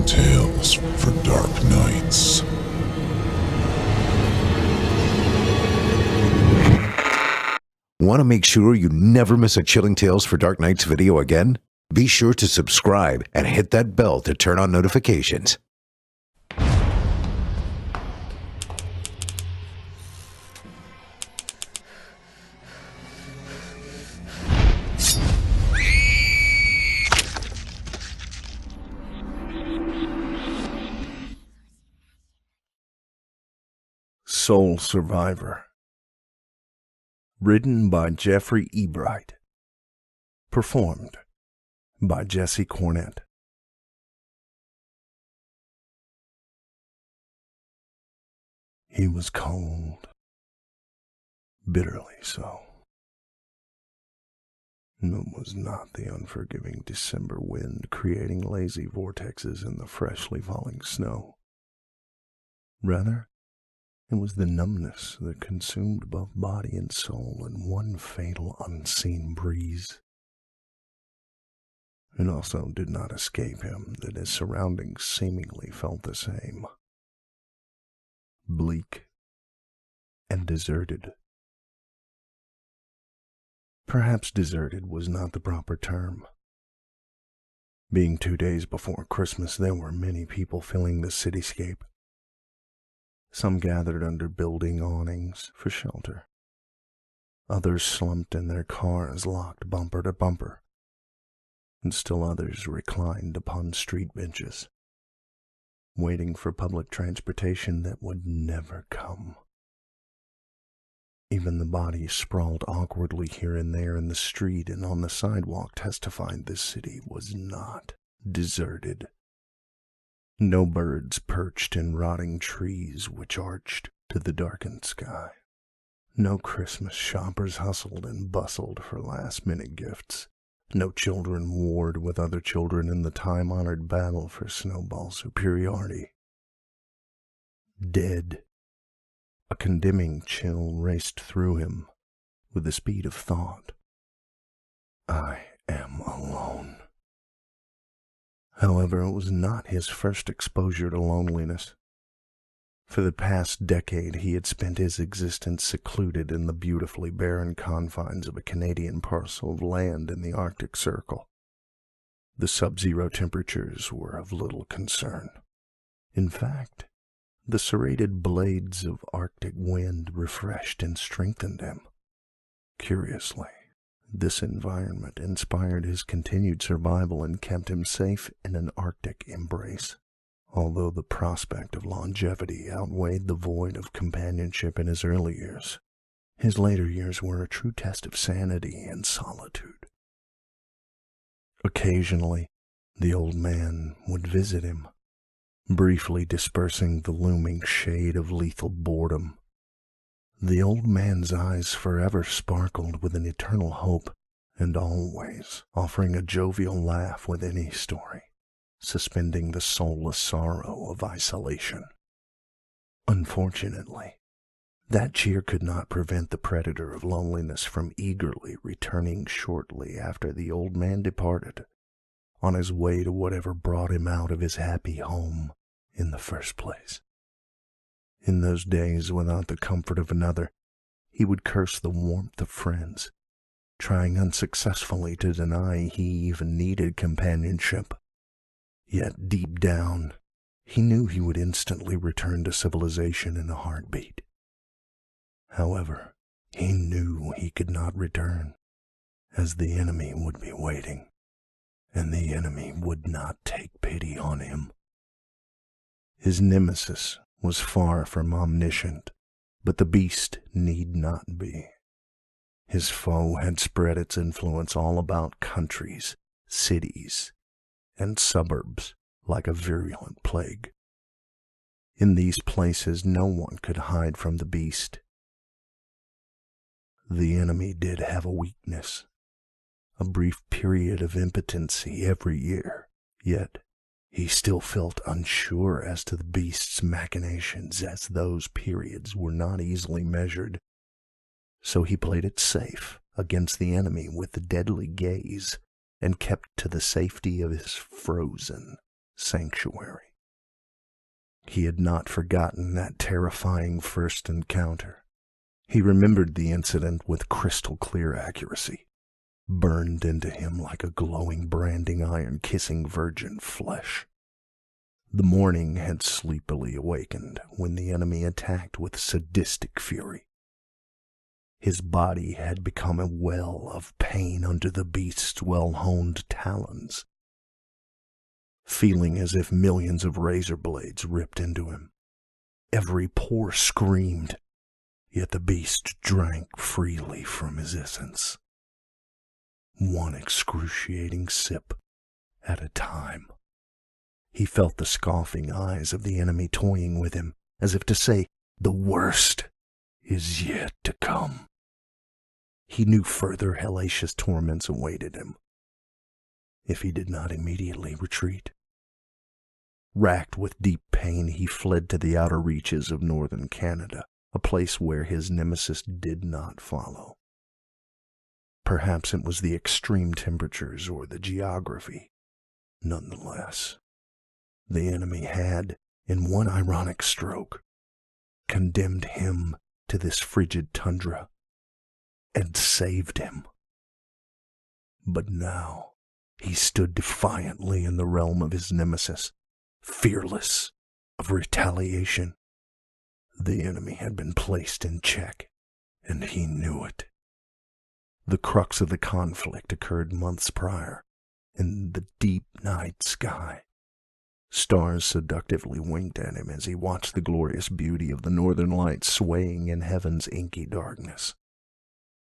Chilling tales for dark nights. Want to make sure you never miss a Chilling Tales for Dark Nights video again? Be sure to subscribe and hit that bell to turn on notifications. Soul Survivor. Written by Jeffrey Ebright. Performed by Jesse Cornett. He was cold, bitterly so. It was not the unforgiving December wind creating lazy vortexes in the freshly falling snow. Rather, it was the numbness that consumed both body and soul in one fatal unseen breeze. It also did not escape him that his surroundings seemingly felt the same. Bleak and deserted. Perhaps deserted was not the proper term. Being 2 days before Christmas, there were many people filling the cityscape. Some gathered under building awnings for shelter. Others slumped in their cars locked bumper to bumper. And still others reclined upon street benches, waiting for public transportation that would never come. Even the bodies sprawled awkwardly here and there in the street and on the sidewalk testified this city was not deserted. No birds perched in rotting trees which arched to the darkened sky. No Christmas shoppers hustled and bustled for last-minute gifts. No children warred with other children in the time-honored battle for snowball superiority. Dead. A condemning chill raced through him with the speed of thought. I am alone. However, it was not his first exposure to loneliness. For the past decade, he had spent his existence secluded in the beautifully barren confines of a Canadian parcel of land in the Arctic Circle. The sub-zero temperatures were of little concern. In fact, the serrated blades of Arctic wind refreshed and strengthened him. Curiously, this environment inspired his continued survival and kept him safe in an Arctic embrace. Although the prospect of longevity outweighed the void of companionship in his early years, his later years were a true test of sanity and solitude. Occasionally, the old man would visit him, briefly dispersing the looming shade of lethal boredom. The old man's eyes forever sparkled with an eternal hope, and always offering a jovial laugh with any story, suspending the soulless sorrow of isolation. Unfortunately, that cheer could not prevent the predator of loneliness from eagerly returning shortly after the old man departed, on his way to whatever brought him out of his happy home in the first place. In those days without the comfort of another, he would curse the warmth of friends, trying unsuccessfully to deny he even needed companionship. Yet deep down, he knew he would instantly return to civilization in a heartbeat. However, he knew he could not return, as the enemy would be waiting, and the enemy would not take pity on him. His nemesis was far from omniscient, but the beast need not be. His foe had spread its influence all about countries, cities, and suburbs like a virulent plague. In these places no one could hide from the beast. The enemy did have a weakness, a brief period of impotency every year, yet he still felt unsure as to the beast's machinations, as those periods were not easily measured. So he played it safe against the enemy with the deadly gaze and kept to the safety of his frozen, sanctuary. He had not forgotten that terrifying first encounter. He remembered the incident with crystal clear accuracy, burned into him like a glowing branding iron kissing virgin flesh. The morning had sleepily awakened when the enemy attacked with sadistic fury. His body had become a well of pain under the beast's well-honed talons, feeling as if millions of razor blades ripped into him. Every pore screamed, yet the beast drank freely from his essence, one excruciating sip at a time. He felt the scoffing eyes of the enemy toying with him, as if to say, "The worst is yet to come." He knew further hellacious torments awaited him if he did not immediately retreat. Racked with deep pain, he fled to the outer reaches of northern Canada, a place where his nemesis did not follow. Perhaps it was the extreme temperatures or the geography. Nonetheless, the enemy had, in one ironic stroke, condemned him to this frigid tundra and saved him. But now he stood defiantly in the realm of his nemesis, fearless of retaliation. The enemy had been placed in check, and he knew it. The crux of the conflict occurred months prior, in the deep night sky. Stars seductively winked at him as he watched the glorious beauty of the northern lights swaying in heaven's inky darkness.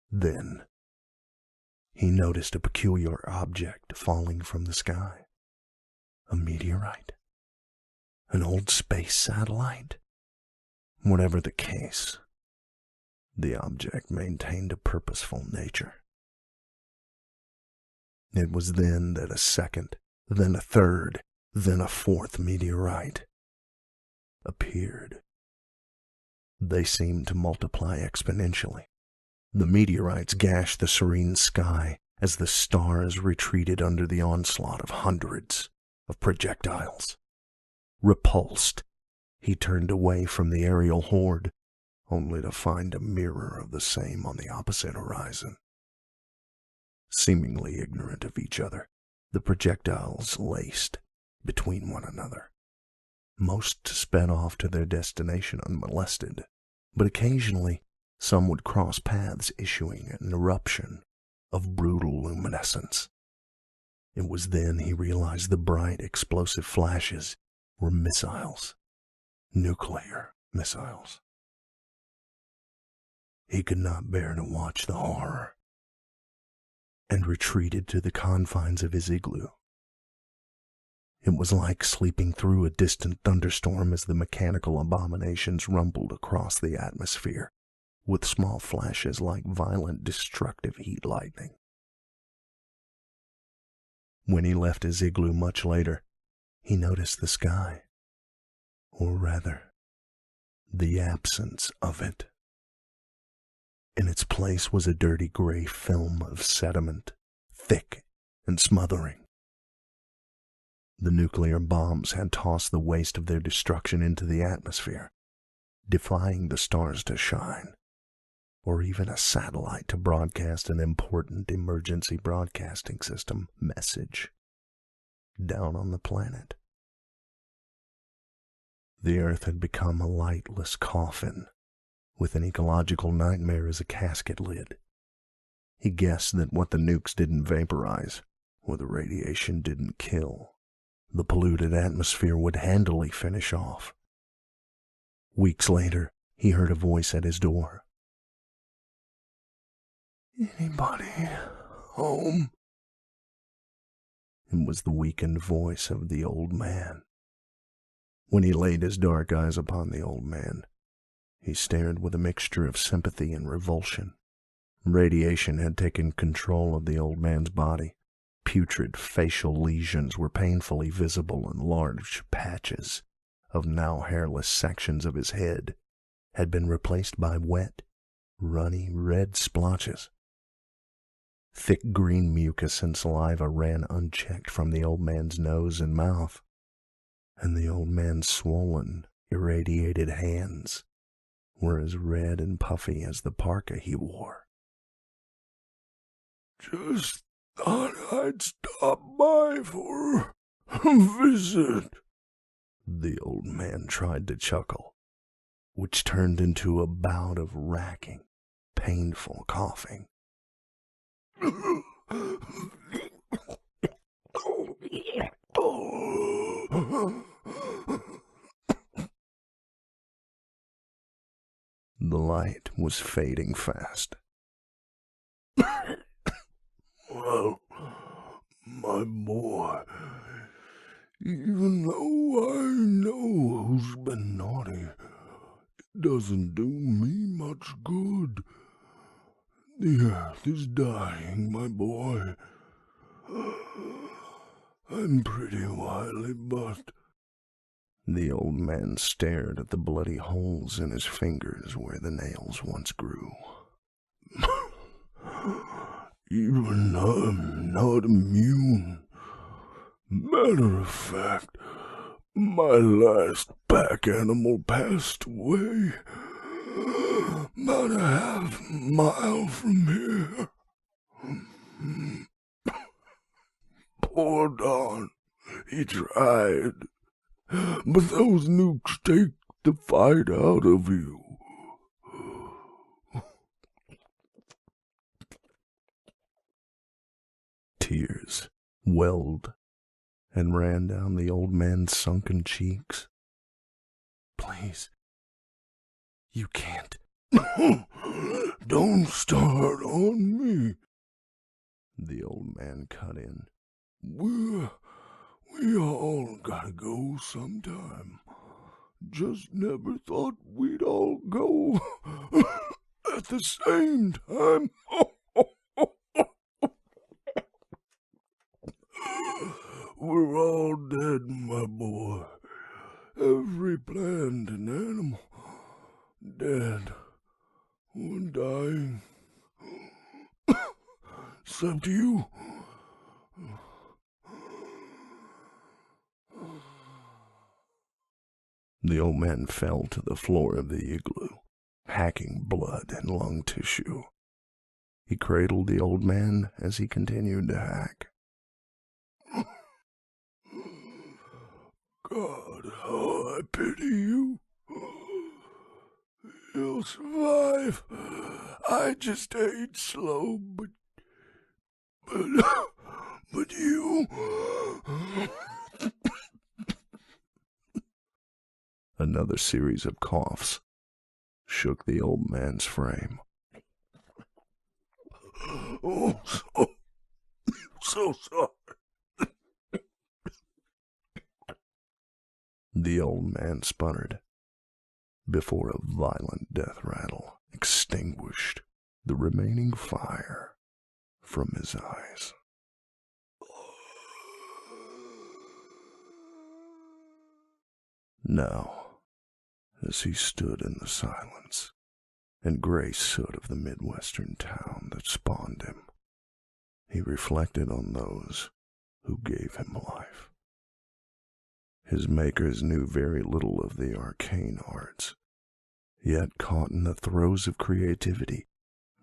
Then he noticed a peculiar object falling from the sky. A meteorite? An old space satellite? Whatever the case, the object maintained a purposeful nature. It was then that a second, then a third, then a fourth meteorite appeared. They seemed to multiply exponentially. The meteorites gashed the serene sky as the stars retreated under the onslaught of hundreds of projectiles. Repulsed, he turned away from the aerial horde, only to find a mirror of the same on the opposite horizon. Seemingly ignorant of each other, the projectiles laced between one another. Most sped off to their destination unmolested, but occasionally some would cross paths, issuing an eruption of brutal luminescence. It was then he realized the bright, explosive flashes were missiles, nuclear missiles. He could not bear to watch the horror, and retreated to the confines of his igloo. It was like sleeping through a distant thunderstorm as the mechanical abominations rumbled across the atmosphere, with small flashes like violent destructive heat lightning. When he left his igloo much later, he noticed the sky, or rather, the absence of it. In its place was a dirty gray film of sediment, thick and smothering. The nuclear bombs had tossed the waste of their destruction into the atmosphere, defying the stars to shine, or even a satellite to broadcast an important emergency broadcasting system message down on the planet. The Earth had become a lightless coffin, with an ecological nightmare as a casket lid. He guessed that what the nukes didn't vaporize, or the radiation didn't kill, the polluted atmosphere would handily finish off. Weeks later, he heard a voice at his door. "Anybody home?" It was the weakened voice of the old man. When he laid his dark eyes upon the old man, he stared with a mixture of sympathy and revulsion. Radiation had taken control of the old man's body. Putrid facial lesions were painfully visible, and large patches of now hairless sections of his head had been replaced by wet, runny red splotches. Thick green mucus and saliva ran unchecked from the old man's nose and mouth. and the old man's swollen, irradiated hands were as red and puffy as the parka he wore. Just thought I'd stop by for a visit. The old man tried to chuckle, which turned into a bout of racking, painful coughing. The light was fading fast. Well, my boy, even though I know who's been naughty, it doesn't do me much good. The earth is dying, my boy. I'm pretty wily, but... The old man stared at the bloody holes in his fingers where the nails once grew. Even I'm not immune. Matter of fact, my last pack animal passed away about a half-mile from here. Poor Don, he tried, but those nukes take the fight out of you. Tears welled and ran down the old man's sunken cheeks. Please, you can't. Don't start on me. The old man cut in. We all gotta go sometime. Just never thought we'd all go at the same time. We're all dead, my boy. Every plant and animal dead or dying. Except you. The old man fell to the floor of the igloo, hacking blood and lung tissue. He cradled the old man as he continued to hack. God, how I pity you. You'll survive. I just ate slow, but you... Another series of coughs shook the old man's frame. Oh, so sorry. The old man sputtered before a violent death rattle extinguished the remaining fire from his eyes. Now, as he stood in the silence and gray soot of the Midwestern town that spawned him, he reflected on those who gave him life. His makers knew very little of the arcane arts, yet caught in the throes of creativity,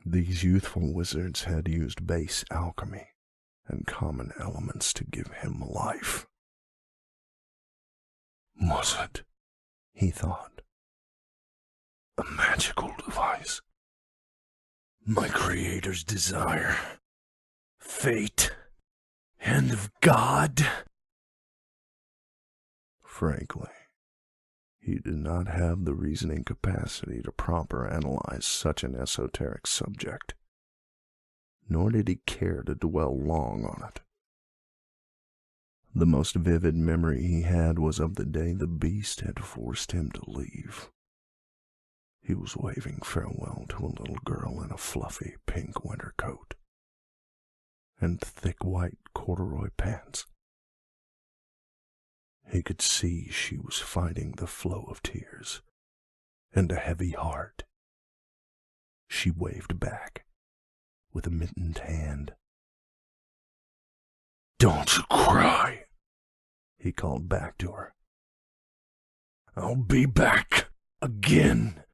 these youthful wizards had used base alchemy and common elements to give him life. Was it, he thought, a magical device? My creator's desire, fate, hand of God? Frankly, he did not have the reasoning capacity to proper analyze such an esoteric subject, nor did he care to dwell long on it. The most vivid memory he had was of the day the beast had forced him to leave. He was waving farewell to a little girl in a fluffy pink winter coat and thick white corduroy pants. He could see she was fighting the flow of tears and a heavy heart. She waved back with a mittened hand. Don't you cry, he called back to her. I'll be back again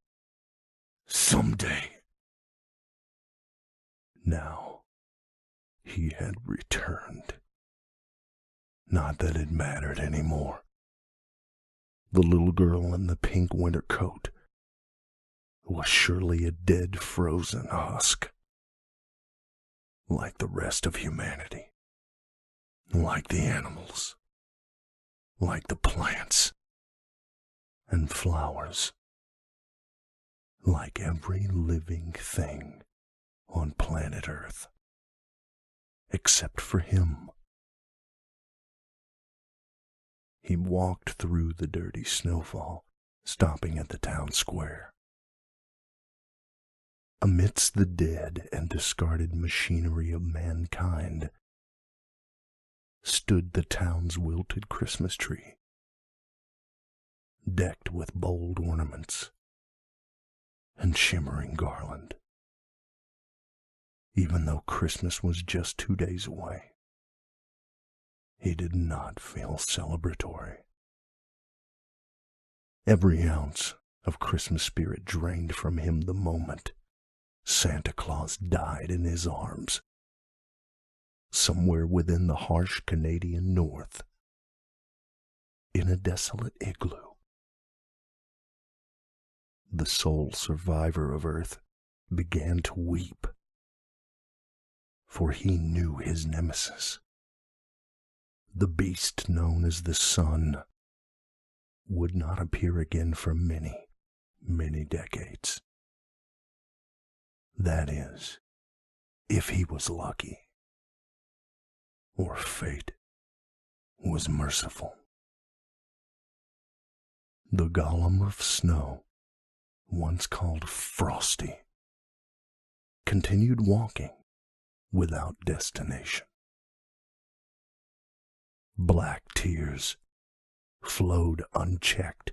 someday. Now, he had returned. Not that it mattered anymore. The little girl in the pink winter coat was surely a dead, frozen husk. Like the rest of humanity. Like the animals. Like the plants and flowers. Like every living thing on planet Earth. Except for him. He walked through the dirty snowfall, stopping at the town square. Amidst the dead and discarded machinery of mankind stood the town's wilted Christmas tree, decked with bold ornaments and shimmering garland. Even though Christmas was just 2 days away, he did not feel celebratory. Every ounce of Christmas spirit drained from him the moment Santa Claus died in his arms, somewhere within the harsh Canadian North, in a desolate igloo. The sole survivor of Earth began to weep, for he knew his nemesis, the beast known as the sun, would not appear again for many, many decades. That is, if he was lucky, or fate was merciful. The golem of snow, once called Frosty, continued walking without destination. Black tears flowed unchecked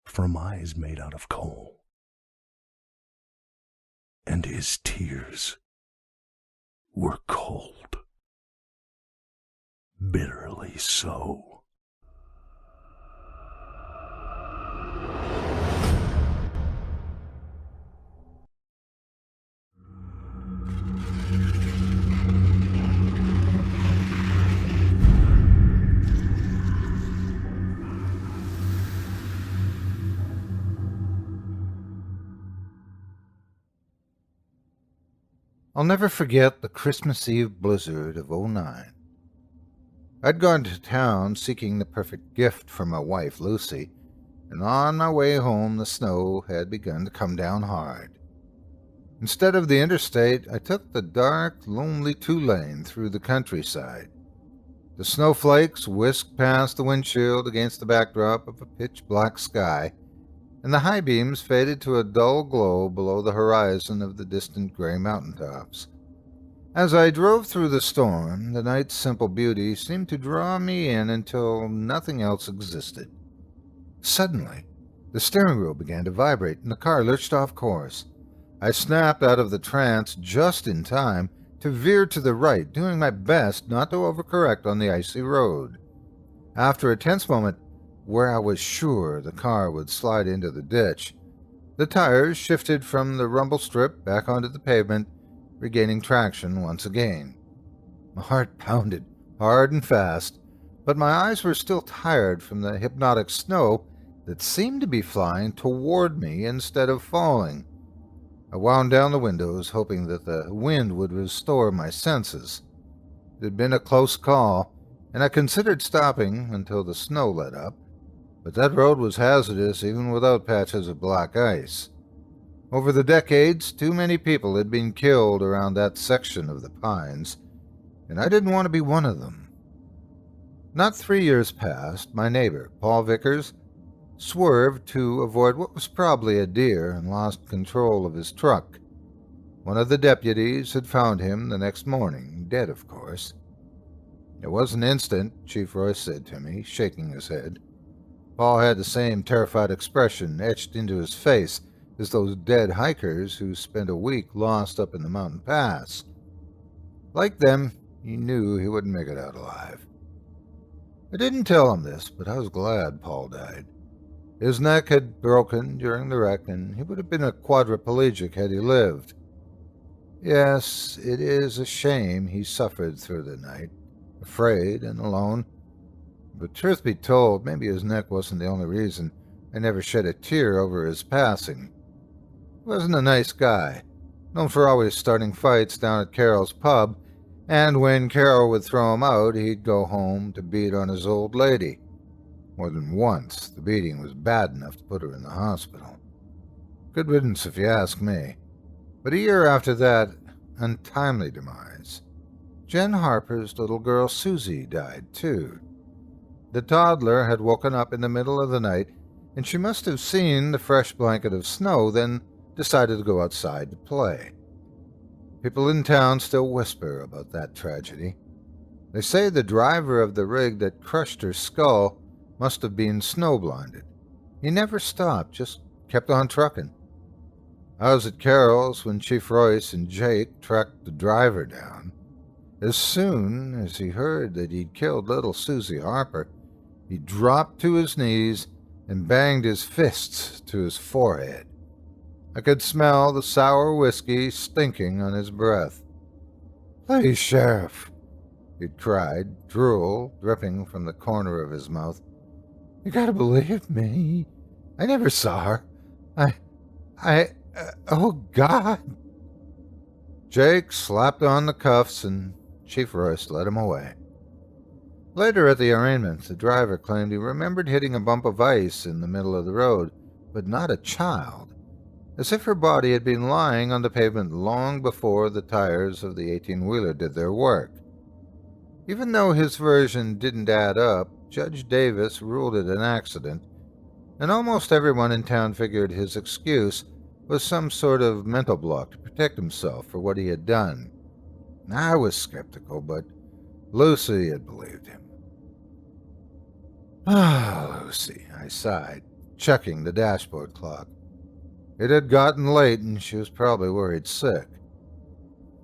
from eyes made out of coal. And his tears were cold, bitterly so. I'll never forget the Christmas Eve blizzard of '09. I'd gone to town seeking the perfect gift for my wife, Lucy, and on my way home the snow had begun to come down hard. Instead of the interstate, I took the dark, lonely two-lane through the countryside. The snowflakes whisked past the windshield against the backdrop of a pitch-black sky, and the high beams faded to a dull glow below the horizon of the distant gray mountaintops. As I drove through the storm, the night's simple beauty seemed to draw me in until nothing else existed. Suddenly, the steering wheel began to vibrate and the car lurched off course. I snapped out of the trance just in time to veer to the right, doing my best not to overcorrect on the icy road. After a tense moment, where I was sure the car would slide into the ditch, the tires shifted from the rumble strip back onto the pavement, regaining traction once again. My heart pounded hard and fast, but my eyes were still tired from the hypnotic snow that seemed to be flying toward me instead of falling. I wound down the windows, hoping that the wind would restore my senses. It had been a close call, and I considered stopping until the snow let up, but that road was hazardous even without patches of black ice. Over the decades, too many people had been killed around that section of the pines, and I didn't want to be one of them. Not 3 years past, my neighbor, Paul Vickers, swerved to avoid what was probably a deer and lost control of his truck. One of the deputies had found him the next morning, dead of course. It was an instant, Chief Royce said to me, shaking his head. Paul had the same terrified expression etched into his face as those dead hikers who spent a week lost up in the mountain pass. Like them, he knew he wouldn't make it out alive. I didn't tell him this, but I was glad Paul died. His neck had broken during the wreck, and he would have been a quadriplegic had he lived. Yes, it is a shame he suffered through the night, afraid and alone. But truth be told, maybe his neck wasn't the only reason I never shed a tear over his passing. He wasn't a nice guy, known for always starting fights down at Carol's pub, and when Carol would throw him out, he'd go home to beat on his old lady. More than once, the beating was bad enough to put her in the hospital. Good riddance if you ask me. But a year after that untimely demise, Jen Harper's little girl Susie died too. The toddler had woken up in the middle of the night, and she must have seen the fresh blanket of snow, then decided to go outside to play. People in town still whisper about that tragedy. They say the driver of the rig that crushed her skull must have been snow-blinded. He never stopped, just kept on trucking. I was at Carol's when Chief Royce and Jake tracked the driver down. As soon as he heard that he'd killed little Susie Harper, he dropped to his knees and banged his fists to his forehead. I could smell the sour whiskey stinking on his breath. "Please, Sheriff," he'd cried, drool dripping from the corner of his mouth. "You gotta believe me. I never saw her. Oh, God." Jake slapped on the cuffs and Chief Royce led him away. Later at the arraignment, the driver claimed he remembered hitting a bump of ice in the middle of the road, but not a child, as if her body had been lying on the pavement long before the tires of the 18-wheeler did their work. Even though his version didn't add up, Judge Davis ruled it an accident, and almost everyone in town figured his excuse was some sort of mental block to protect himself for what he had done. I was skeptical, but Lucy had believed him. "Ah, Lucy," I sighed, checking the dashboard clock. It had gotten late, and she was probably worried sick.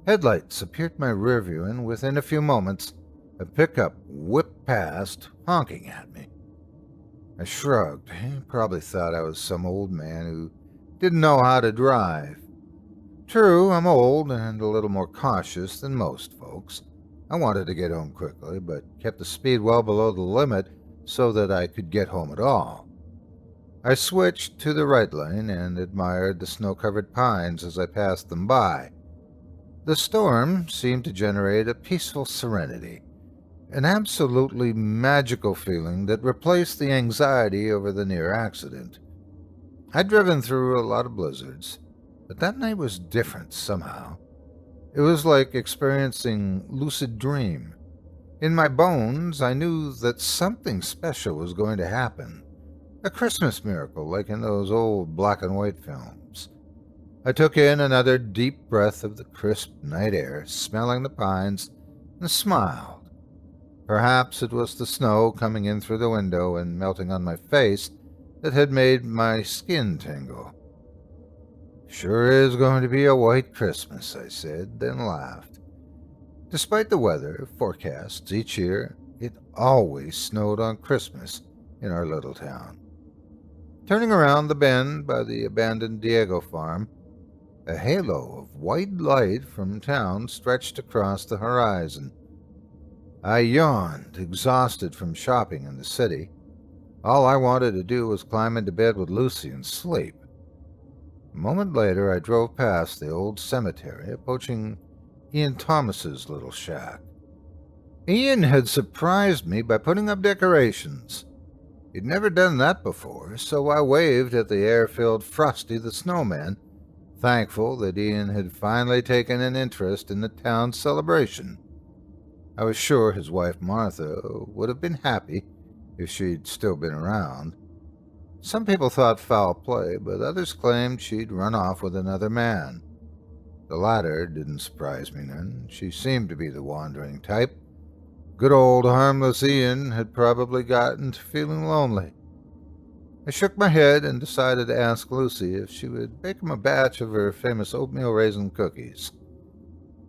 Headlights appeared in my rearview, and within a few moments, a pickup whipped past, honking at me. I shrugged. He probably thought I was some old man who didn't know how to drive. True, I'm old and a little more cautious than most folks. I wanted to get home quickly, but kept the speed well below the limit so that I could get home at all. I switched to the right lane and admired the snow-covered pines as I passed them by. The storm seemed to generate a peaceful serenity, an absolutely magical feeling that replaced the anxiety over the near accident. I'd driven through a lot of blizzards, but that night was different somehow. It was like experiencing lucid dream. In my bones, I knew that something special was going to happen. A Christmas miracle, like in those old black and white films. I took in another deep breath of the crisp night air, smelling the pines, and smiled. Perhaps it was the snow coming in through the window and melting on my face that had made my skin tingle. "Sure is going to be a white Christmas," I said, then laughed. Despite the weather forecasts each year, it always snowed on Christmas in our little town. Turning around the bend by the abandoned Diego farm, a halo of white light from town stretched across the horizon. I yawned, exhausted from shopping in the city. All I wanted to do was climb into bed with Lucy and sleep. A moment later, I drove past the old cemetery, approaching Ian Thomas's little shack. Ian had surprised me by putting up decorations. He'd never done that before, so I waved at the air-filled Frosty the Snowman, thankful that Ian had finally taken an interest in the town's celebration. I was sure his wife Martha would have been happy if she'd still been around. Some people thought foul play, but others claimed she'd run off with another man. The latter didn't surprise me none. She seemed to be the wandering type. Good old harmless Ian had probably gotten to feeling lonely. I shook my head and decided to ask Lucy if she would bake him a batch of her famous oatmeal raisin cookies.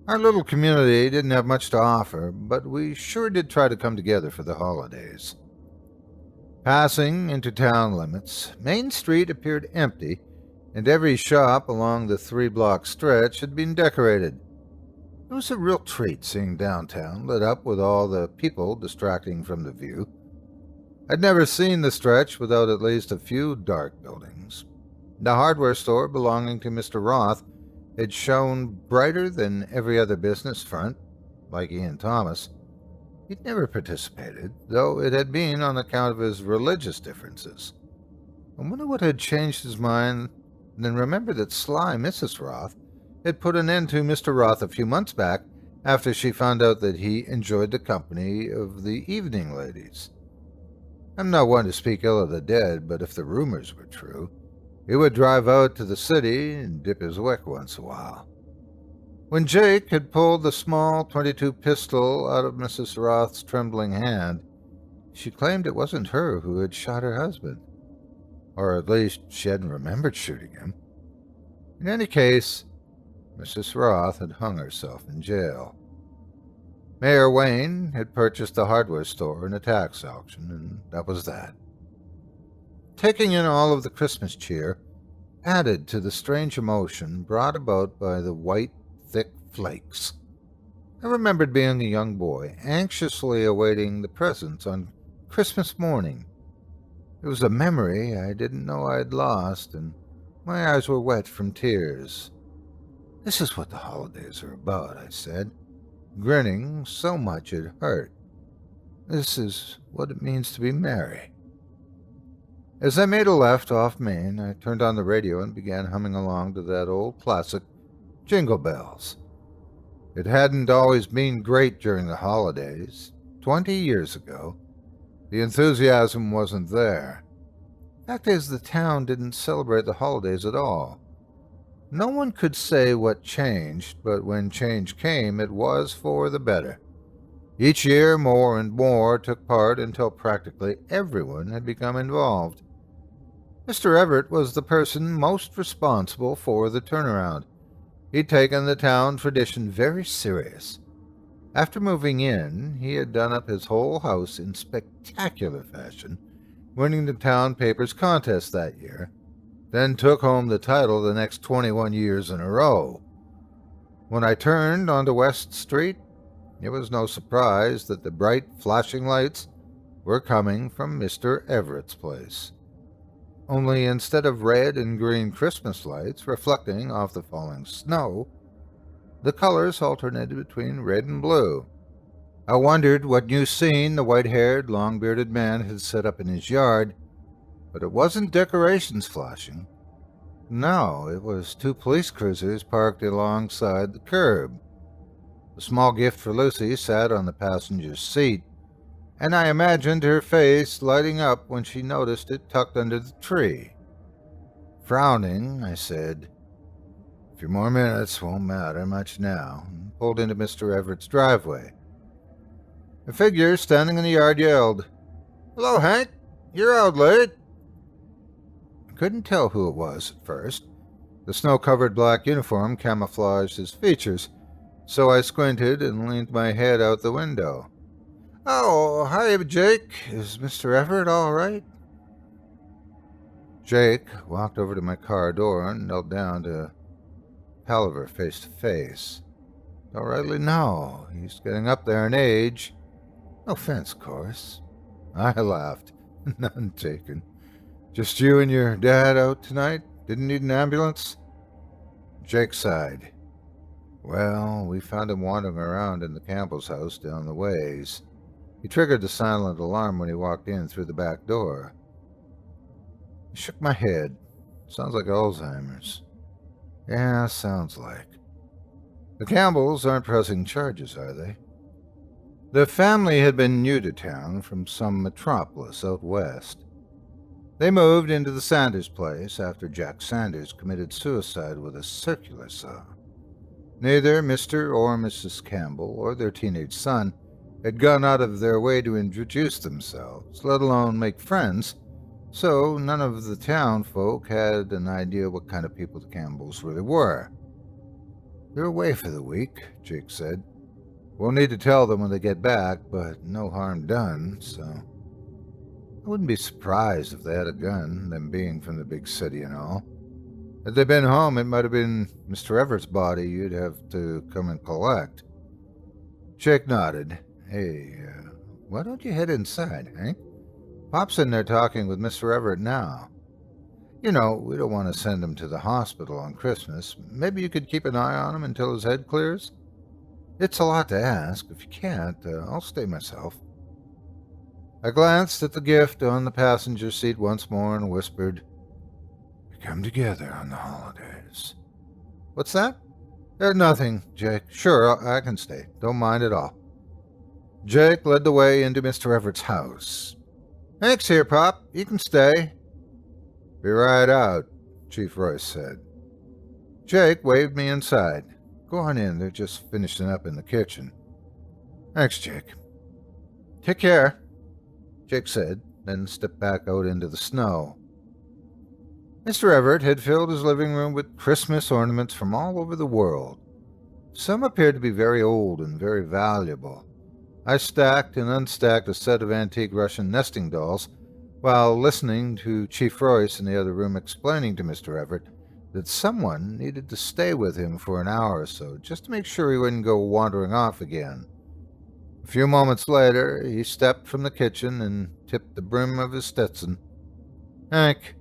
Our little community didn't have much to offer, but we sure did try to come together for the holidays. Passing into town limits, Main Street appeared empty, and every shop along the 3-block stretch had been decorated. It was a real treat seeing downtown lit up with all the people distracting from the view. I'd never seen the stretch without at least a few dark buildings. The hardware store belonging to Mr. Roth had shone brighter than every other business front, like Ian Thomas. He'd never participated, though it had been on account of his religious differences. I wonder what had changed his mind, and then remembered that sly Mrs. Roth had put an end to Mr. Roth a few months back after she found out that he enjoyed the company of the evening ladies. I'm not one to speak ill of the dead, but if the rumors were true, he would drive out to the city and dip his wick once in a while. When Jake had pulled the small .22 pistol out of Mrs. Roth's trembling hand, she claimed it wasn't her who had shot her husband. Or at least she hadn't remembered shooting him. In any case, Mrs. Roth had hung herself in jail. Mayor Wayne had purchased the hardware store in a tax auction, and that was that. Taking in all of the Christmas cheer added to the strange emotion brought about by the white, thick flakes. I remembered being a young boy, anxiously awaiting the presents on Christmas morning. It was a memory I didn't know I'd lost, and my eyes were wet from tears. "This is what the holidays are about," I said, grinning so much it hurt. "This is what it means to be merry." As I made a left off Main, I turned on the radio and began humming along to that old classic, Jingle Bells. It hadn't always been great during the holidays. 20 years ago, the enthusiasm wasn't there. Fact is, the town didn't celebrate the holidays at all. No one could say what changed, but when change came, it was for the better. Each year, more and more took part until practically everyone had become involved. Mr. Everett was the person most responsible for the turnaround. He'd taken the town tradition very serious. After moving in, he had done up his whole house in spectacular fashion, winning the town paper's contest that year, then took home the title the next 21 years in a row. When I turned onto West Street, it was no surprise that the bright flashing lights were coming from Mr. Everett's place. Only instead of red and green Christmas lights reflecting off the falling snow, the colors alternated between red and blue. I wondered what new scene the white-haired, long-bearded man had set up in his yard, but it wasn't decorations flashing. No, it was 2 police cruisers parked alongside the curb. A small gift for Lucy sat on the passenger's seat, and I imagined her face lighting up when she noticed it tucked under the tree. Frowning, I said, "A few more minutes won't matter much now," and pulled into Mr. Everett's driveway. A figure standing in the yard yelled, "Hello, Hank. You're out late." I couldn't tell who it was at first. The snow-covered black uniform camouflaged his features, so I squinted and leaned my head out the window. "Oh, hi, Jake. Is Mr. Everett all right?" Jake walked over to my car door and knelt down to palaver face to face. "Don't rightly know. He's getting up there in age. No offense, of course." I laughed. "None taken. Just you and your dad out tonight? Didn't need an ambulance?" Jake sighed. "Well, we found him wandering around in the Campbell's house down the ways. He triggered the silent alarm when he walked in through the back door." I shook my head. "Sounds like Alzheimer's." "Yeah, sounds like. The Campbells aren't pressing charges, are they?" The family had been new to town from some metropolis out west. They moved into the Sanders place after Jack Sanders committed suicide with a circular saw. Neither Mr. or Mrs. Campbell or their teenage son had gone out of their way to introduce themselves, let alone make friends, so none of the town folk had an idea what kind of people the Campbells really were. "They're away for the week," Jake said. "We'll need to tell them when they get back, but no harm done, so..." I wouldn't be surprised if they had a gun, them being from the big city and all. Had they been home, it might have been Mr. Everett's body you'd have to come and collect. Jake nodded. Hey, why don't you head inside, Hank? Pop's in there talking with Mr. Everett now. You know, we don't want to send him to the hospital on Christmas. Maybe you could keep an eye on him until his head clears? It's a lot to ask. If you can't, I'll stay myself. I glanced at the gift on the passenger seat once more and whispered, We come together on the holidays. What's that? Nothing, Jake. Sure, I can stay. Don't mind at all. Jake led the way into Mr. Everett's house. Thanks here, Pop. You can stay. Be right out, Chief Royce said. Jake waved me inside. Go on in. They're just finishing up in the kitchen. Thanks, Jake. Take care, Jake said, then stepped back out into the snow. Mr. Everett had filled his living room with Christmas ornaments from all over the world. Some appeared to be very old and very valuable. I stacked and unstacked a set of antique Russian nesting dolls while listening to Chief Royce in the other room explaining to Mr. Everett that someone needed to stay with him for an hour or so just to make sure he wouldn't go wandering off again. A few moments later, he stepped from the kitchen and tipped the brim of his Stetson. Hank,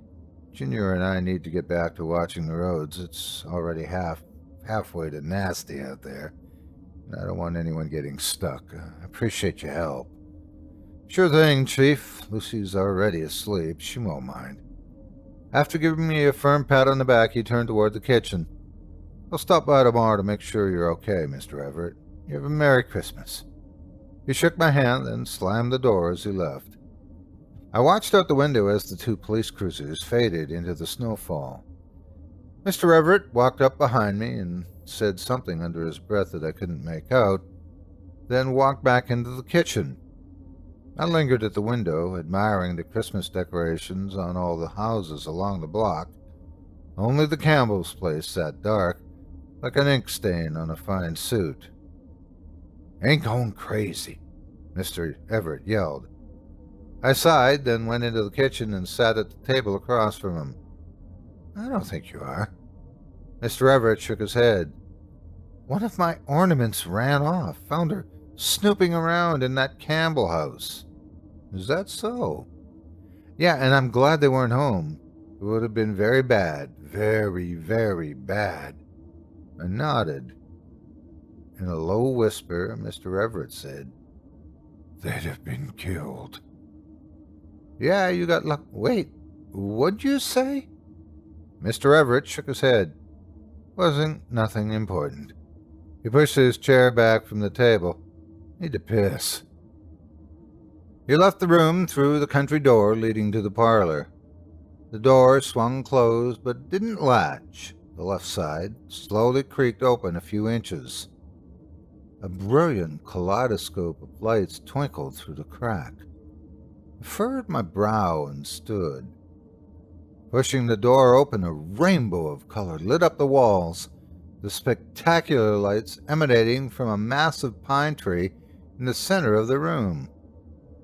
Junior and I need to get back to watching the roads. It's already halfway to nasty out there. I don't want anyone getting stuck. I appreciate your help. Sure thing, Chief. Lucy's already asleep. She won't mind. After giving me a firm pat on the back, he turned toward the kitchen. I'll stop by tomorrow to make sure you're okay, Mr. Everett. You have a Merry Christmas. He shook my hand and slammed the door as he left. I watched out the window as the two police cruisers faded into the snowfall. Mr. Everett walked up behind me and said something under his breath that I couldn't make out, then walked back into the kitchen. I lingered at the window, admiring the Christmas decorations on all the houses along the block. Only the Campbell's place sat dark, like an ink stain on a fine suit. Ain't going crazy, Mr. Everett yelled. I sighed, then went into the kitchen and sat at the table across from him. I don't think you are. Mr. Everett shook his head. One of my ornaments ran off. Found her snooping around in that Campbell house. Is that so? Yeah, and I'm glad they weren't home. It would have been very bad. Very, very bad. I nodded. In a low whisper, Mr. Everett said, They'd have been killed. Yeah, you got luck. Wait, what'd you say? Mr. Everett shook his head. Wasn't nothing important. He pushed his chair back from the table. Need to piss. He left the room through the country door leading to the parlor. The door swung closed but didn't latch. The left side slowly creaked open a few inches. A brilliant kaleidoscope of lights twinkled through the crack. I furrowed my brow and stood. Pushing the door open, a rainbow of color lit up the walls, the spectacular lights emanating from a massive pine tree in the center of the room.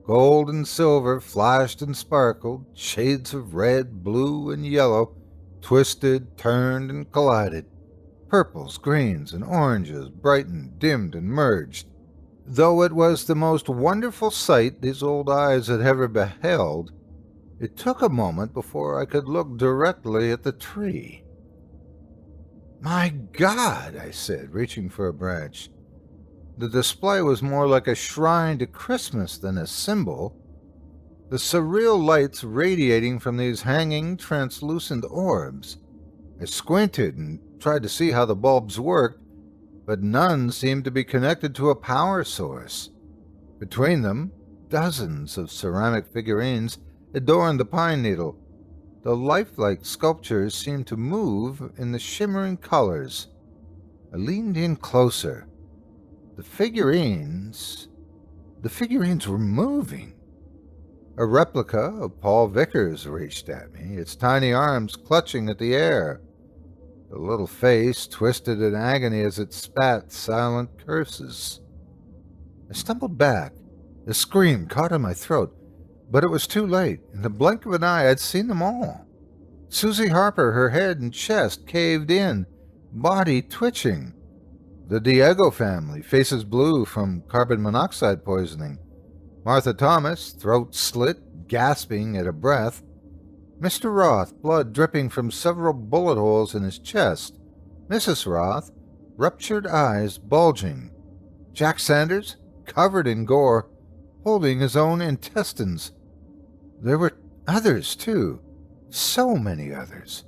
Gold and silver flashed and sparkled, shades of red, blue, and yellow twisted, turned, and collided. Purples, greens, and oranges brightened, dimmed, and merged. Though it was the most wonderful sight these old eyes had ever beheld, it took a moment before I could look directly at the tree. My God, I said, reaching for a branch. The display was more like a shrine to Christmas than a symbol. The surreal lights radiating from these hanging, translucent orbs. I squinted and tried to see how the bulbs worked, but none seemed to be connected to a power source. Between them, dozens of ceramic figurines adorned the pine needle. The lifelike sculptures seemed to move in the shimmering colors. I leaned in closer. The figurines were moving. A replica of Paul Vickers reached at me, its tiny arms clutching at the air. The little face twisted in agony as it spat silent curses. I stumbled back. A scream caught in my throat. But it was too late. In the blink of an eye, I'd seen them all. Susie Harper, her head and chest caved in, body twitching. The Diego family, faces blue from carbon monoxide poisoning. Martha Thomas, throat slit, gasping at a breath. Mr. Roth, blood dripping from several bullet holes in his chest. Mrs. Roth, ruptured eyes bulging. Jack Sanders, covered in gore, holding his own intestines. There were others, too. So many others.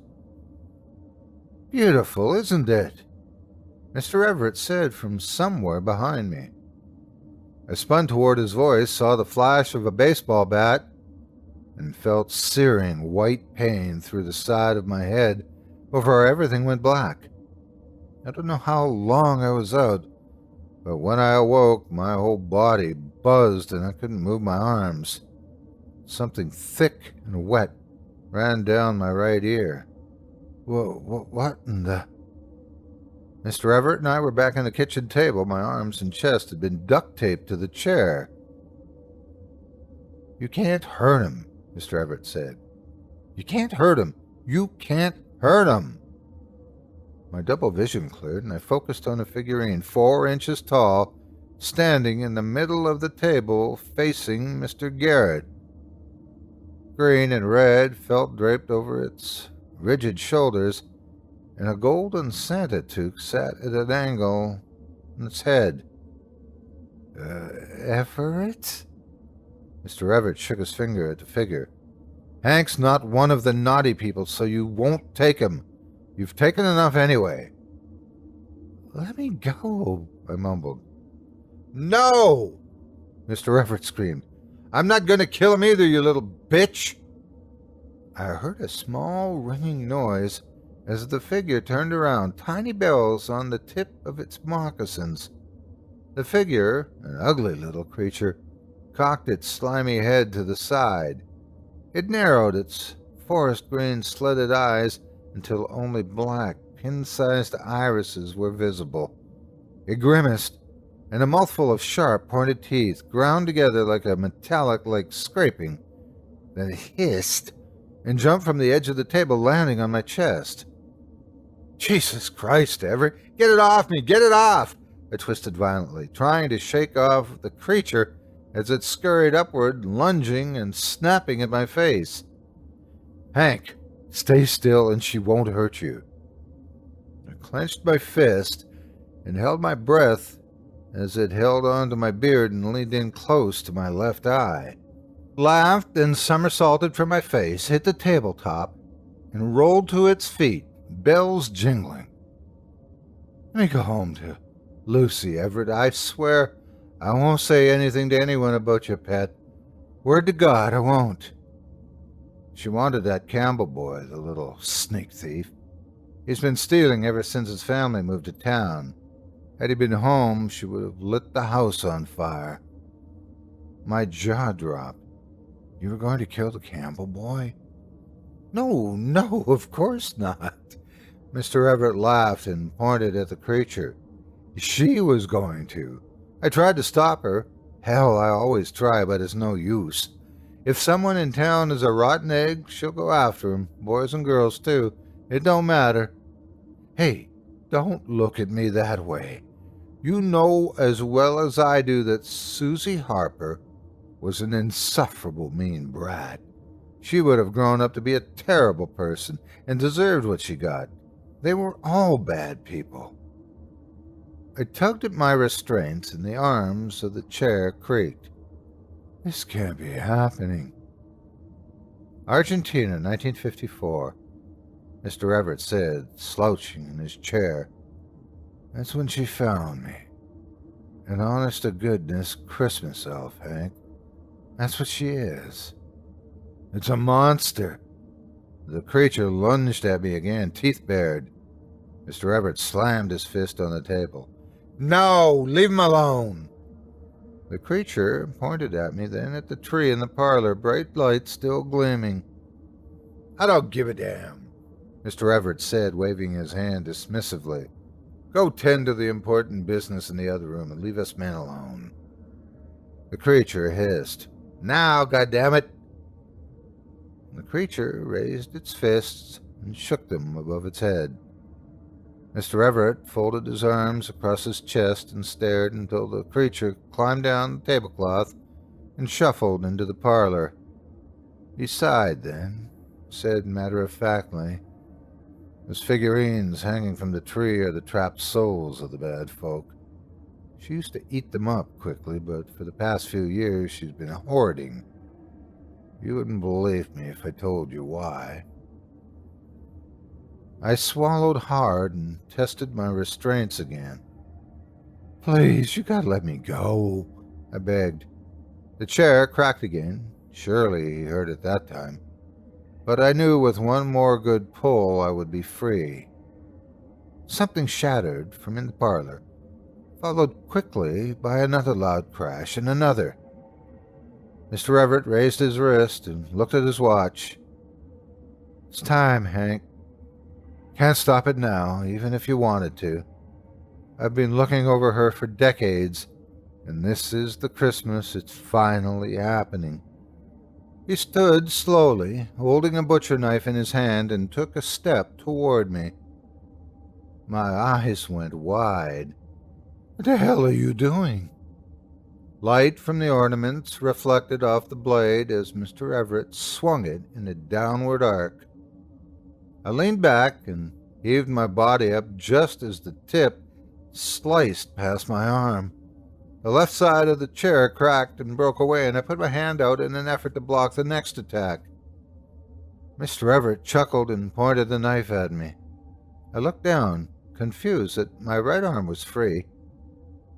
Beautiful, isn't it? Mr. Everett said from somewhere behind me. I spun toward his voice, saw the flash of a baseball bat, and felt searing white pain through the side of my head before everything went black. I don't know how long I was out, but when I awoke, my whole body buzzed and I couldn't move my arms. Something thick and wet ran down my right ear. What in the... Mr. Everett and I were back on the kitchen table. My arms and chest had been duct taped to the chair. "You can't hurt him," Mr. Everett said. "You can't hurt him. You can't hurt him." My double vision cleared, and I focused on a figurine 4 inches tall, standing in the middle of the table facing Mr. Garrett. Green and red felt draped over its rigid shoulders, and a golden Santa toque sat at an angle on its head. Everett? Mr. Everett shook his finger at the figure. "Hank's not one of the naughty people, so you won't take him. You've taken enough anyway." "Let me go," I mumbled. "No!" Mr. Everett screamed. "I'm not going to kill him either, you little bitch!" I heard a small ringing noise as the figure turned around, tiny bells on the tip of its moccasins. The figure, an ugly little creature, cocked its slimy head to the side. It narrowed its forest green slitted eyes until only black, pin-sized irises were visible. It grimaced, and a mouthful of sharp, pointed teeth ground together like a metallic-like scraping. Then it hissed and jumped from the edge of the table, landing on my chest. "Jesus Christ, Everett! Get it off me! Get it off!" I twisted violently, trying to shake off the creature as it scurried upward, lunging and snapping at my face. "Hank, stay still and she won't hurt you." I clenched my fist and held my breath as it held onto my beard and leaned in close to my left eye. Laughed and somersaulted from my face, hit the tabletop, and rolled to its feet, bells jingling. "Let me go home to Lucy, Everett. I swear I won't say anything to anyone about your pet. Word to God, I won't." She wanted that Campbell boy, the little sneak thief. He's been stealing ever since his family moved to town. Had he been home, she would have lit the house on fire. My jaw dropped. "You were going to kill the Campbell boy?" No, of course not." Mr. Everett laughed and pointed at the creature. "She was going to. I tried to stop her. Hell, I always try, but it's no use. If someone in town is a rotten egg, she'll go after him, boys and girls too. It don't matter. Hey, don't look at me that way. You know as well as I do that Susie Harper was an insufferable mean brat. She would have grown up to be a terrible person and deserved what she got. They were all bad people." I tugged at my restraints and the arms of the chair creaked. "This can't be happening." "Argentina, 1954, Mr. Everett said, slouching in his chair. "That's when she found me. An honest-to-goodness Christmas elf, Hank. That's what she is. It's a monster." The creature lunged at me again, teeth bared. Mr. Everett slammed his fist on the table. "No, leave him alone." The creature pointed at me, then at the tree in the parlor, bright light still gleaming. "I don't give a damn," Mr. Everett said, waving his hand dismissively. "Go tend to the important business in the other room and leave us men alone." The creature hissed. Now, goddammit! The creature raised its fists and shook them above its head. Mr. Everett folded his arms across his chest and stared until the creature climbed down the tablecloth and shuffled into the parlor. He sighed then, said matter-of-factly, "Those figurines hanging from the tree are the trapped souls of the bad folk. She used to eat them up quickly, but for the past few years she's been hoarding. You wouldn't believe me if I told you why." I swallowed hard and tested my restraints again. "Please, you gotta let me go," I begged. The chair cracked again. Surely he heard it that time. But I knew with one more good pull I would be free. Something shattered from in the parlor, followed quickly by another loud crash and another. Mr. Everett raised his wrist and looked at his watch. "It's time, Hank. Can't stop it now, even if you wanted to. I've been looking over her for decades, and this is the Christmas it's finally happening." He stood slowly, holding a butcher knife in his hand, and took a step toward me. My eyes went wide. "What the hell are you doing?" Light from the ornaments reflected off the blade as Mr. Everett swung it in a downward arc. I leaned back and heaved my body up just as the tip sliced past my arm. The left side of the chair cracked and broke away, and I put my hand out in an effort to block the next attack. Mr. Everett chuckled and pointed the knife at me. I looked down, confused that my right arm was free,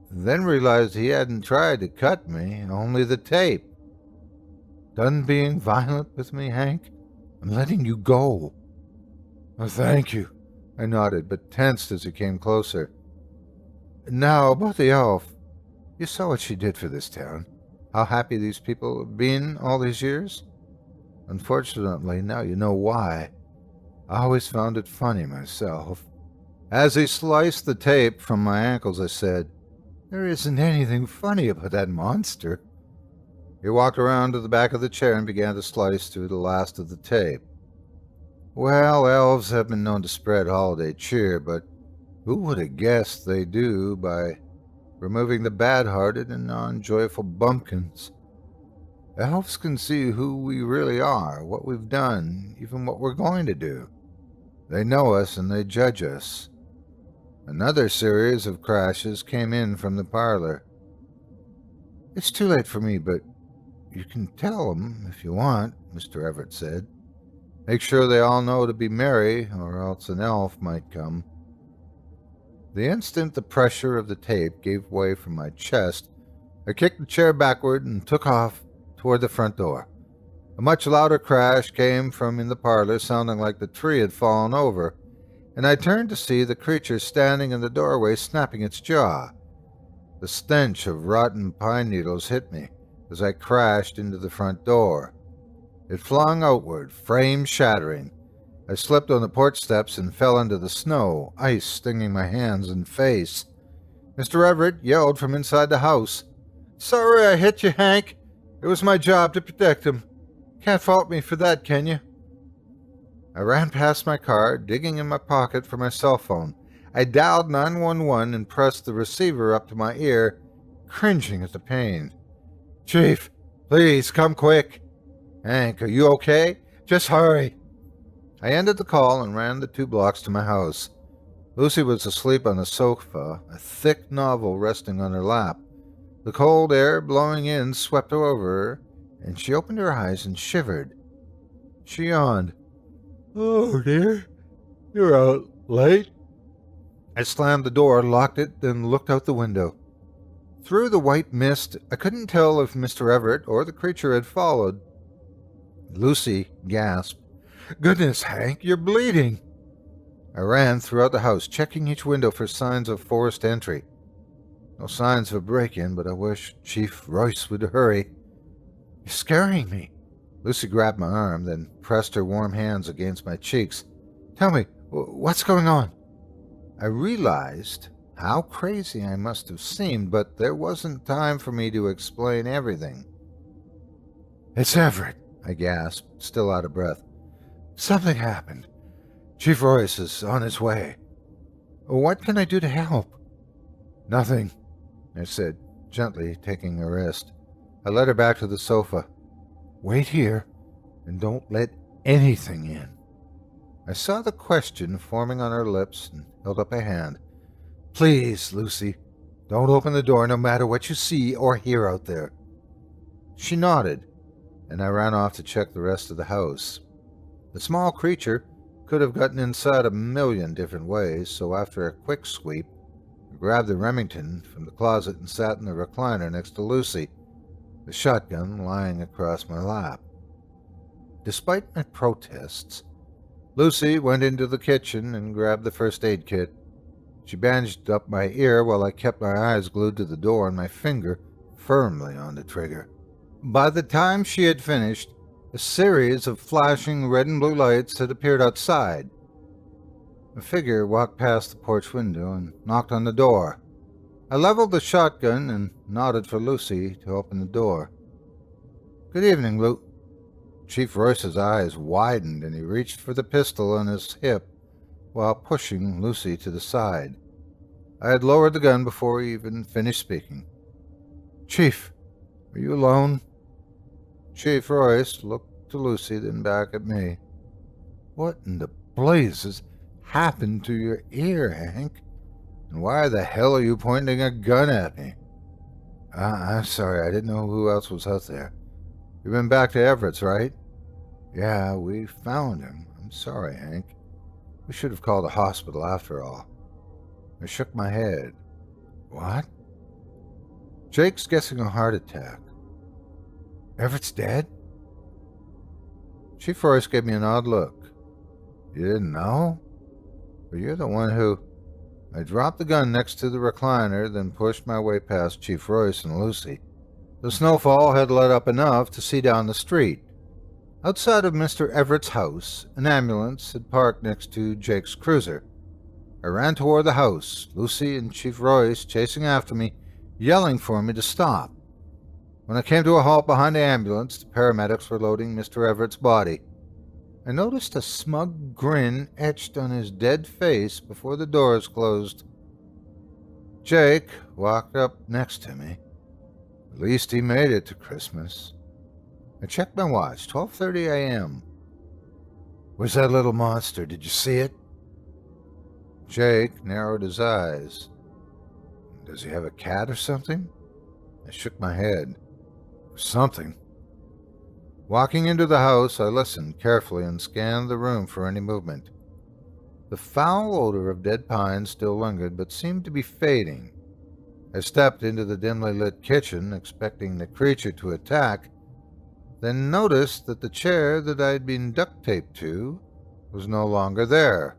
then realized he hadn't tried to cut me, only the tape. "Done being violent with me, Hank? I'm letting you go." "Oh, thank you," I nodded, but tensed as he came closer. "Now, about the elf. You saw what she did for this town. How happy these people have been all these years? Unfortunately, now you know why. I always found it funny myself." As he sliced the tape from my ankles, I said, "There isn't anything funny about that monster." He walked around to the back of the chair and began to slice through the last of the tape. "Well, elves have been known to spread holiday cheer, but who would have guessed they do by removing the bad-hearted and non-joyful bumpkins? Elves can see who we really are, what we've done, even what we're going to do. They know us and they judge us." Another series of crashes came in from the parlor. "It's too late for me, but you can tell them if you want," Mr. Everett said. "Make sure they all know to be merry, or else an elf might come." The instant the pressure of the tape gave way from my chest, I kicked the chair backward and took off toward the front door. A much louder crash came from in the parlor, sounding like the tree had fallen over, and I turned to see the creature standing in the doorway, snapping its jaw. The stench of rotten pine needles hit me as I crashed into the front door. It flung outward, frame shattering. I slipped on the porch steps and fell into the snow, ice stinging my hands and face. Mr. Everett yelled from inside the house. "Sorry I hit you, Hank. It was my job to protect him. Can't fault me for that, can you?" I ran past my car, digging in my pocket for my cell phone. I dialed 911 and pressed the receiver up to my ear, cringing at the pain. "Chief, please come quick." "Hank, are you okay? Just hurry." I ended the call and ran the 2 blocks to my house. Lucy was asleep on the sofa, a thick novel resting on her lap. The cold air blowing in swept over her, and she opened her eyes and shivered. She yawned. "Oh, dear, you're out late." I slammed the door, locked it, then looked out the window. Through the white mist, I couldn't tell if Mr. Everett or the creature had followed. Lucy gasped. "Goodness, Hank, you're bleeding." I ran throughout the house, checking each window for signs of forced entry. No signs of a break-in, but I wish Chief Royce would hurry. "You're scaring me." Lucy grabbed my arm, then pressed her warm hands against my cheeks. "Tell me, what's going on?" I realized how crazy I must have seemed, but there wasn't time for me to explain everything. It's Everett, I gasped, still out of breath. Something happened. Chief Royce is on his way. What can I do to help? Nothing, I said, gently taking her wrist. I led her back to the sofa. Wait here, and don't let anything in. I saw the question forming on her lips and held up a hand. Please, Lucy, don't open the door no matter what you see or hear out there. She nodded, and I ran off to check the rest of the house. The small creature could have gotten inside a million different ways, so after a quick sweep, I grabbed the Remington from the closet and sat in the recliner next to Lucy, the shotgun lying across my lap. Despite my protests, Lucy went into the kitchen and grabbed the first aid kit. She bandaged up my ear while I kept my eyes glued to the door and my finger firmly on the trigger. By the time she had finished, a series of flashing red and blue lights had appeared outside. A figure walked past the porch window and knocked on the door. I leveled the shotgun and nodded for Lucy to open the door. Good evening, Lu. Chief Royce's eyes widened and he reached for the pistol on his hip while pushing Lucy to the side. I had lowered the gun before he even finished speaking. Chief, are you alone? Chief Royce looked to Lucy, then back at me. What in the blazes happened to your ear, Hank? And why the hell are you pointing a gun at me? I'm sorry, I didn't know who else was out there. You've been back to Everett's, right? Yeah, we found him. I'm sorry, Hank. We should have called a hospital after all. I shook my head. What? Jake's guessing a heart attack. Everett's dead? Chief Royce gave me an odd look. You didn't know? But you're the one who... I dropped the gun next to the recliner, then pushed my way past Chief Royce and Lucy. The snowfall had let up enough to see down the street. Outside of Mr. Everett's house, an ambulance had parked next to Jake's cruiser. I ran toward the house, Lucy and Chief Royce chasing after me, yelling for me to stop. When I came to a halt behind the ambulance, the paramedics were loading Mr. Everett's body. I noticed a smug grin etched on his dead face before the doors closed. Jake walked up next to me. At least he made it to Christmas. I checked my watch, 12:30 a.m. Where's that little monster? Did you see it? Jake narrowed his eyes. Does he have a cat or something? I shook my head. Something. Walking into the house, I listened carefully and scanned the room for any movement. The foul odor of dead pine still lingered, but seemed to be fading. I stepped into the dimly lit kitchen, expecting the creature to attack, then noticed that the chair that I had been duct taped to was no longer there.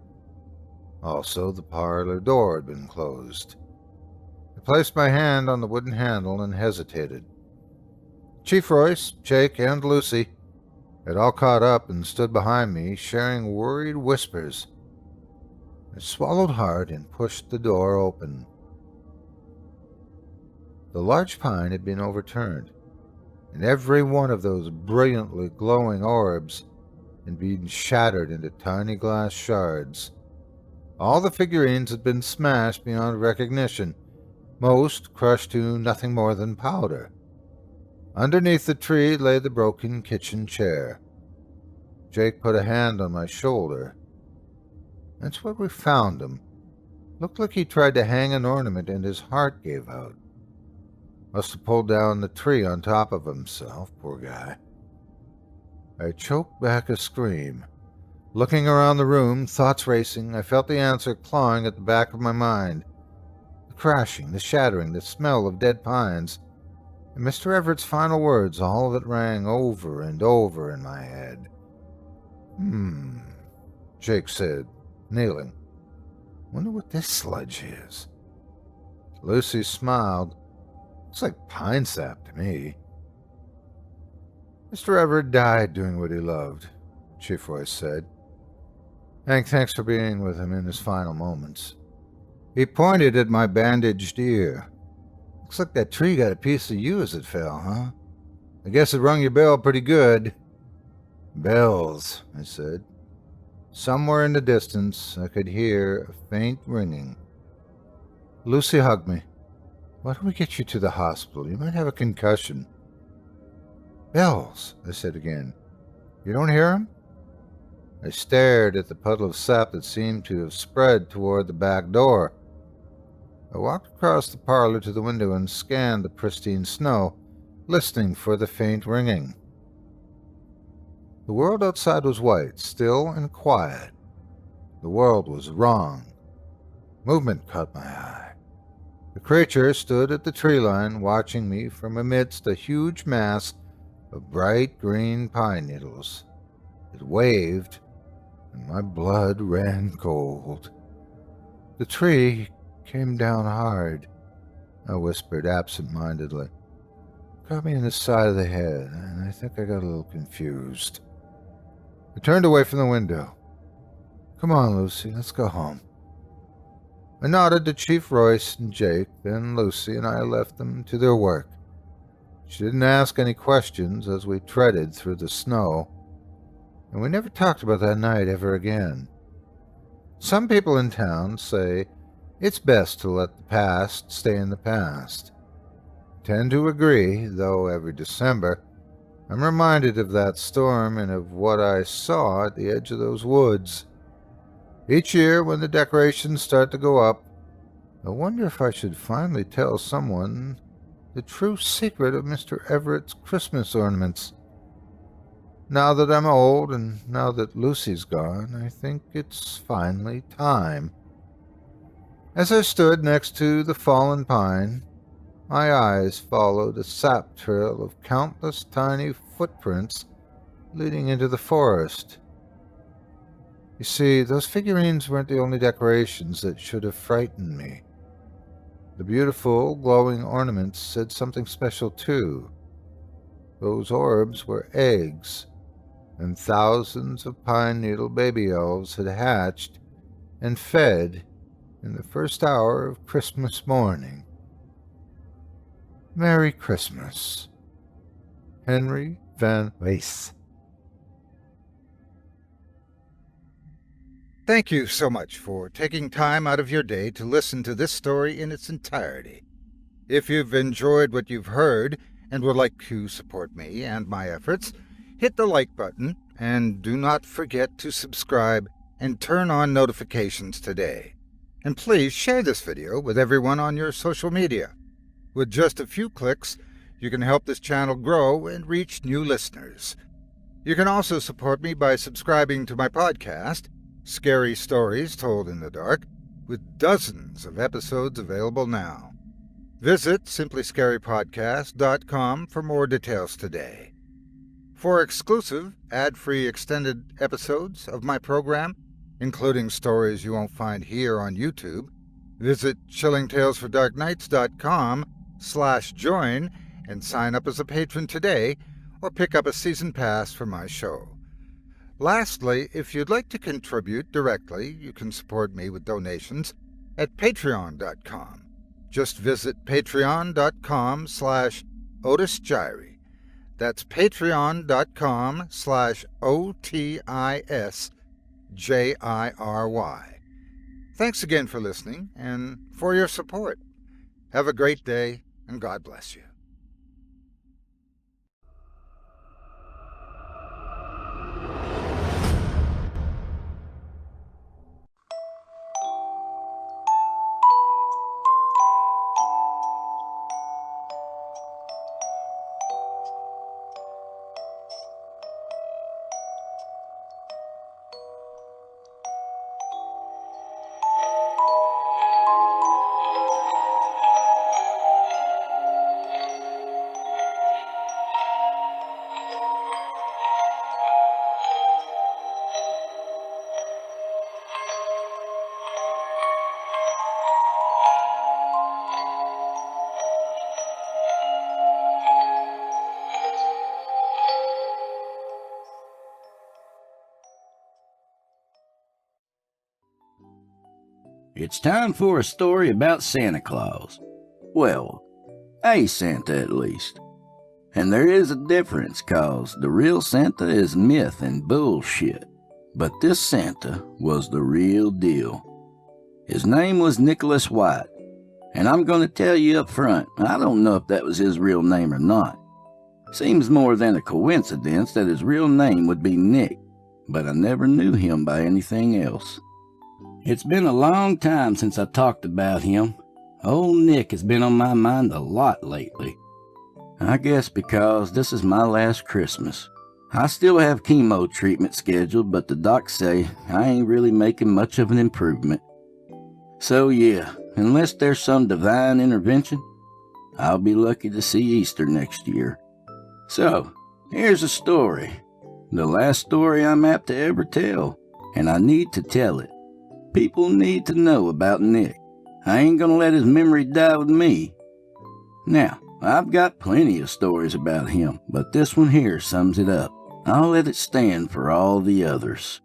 Also, the parlor door had been closed. I placed my hand on the wooden handle and hesitated. Chief Royce, Jake, and Lucy had all caught up and stood behind me, sharing worried whispers. I swallowed hard and pushed the door open. The large pine had been overturned, and every one of those brilliantly glowing orbs had been shattered into tiny glass shards. All the figurines had been smashed beyond recognition, most crushed to nothing more than powder. Underneath the tree lay the broken kitchen chair. Jake put a hand on my shoulder. That's where we found him. Looked like he tried to hang an ornament and his heart gave out. Must have pulled down the tree on top of himself, poor guy. I choked back a scream. Looking around the room, thoughts racing, I felt the answer clawing at the back of my mind. The crashing, the shattering, the smell of dead pines. And Mr. Everett's final words, all of it rang over and over in my head. Jake said, kneeling. Wonder what this sludge is. Lucy smiled. Looks like pine sap to me. Mr. Everett died doing what he loved, Chief Royce said. Hank, thanks for being with him in his final moments. He pointed at my bandaged ear. Looks like that tree got a piece of you as it fell, huh? I guess it rung your bell pretty good. Bells, I said. Somewhere in the distance, I could hear a faint ringing. Lucy hugged me. Why don't we get you to the hospital? You might have a concussion. Bells, I said again. You don't hear them? I stared at the puddle of sap that seemed to have spread toward the back door. I walked across the parlor to the window and scanned the pristine snow, listening for the faint ringing. The world outside was white, still and quiet. The world was wrong. Movement caught my eye. The creature stood at the tree line, watching me from amidst a huge mass of bright green pine needles. It waved, and my blood ran cold. The tree came down hard, I whispered absent-mindedly. Got me in the side of the head, and I think I got a little confused. I turned away from the window. Come on, Lucy, let's go home. I nodded to Chief Royce and Jake, then Lucy and I left them to their work. She didn't ask any questions as we treaded through the snow, and we never talked about that night ever again. Some people in town say it's best to let the past stay in the past. I tend to agree, though every December I'm reminded of that storm and of what I saw at the edge of those woods. Each year, when the decorations start to go up, I wonder if I should finally tell someone the true secret of Mr. Everett's Christmas ornaments. Now that I'm old, and now that Lucy's gone, I think it's finally time. As I stood next to the fallen pine, my eyes followed a sap trail of countless tiny footprints leading into the forest. You see, those figurines weren't the only decorations that should have frightened me. The beautiful, glowing ornaments said something special too. Those orbs were eggs, and thousands of pine needle baby elves had hatched and fed in the first hour of Christmas morning. Merry Christmas. Henry Van Wees. Thank you so much for taking time out of your day to listen to this story in its entirety. If you've enjoyed what you've heard and would like to support me and my efforts, hit the like button and do not forget to subscribe and turn on notifications today. And please share this video with everyone on your social media. With just a few clicks, you can help this channel grow and reach new listeners. You can also support me by subscribing to my podcast, Scary Stories Told in the Dark, with dozens of episodes available now. Visit simplyscarypodcast.com for more details today. For exclusive, ad-free extended episodes of my program, including stories you won't find here on YouTube, visit chillingtalesfordarknights.com/join and sign up as a patron today, or pick up a season pass for my show. Lastly, if you'd like to contribute directly, you can support me with donations at patreon.com. Just visit patreon.com/Otis Jiry. That's patreon.com/OTISJIRY. Thanks again for listening and for your support. Have a great day, and God bless you. It's time for a story about Santa Claus. Well, a Santa at least. And there is a difference, 'cause the real Santa is myth and bullshit. But this Santa was the real deal. His name was Nicholas White. And I'm going to tell you up front, I don't know if that was his real name or not. Seems more than a coincidence that his real name would be Nick, but I never knew him by anything else. It's been a long time since I talked about him. Old Nick has been on my mind a lot lately. I guess because this is my last Christmas. I still have chemo treatment scheduled, but the docs say I ain't really making much of an improvement. So yeah, unless there's some divine intervention, I'll be lucky to see Easter next year. So, here's a story. The last story I'm apt to ever tell, and I need to tell it. People need to know about Nick. I ain't gonna let his memory die with me. Now, I've got plenty of stories about him, but this one here sums it up. I'll let it stand for all the others.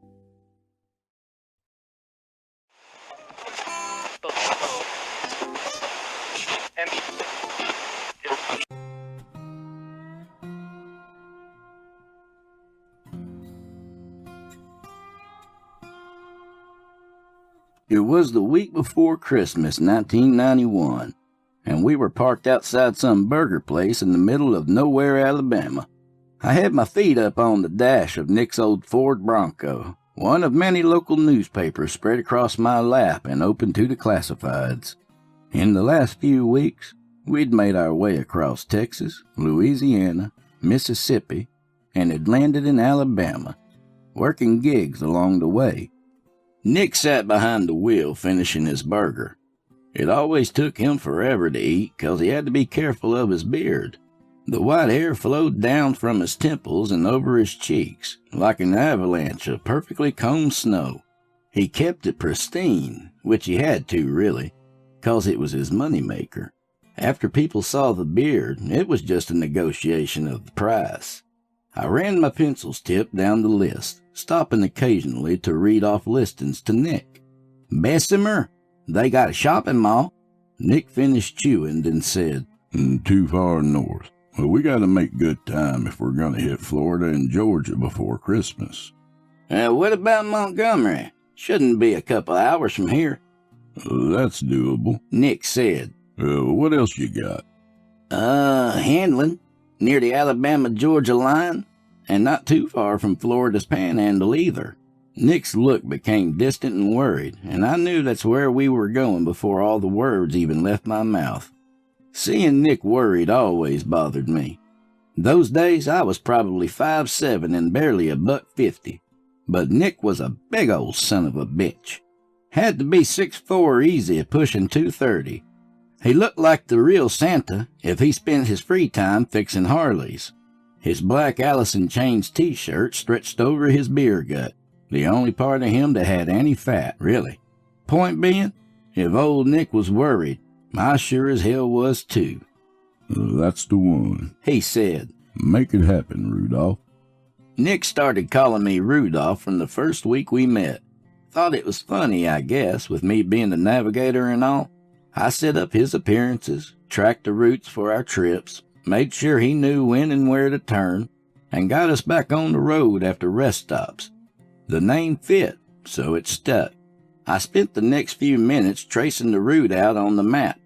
It was the week before Christmas, 1991, and we were parked outside some burger place in the middle of nowhere, Alabama. I had my feet up on the dash of Nick's old Ford Bronco, one of many local newspapers spread across my lap and open to the classifieds. In the last few weeks, we'd made our way across Texas, Louisiana, Mississippi, and had landed in Alabama, working gigs along the way. Nick sat behind the wheel finishing his burger. It always took him forever to eat 'cause he had to be careful of his beard. The white hair flowed down from his temples and over his cheeks like an avalanche of perfectly combed snow. He kept it pristine, which he had to really, 'cause it was his moneymaker. After people saw the beard, it was just a negotiation of the price. I ran my pencil's tip down the list, stopping occasionally to read off listings to Nick. Bessemer, they got a shopping mall. Nick finished chewing, then said, Too far north. Well, we gotta make good time if we're gonna hit Florida and Georgia before Christmas. What about Montgomery? Shouldn't be a couple hours from here. That's doable. Nick said. What else you got? Handling, near the Alabama-Georgia line, and not too far from Florida's Panhandle either. Nick's look became distant and worried, and I knew that's where we were going before all the words even left my mouth. Seeing Nick worried always bothered me. Those days I was probably 5'7" and barely $1.50, but Nick was a big old son of a bitch. Had to be 6'4" easy at pushing 230. He looked like the real Santa if he spent his free time fixing Harleys. His black Allison Chains t-shirt stretched over his beer gut, the only part of him that had any fat, really. Point being, if old Nick was worried, I sure as hell was too. That's the one, he said. Make it happen, Rudolph. Nick started calling me Rudolph from the first week we met. Thought it was funny, I guess, with me being the navigator and all. I set up his appearances, tracked the routes for our trips, made sure he knew when and where to turn, and got us back on the road after rest stops. The name fit, so it stuck. I spent the next few minutes tracing the route out on the map.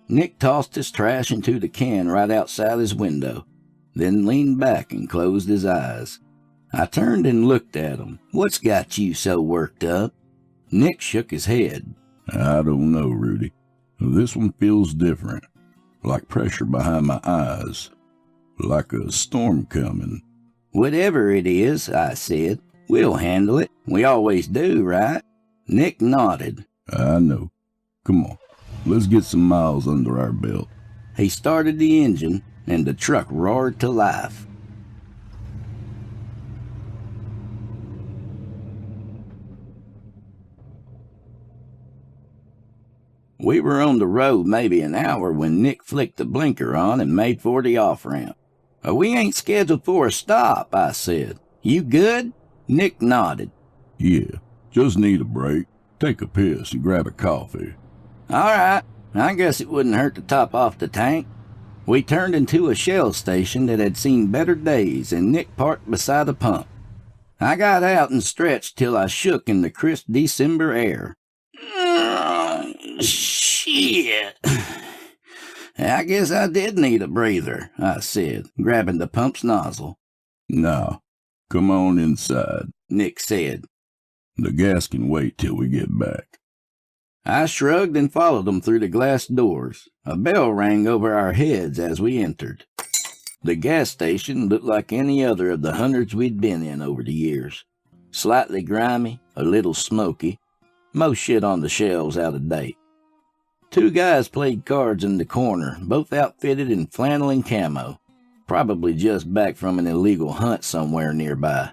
Nick tossed his trash into the can right outside his window, then leaned back and closed his eyes. I turned and looked at him. What's got you so worked up? Nick shook his head. I don't know, Rudy. This one feels different, like pressure behind my eyes, like a storm coming. Whatever it is, I said, we'll handle it. We always do, right? Nick nodded. I know. Come on, let's get some miles under our belt. He started the engine, and the truck roared to life. We were on the road maybe an hour when Nick flicked the blinker on and made for the off-ramp. We ain't scheduled for a stop, I said. You good? Nick nodded. Yeah, just need a break. Take a piss and grab a coffee. All right. I guess it wouldn't hurt to top off the tank. We turned into a shell station that had seen better days, and Nick parked beside a pump. I got out and stretched till I shook in the crisp December air. Shit. I guess I did need a breather, I said, grabbing the pump's nozzle. Now, come on inside, Nick said. The gas can wait till we get back. I shrugged and followed them through the glass doors. A bell rang over our heads as we entered. The gas station looked like any other of the hundreds we'd been in over the years. Slightly grimy, a little smoky, most shit on the shelves out of date. Two guys played cards in the corner, both outfitted in flannel and camo, probably just back from an illegal hunt somewhere nearby.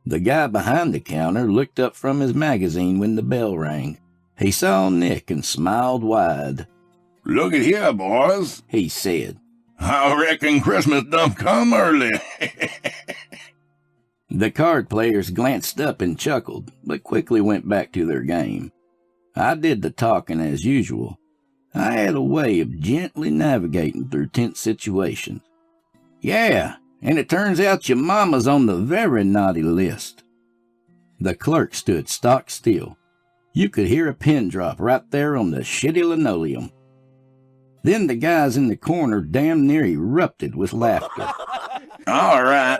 The guy behind the counter looked up from his magazine when the bell rang. He saw Nick and smiled wide. Look at here, boys, he said. I reckon Christmas done come early. The card players glanced up and chuckled, but quickly went back to their game. I did the talking as usual. I had a way of gently navigating through tense situations. Yeah, and it turns out your mama's on the very naughty list. The clerk stood stock still. You could hear a pin drop right there on the shitty linoleum. Then the guys in the corner damn near erupted with laughter. All right,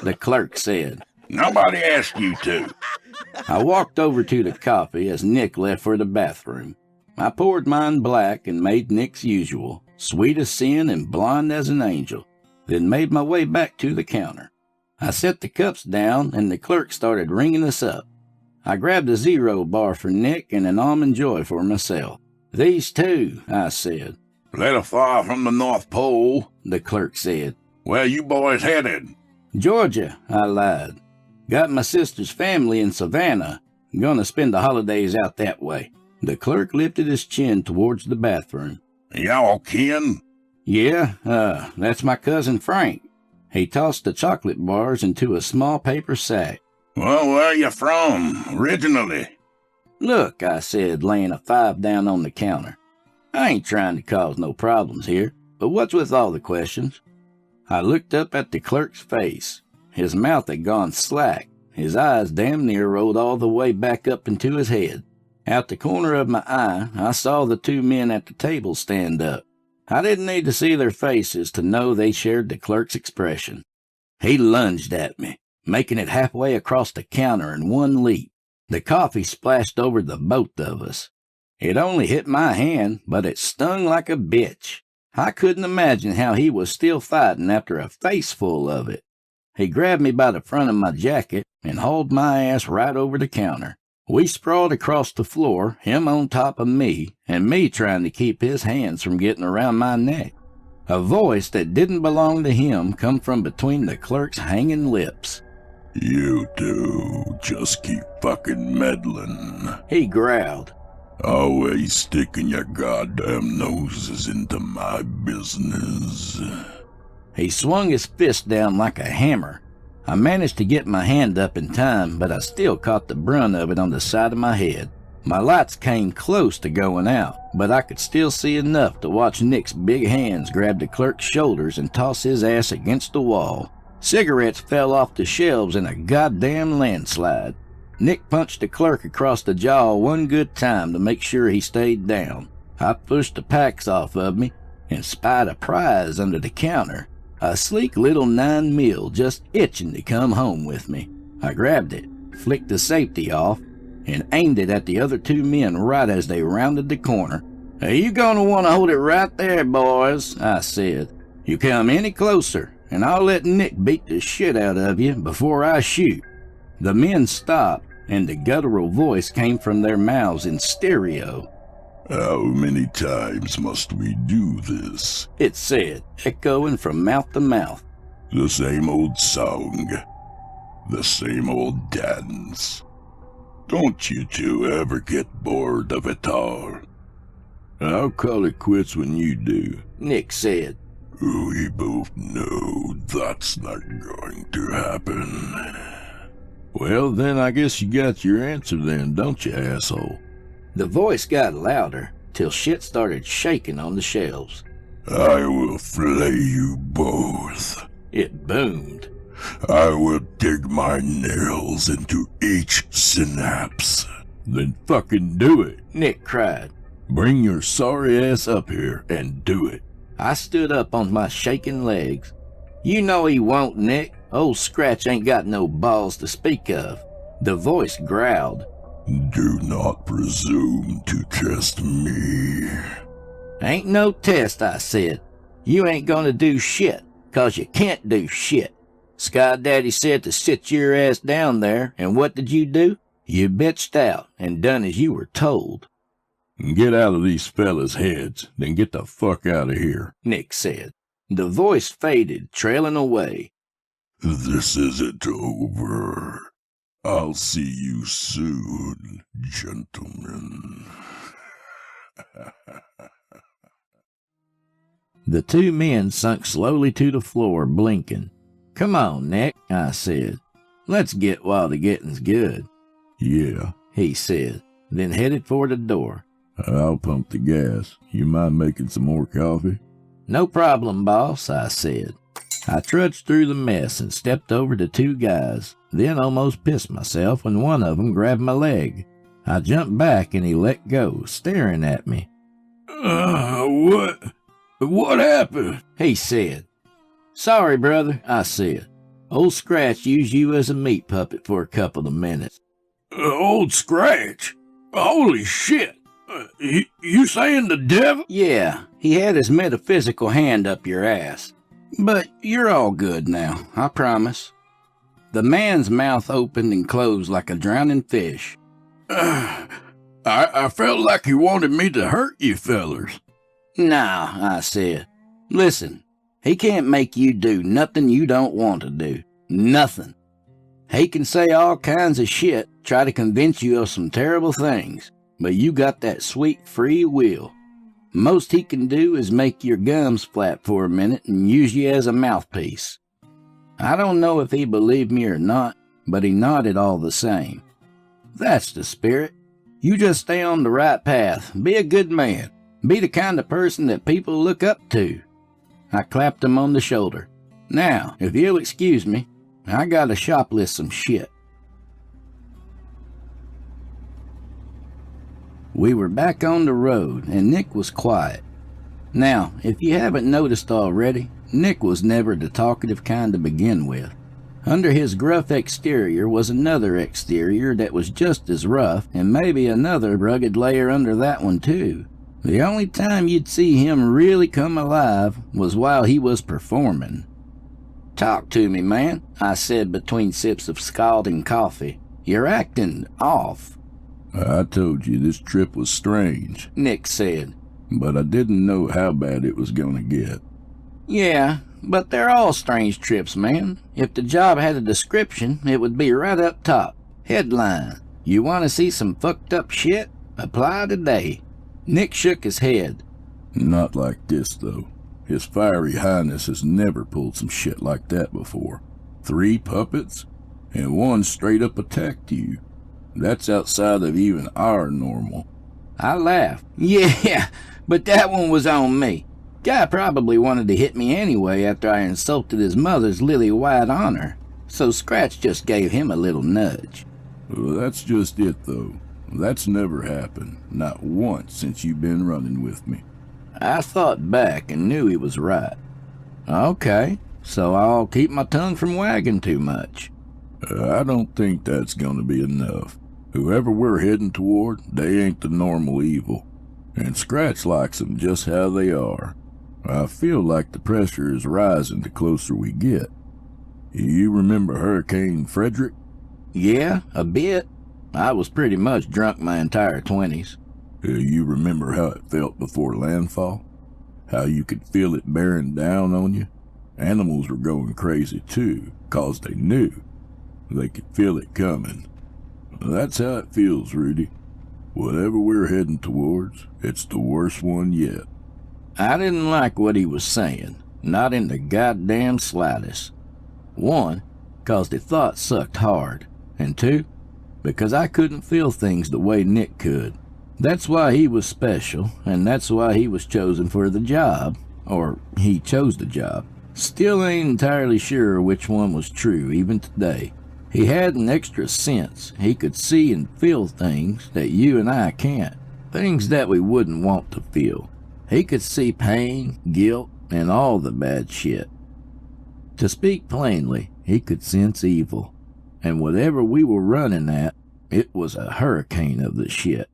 the clerk said. Nobody asked you to. I walked over to the coffee as Nick left for the bathroom. I poured mine black and made Nick's usual, sweet as sin and blonde as an angel, then made my way back to the counter. I set the cups down and the clerk started ringing us up. I grabbed a 0 bar for Nick and an Almond Joy for myself. These two, I said. Plenty far from the North Pole, the clerk said. Where you boys headed? Georgia, I lied. Got my sister's family in Savannah. Gonna spend the holidays out that way. The clerk lifted his chin towards the bathroom. Y'all kin? Yeah, that's my cousin Frank. He tossed the chocolate bars into a small paper sack. Well, where you from, originally? Look, I said, laying a 5 down on the counter. I ain't trying to cause no problems here, but what's with all the questions? I looked up at the clerk's face. His mouth had gone slack. His eyes damn near rolled all the way back up into his head. Out the corner of my eye, I saw the two men at the table stand up. I didn't need to see their faces to know they shared the clerk's expression. He lunged at me, making it halfway across the counter in one leap. The coffee splashed over the both of us. It only hit my hand, but it stung like a bitch. I couldn't imagine how he was still fighting after a face full of it. He grabbed me by the front of my jacket and hauled my ass right over the counter. We sprawled across the floor, him on top of me, and me trying to keep his hands from getting around my neck. A voice that didn't belong to him come from between the clerk's hanging lips. You two just keep fucking meddling, he growled. Always sticking your goddamn noses into my business. He swung his fist down like a hammer. I managed to get my hand up in time, but I still caught the brunt of it on the side of my head. My lights came close to going out, but I could still see enough to watch Nick's big hands grab the clerk's shoulders and toss his ass against the wall. Cigarettes fell off the shelves in a goddamn landslide. Nick punched the clerk across the jaw one good time to make sure he stayed down. I pushed the packs off of me and spied a prize under the counter. A sleek little 9mm just itching to come home with me. I grabbed it, flicked the safety off, and aimed it at the other two men right as they rounded the corner. "Hey, you gonna want to hold it right there, boys," I said. "You come any closer, and I'll let Nick beat the shit out of you before I shoot." The men stopped, and the guttural voice came from their mouths in stereo. "How many times must we do this?" it said, echoing from mouth to mouth. "The same old song, the same old dance. Don't you two ever get bored of it all?" "I'll call it quits when you do," Nick said. "We both know that's not going to happen." "Well, then I guess you got your answer then, don't you, asshole?" The voice got louder, till shit started shaking on the shelves. I will flay you both. It boomed. I will dig my nails into each synapse. Then fucking do it. Nick cried. Bring your sorry ass up here and do it. I stood up on my shaking legs. You know he won't, Nick. Old Scratch ain't got no balls to speak of. The voice growled. Do not presume to test me. Ain't no test, I said. You ain't gonna do shit, 'cause you can't do shit. Sky Daddy said to sit your ass down there, and what did you do? You bitched out and done as you were told. Get out of these fellas' heads, then get the fuck out of here, Nick said. The voice faded, trailing away. This isn't over. I'll see you soon, gentlemen. The two men sunk slowly to the floor, blinking. Come on, Nick, I said. Let's get while the getting's good. Yeah, he said, then headed for the door. I'll pump the gas. You mind making some more coffee? No problem, boss, I said. I trudged through the mess and stepped over to two guys, then almost pissed myself when one of them grabbed my leg. I jumped back and he let go, staring at me. What happened? He said. Sorry, brother, I said. Old Scratch used you as a meat puppet for a couple of minutes. Old Scratch? Holy shit! You saying the devil? Yeah, he had his metaphysical hand up your ass. But you're all good now, I promise. The man's mouth opened and closed like a drowning fish. I felt like he wanted me to hurt you fellers. Nah, I said. Listen, he can't make you do nothing you don't want to do. Nothing. He can say all kinds of shit, try to convince you of some terrible things, but you got that sweet free will. Most he can do is make your gums flap for a minute and use you as a mouthpiece. I don't know if he believed me or not, but he nodded all the same. That's the spirit. You just stay on the right path, be a good man, be the kind of person that people look up to. I clapped him on the shoulder. Now, if you'll excuse me, I gotta shoplift some shit. We were back on the road, and Nick was quiet. Now, if you haven't noticed already, Nick was never the talkative kind to begin with. Under his gruff exterior was another exterior that was just as rough, and maybe another rugged layer under that one too. The only time you'd see him really come alive was while he was performing. Talk to me, man, I said between sips of scalding coffee. You're acting off. I told you this trip was strange, Nick said. But I didn't know how bad it was gonna get. Yeah, but they're all strange trips, man. If the job had a description, it would be right up top. Headline, you want to see some fucked up shit? Apply today. Nick shook his head. Not like this, though. His fiery highness has never pulled some shit like that before. 3 puppets, and one straight up attacked you. That's outside of even our normal. I laughed. Yeah, but that one was on me. Guy probably wanted to hit me anyway after I insulted his mother's lily-white honor, so Scratch just gave him a little nudge. Well, that's just it, though. That's never happened, not once since you've been running with me. I thought back and knew he was right. Okay, so I'll keep my tongue from wagging too much. I don't think that's gonna be enough. Whoever we're heading toward, they ain't the normal evil. And Scratch likes them just how they are. I feel like the pressure is rising the closer we get. You remember Hurricane Frederick? Yeah, a bit. I was pretty much drunk my entire 20s. You remember how it felt before landfall? How you could feel it bearing down on you? Animals were going crazy too, 'cause they knew. They could feel it coming. That's how it feels, Rudy. Whatever we're heading towards, it's the worst one yet. I didn't like what he was saying, not in the goddamn slightest. 1, 'cause the thought sucked hard, and 2, because I couldn't feel things the way Nick could. That's why he was special, and that's why he was chosen for the job. or he chose the job. Still ain't entirely sure which one was true, even today. He had an extra sense. He could see and feel things that you and I can't. Things that we wouldn't want to feel. He could see pain, guilt, and all the bad shit. To speak plainly, he could sense evil. And whatever we were running at, it was a hurricane of the shit.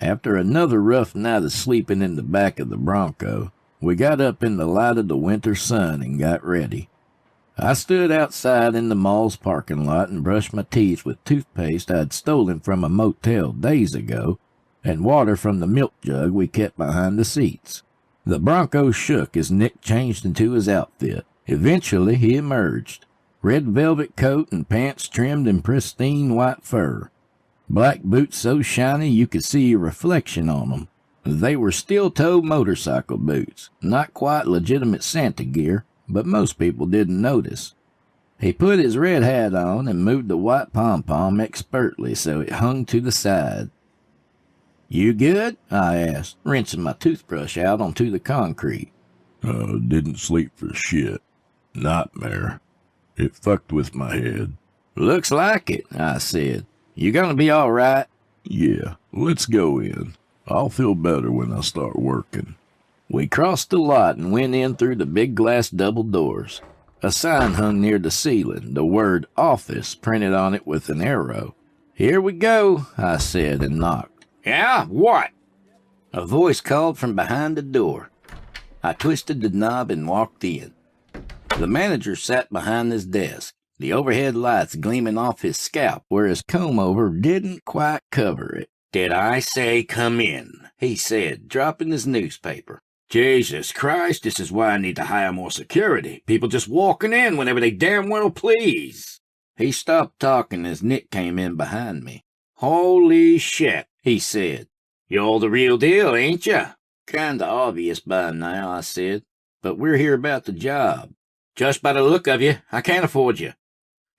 After another rough night of sleeping in the back of the Bronco, we got up in the light of the winter sun and got ready. I stood outside in the mall's parking lot and brushed my teeth with toothpaste I'd stolen from a motel days ago and water from the milk jug we kept behind the seats. The Bronco shook as Nick changed into his outfit. Eventually he emerged. Red velvet coat and pants trimmed in pristine white fur. Black boots so shiny you could see your reflection on them. They were steel-toe motorcycle boots, not quite legitimate Santa gear, but most people didn't notice. He put his red hat on and moved the white pom-pom expertly so it hung to the side. "You good?" I asked, rinsing my toothbrush out onto the concrete. Didn't sleep for shit. Nightmare. It fucked with my head. "Looks like it," I said. "You gonna be all right?" Yeah, let's go in. I'll feel better when I start working. We crossed the lot and went in through the big glass double doors. A sign hung near the ceiling, the word "office" printed on it with an arrow. "Here we go," I said and knocked. "Yeah, what?" A voice called from behind the door. I twisted the knob and walked in. The manager sat behind his desk, the overhead lights gleaming off his scalp where his comb-over didn't quite cover it. "Did I say come in?" he said, dropping his newspaper. "Jesus Christ, this is why I need to hire more security. People just walking in whenever they damn well please." He stopped talking as Nick came in behind me. "Holy shit," he said. "You're the real deal, ain't you?" "Kinda obvious by now," I said, "but we're here about the job." "Just by the look of you, I can't afford you.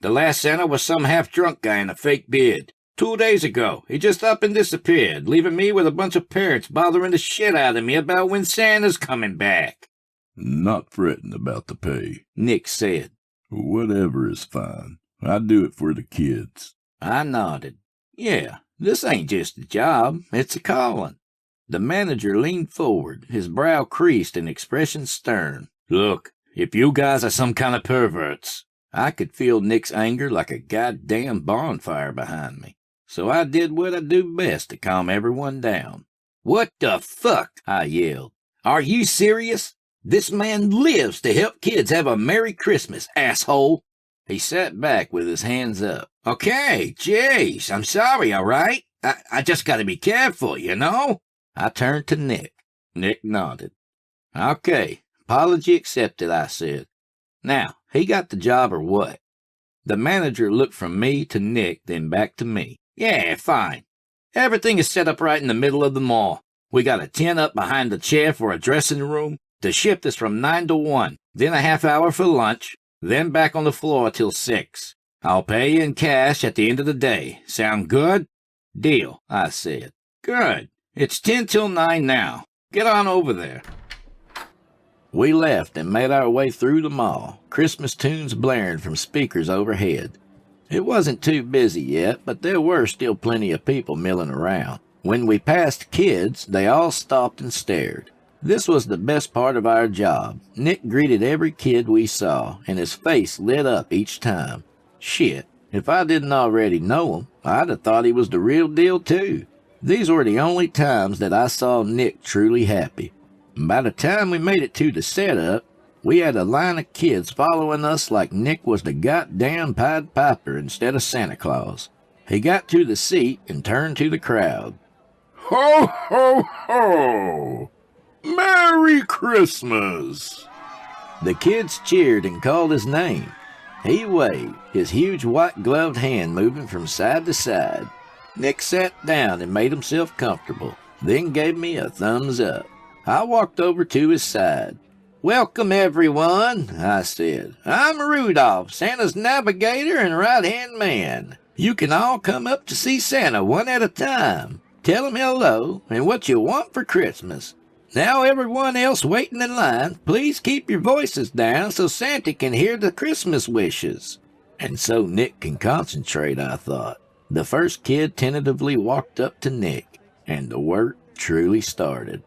The last Santa was some half-drunk guy in a fake beard. 2 days ago, he just up and disappeared, leaving me with a bunch of parents bothering the shit out of me about when Santa's coming back." Not fretting about the pay, Nick said. "Whatever is fine. I do it for the kids." I nodded. "Yeah, this ain't just a job, it's a calling." The manager leaned forward, his brow creased and expression stern. "Look, if you guys are some kind of perverts..." I could feel Nick's anger like a goddamn bonfire behind me, so I did what I do best to calm everyone down. "What the fuck?" I yelled. "Are you serious? This man lives to help kids have a Merry Christmas, asshole." He sat back with his hands up. "Okay, jeez, I'm sorry, all right? I just gotta be careful, you know?" I turned to Nick. Nick nodded. "Okay, apology accepted," I said. "Now, he got the job or what?" The manager looked from me to Nick, then back to me. "Yeah, fine. Everything is set up right in the middle of the mall. We got a tent up behind the chair for a dressing room. The shift is from 9 to 1, then a half hour for lunch, then back on the floor till 6. I'll pay you in cash at the end of the day. Sound good?" "Deal," I said. "Good. It's 10 till 9 now. Get on over there." We left and made our way through the mall, Christmas tunes blaring from speakers overhead. It wasn't too busy yet, but there were still plenty of people milling around. When we passed kids, they all stopped and stared. This was the best part of our job. Nick greeted every kid we saw, and his face lit up each time. Shit, if I didn't already know him, I'd have thought he was the real deal too. These were the only times that I saw Nick truly happy. By the time we made it to the setup, we had a line of kids following us like Nick was the goddamn Pied Piper instead of Santa Claus. He got to the seat and turned to the crowd. "Ho, ho, ho! Merry Christmas!" The kids cheered and called his name. He waved, his huge white-gloved hand moving from side to side. Nick sat down and made himself comfortable, then gave me a thumbs up. I walked over to his side. "Welcome, everyone," I said. "I'm Rudolph, Santa's navigator and right-hand man. You can all come up to see Santa one at a time. Tell him hello and what you want for Christmas. Now, everyone else waiting in line, please keep your voices down so Santa can hear the Christmas wishes." And so Nick can concentrate, I thought. The first kid tentatively walked up to Nick, and the work truly started.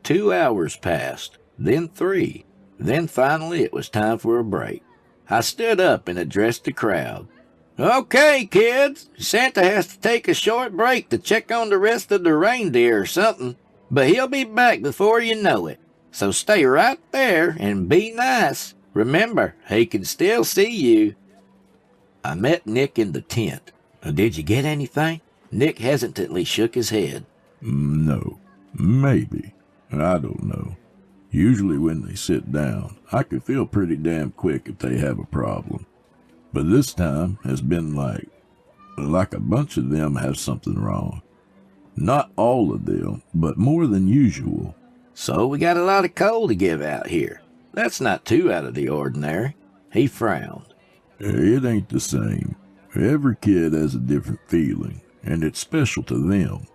2 hours passed, then 3. Then finally it was time for a break. I stood up and addressed the crowd. "Okay, kids, Santa has to take a short break to check on the rest of the reindeer or something, but he'll be back before you know it. So stay right there and be nice. Remember, he can still see you." I met Nick in the tent. "Did you get anything?" Nick hesitantly shook his head. No, maybe. I don't know. Usually when they sit down, I can feel pretty damn quick if they have a problem. But this time has been like a bunch of them have something wrong. Not all of them, but more than usual. "So we got a lot of coal to give out here. That's not too out of the ordinary." He frowned. It ain't the same. Every kid has a different feeling, and it's special to them,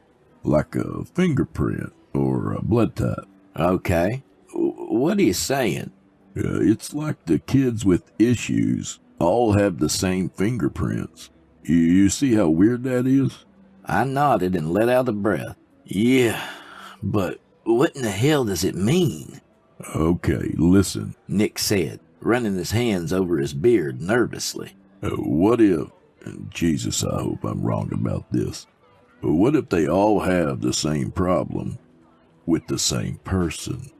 like a fingerprint or a blood type. "Okay, what are you saying?" It's like the kids with issues all have the same fingerprints. You see how weird that is? I nodded and let out a breath. "Yeah, but what in the hell does it mean?" Okay, listen. Nick said, running his hands over his beard nervously. What if, and Jesus, I hope I'm wrong about this, what if they all have the same problem with the same person?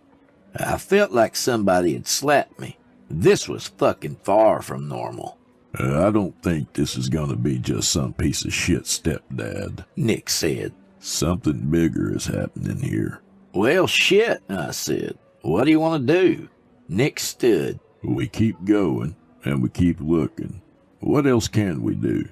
I felt like somebody had slapped me. This was fucking far from normal. I don't think this is gonna be just some piece of shit stepdad, Nick said. Something bigger is happening here. "Well, shit," I said. "What do you want to do?" Nick stood. We keep going, and we keep looking. What else can we do?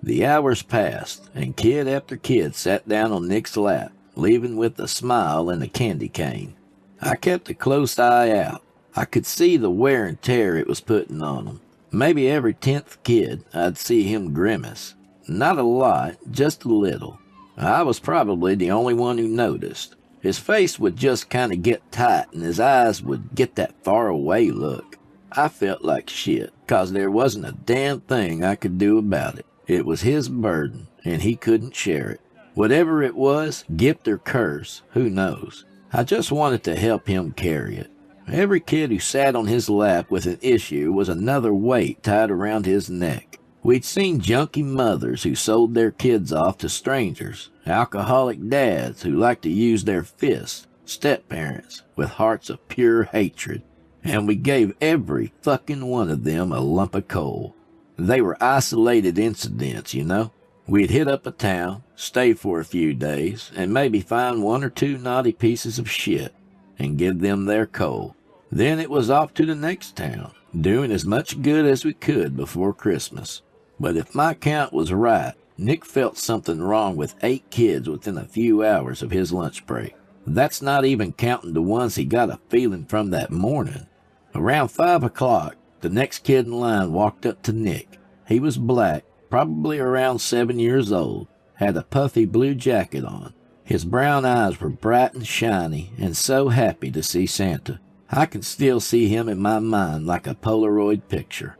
The hours passed, and kid after kid sat down on Nick's lap, leaving with a smile and a candy cane. I kept a close eye out. I could see the wear and tear it was putting on them. Maybe every 10th kid I'd see him grimace. Not a lot, just a little. I was probably the only one who noticed. His face would just kind of get tight and his eyes would get that far away look. I felt like shit, 'cause there wasn't a damn thing I could do about it. It was his burden, and he couldn't share it. Whatever it was, gift or curse, who knows. I just wanted to help him carry it. Every kid who sat on his lap with an issue was another weight tied around his neck. We'd seen junkie mothers who sold their kids off to strangers, alcoholic dads who liked to use their fists, step-parents with hearts of pure hatred, and we gave every fucking one of them a lump of coal. They were isolated incidents, you know. We'd hit up a town, stay for a few days, and maybe find 1 or 2 naughty pieces of shit and give them their coal. Then it was off to the next town, doing as much good as we could before Christmas. But if my count was right, Nick felt something wrong with 8 kids within a few hours of his lunch break. That's not even counting the ones he got a feeling from that morning. Around 5 o'clock, the next kid in line walked up to Nick. He was black, probably around 7 years old, had a puffy blue jacket on. His brown eyes were bright and shiny and so happy to see Santa. I can still see him in my mind like a Polaroid picture.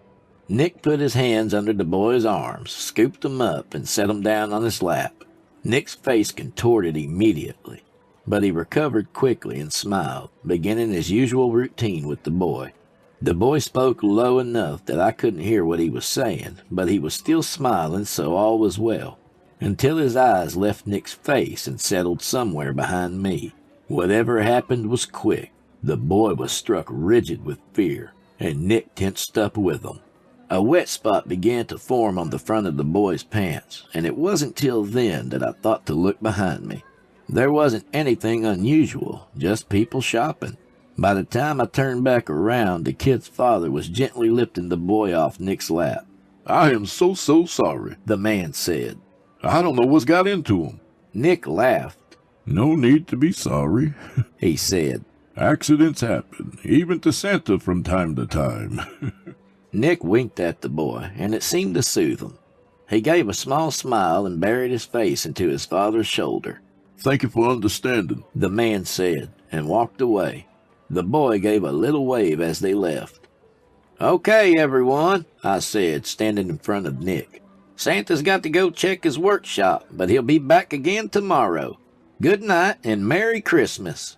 Nick put his hands under the boy's arms, scooped them up, and set them down on his lap. Nick's face contorted immediately, but he recovered quickly and smiled, beginning his usual routine with the boy. The boy spoke low enough that I couldn't hear what he was saying, but he was still smiling, so all was well, until his eyes left Nick's face and settled somewhere behind me. Whatever happened was quick. The boy was struck rigid with fear, and Nick tensed up with him. A wet spot began to form on the front of the boy's pants, and it wasn't till then that I thought to look behind me. There wasn't anything unusual, just people shopping. By the time I turned back around, the kid's father was gently lifting the boy off Nick's lap. "I am so sorry," the man said. "I don't know what's got into him." Nick laughed. "No need to be sorry," he said. Accidents happen, even to Santa from time to time. Nick winked at the boy, and it seemed to soothe him. He gave a small smile and buried his face into his father's shoulder. Thank you for understanding, the man said, and walked away. The boy gave a little wave as they left. Okay, everyone, I said, standing in front of Nick. Santa's got to go check his workshop, but he'll be back again tomorrow. Good night and Merry Christmas.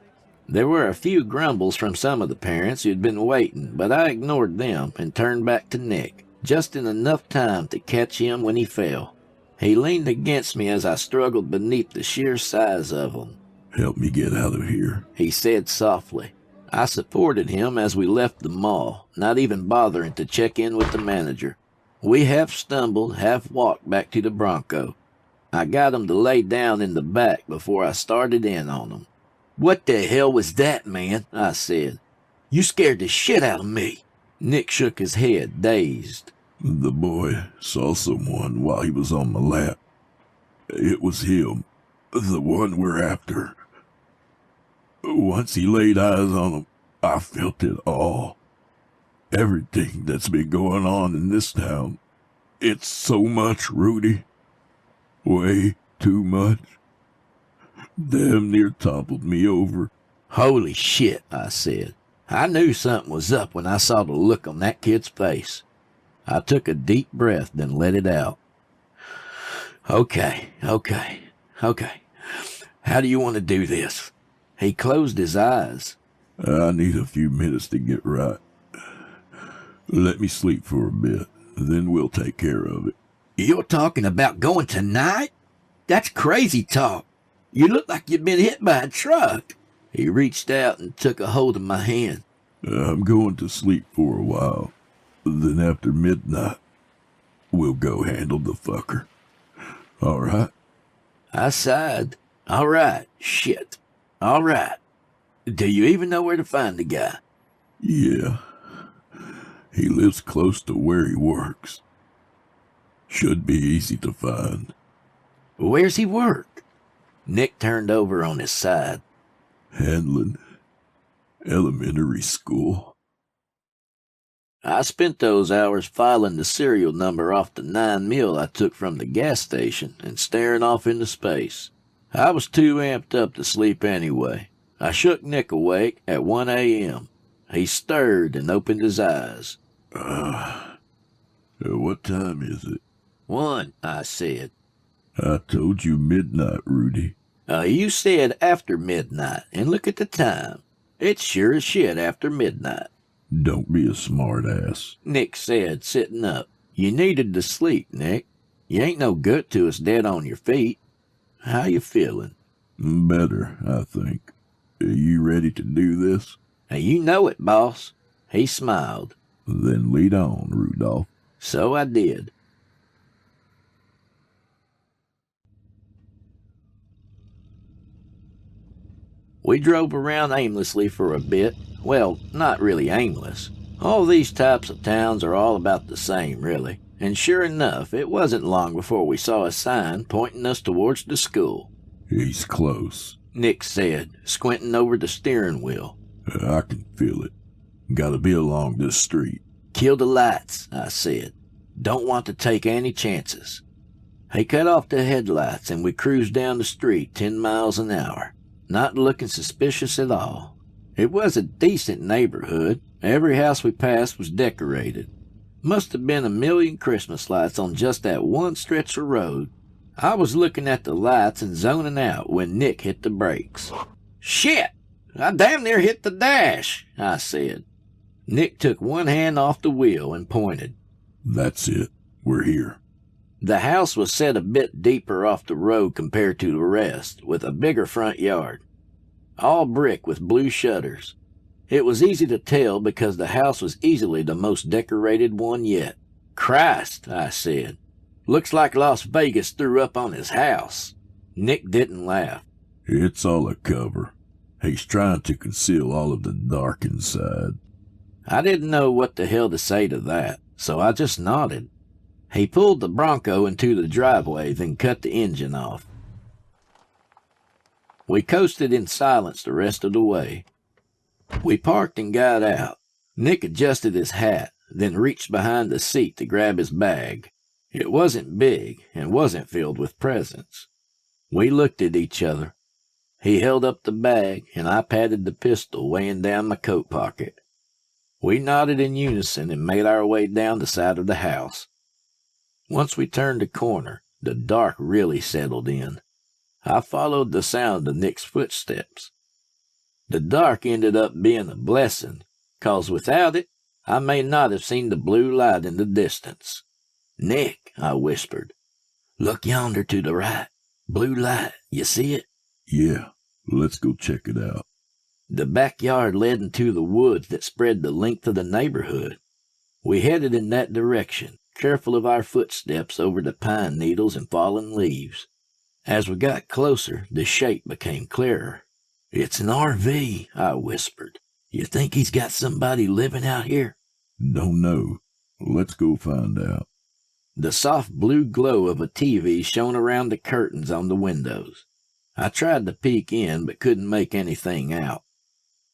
There were a few grumbles from some of the parents who'd been waiting, but I ignored them and turned back to Nick, just in enough time to catch him when he fell. He leaned against me as I struggled beneath the sheer size of him. Help me get out of here, he said softly. I supported him as we left the mall, not even bothering to check in with the manager. We half stumbled, half walked back to the Bronco. I got him to lay down in the back before I started in on him. What the hell was that, man? I said. You scared the shit out of me. Nick shook his head, dazed. The boy saw someone while he was on my lap. It was him, the one we're after. Once he laid eyes on him, I felt it all. Everything that's been going on in this town. It's so much, Rudy. Way too much. Damn near toppled me over. Holy shit, I said. I knew something was up when I saw the look on that kid's face. I took a deep breath, then let it out. Okay. How do you want to do this? He closed his eyes. I need a few minutes to get right. Let me sleep for a bit, then we'll take care of it. You're talking about going tonight? That's crazy talk. You look like you've been hit by a truck. He reached out and took a hold of my hand. I'm going to sleep for a while. Then after midnight, we'll go handle the fucker. All right? I sighed. All right, shit. All right. Do you even know where to find the guy? Yeah. He lives close to where he works. Should be easy to find. Where's he work? Nick turned over on his side. Handling elementary school. I spent those hours filing the serial number off the 9 mil I took from the gas station and staring off into space. I was too amped up to sleep anyway. I shook Nick awake at 1 a.m. He stirred and opened his eyes. What time is it? 1, I said. I told you midnight, Rudy. You said after midnight, and look at the time. It's sure as shit after midnight. Don't be a smart ass, Nick said, sitting up. You needed to sleep, Nick. You ain't no good to us dead on your feet. How you feeling? Better, I think. You ready to do this? You know it, boss. He smiled. Then lead on, Rudolph. So I did. We drove around aimlessly for a bit. Well, not really aimless. All these types of towns are all about the same, really. And sure enough, it wasn't long before we saw a sign pointing us towards the school. He's close, Nick said, squinting over the steering wheel. I can feel it. Gotta be along this street. Kill the lights, I said. Don't want to take any chances. He cut off the headlights and we cruised down the street 10 miles an hour. Not looking suspicious at all. It was a decent neighborhood. Every house we passed was decorated. Must have been 1 million Christmas lights on just that one stretch of road. I was looking at the lights and zoning out when Nick hit the brakes. Shit! I damn near hit the dash, I said. Nick took one hand off the wheel and pointed. That's it. We're here. The house was set a bit deeper off the road compared to the rest, with a bigger front yard. All brick with blue shutters. It was easy to tell because the house was easily the most decorated one yet. Christ, I said. Looks like Las Vegas threw up on his house. Nick didn't laugh. It's all a cover. He's trying to conceal all of the dark inside. I didn't know what the hell to say to that, so I just nodded. He pulled the Bronco into the driveway, then cut the engine off. We coasted in silence the rest of the way. We parked and got out. Nick adjusted his hat, then reached behind the seat to grab his bag. It wasn't big and wasn't filled with presents. We looked at each other. He held up the bag, and I patted the pistol weighing down my coat pocket. We nodded in unison and made our way down the side of the house. Once we turned the corner, the dark really settled in. I followed the sound of Nick's footsteps. The dark ended up being a blessing, 'cause without it, I may not have seen the blue light in the distance. "Nick," I whispered, "look yonder to the right. Blue light, you see it?" Yeah, let's go check it out. The backyard led into the woods that spread the length of the neighborhood. We headed in that direction, careful of our footsteps over the pine needles and fallen leaves. As we got closer, the shape became clearer. "It's an RV," I whispered. "You think he's got somebody living out here?" Don't know. Let's go find out. The soft blue glow of a TV shone around the curtains on the windows. I tried to peek in, but couldn't make anything out.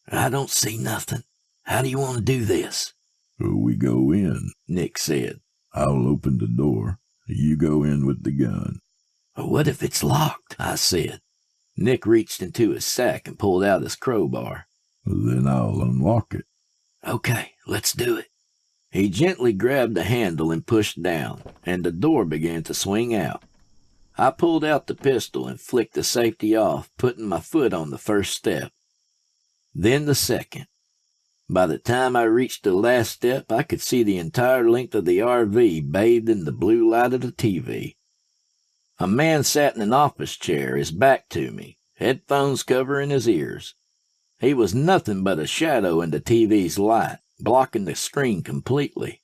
"I don't see nothing. How do you want to do this?" We go in, Nick said. I'll open the door. You go in with the gun. "What if it's locked?" I said. Nick reached into his sack and pulled out his crowbar. Then I'll unlock it. "Okay, let's do it." He gently grabbed the handle and pushed down, and the door began to swing out. I pulled out the pistol and flicked the safety off, putting my foot on the first step. Then the second. By the time I reached the last step, I could see the entire length of the RV bathed in the blue light of the TV. A man sat in an office chair, his back to me, headphones covering his ears. He was nothing but a shadow in the TV's light, blocking the screen completely.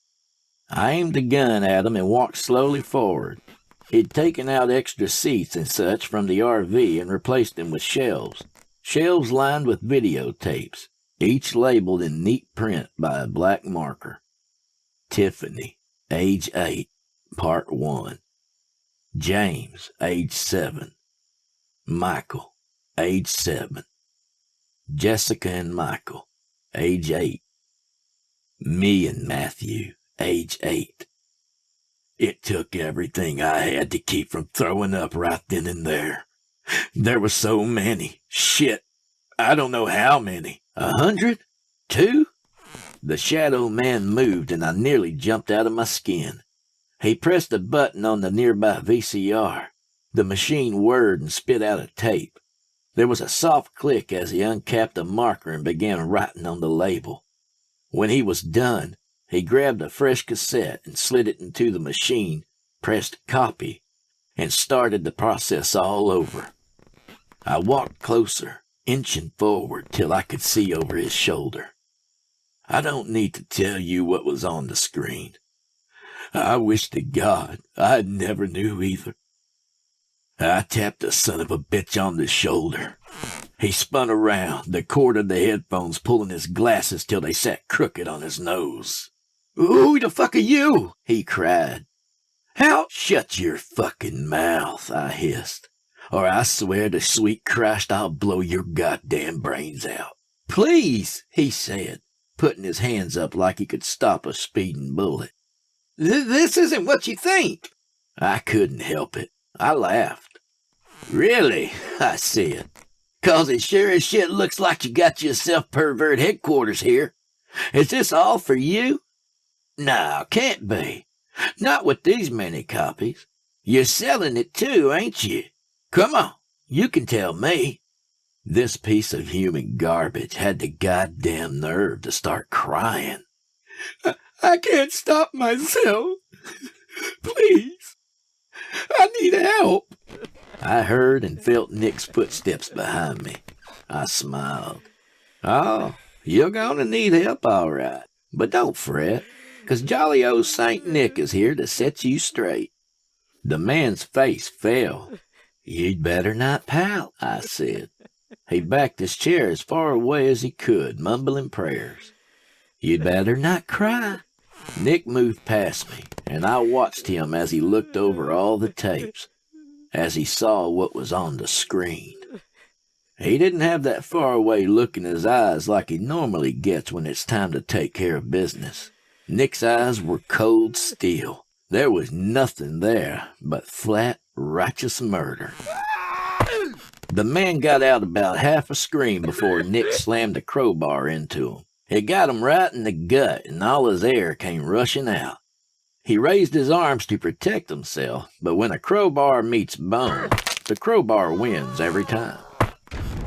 I aimed the gun at him and walked slowly forward. He'd taken out extra seats and such from the RV and replaced them with shelves. Shelves lined with videotapes, each labeled in neat print by a black marker. Tiffany, age 8, part 1. James, age 7. Michael, age 7. Jessica and Michael, age 8. Me and Matthew, age 8. It took everything I had to keep from throwing up right then and there. There were so many. Shit, I don't know how many. 100? 2? The shadow man moved and I nearly jumped out of my skin. He pressed a button on the nearby VCR. The machine whirred and spit out a tape. There was a soft click as he uncapped a marker and began writing on the label. When he was done, he grabbed a fresh cassette and slid it into the machine, pressed copy, and started the process all over. I walked closer, inching forward till I could see over his shoulder. I don't need to tell you what was on the screen. I wish to God I never knew either. I tapped the son of a bitch on the shoulder. He spun around, the cord of the headphones pulling his glasses till they sat crooked on his nose. "Who the fuck are you?" he cried. "How?" "Shut your fucking mouth," I hissed, "or I swear to sweet Christ I'll blow your goddamn brains out." "Please," he said, putting his hands up like he could stop a speeding bullet. This isn't what you think." I couldn't help it. I laughed. "Really?" I said. "'Cause it sure as shit looks like you got yourself pervert headquarters here. Is this all for you?" "No, can't be. Not with these many copies. You're selling it too, ain't you? Come on, you can tell me." This piece of human garbage had the goddamn nerve to start crying. I can't stop myself. Please. I need help." I heard and felt Nick's footsteps behind me. I smiled. "Oh, you're gonna need help, all right. But don't fret, 'cause jolly old Saint Nick is here to set you straight." The man's face fell. "You'd better not pout," I said. He backed his chair as far away as he could, mumbling prayers. "You'd better not cry." Nick moved past me, and I watched him as he looked over all the tapes, as he saw what was on the screen. He didn't have that faraway look in his eyes like he normally gets when it's time to take care of business. Nick's eyes were cold steel. There was nothing there but flat, righteous murder. The man got out about half a scream before Nick slammed a crowbar into him. It got him right in the gut, and all his air came rushing out. He raised his arms to protect himself, but when a crowbar meets bone, the crowbar wins every time.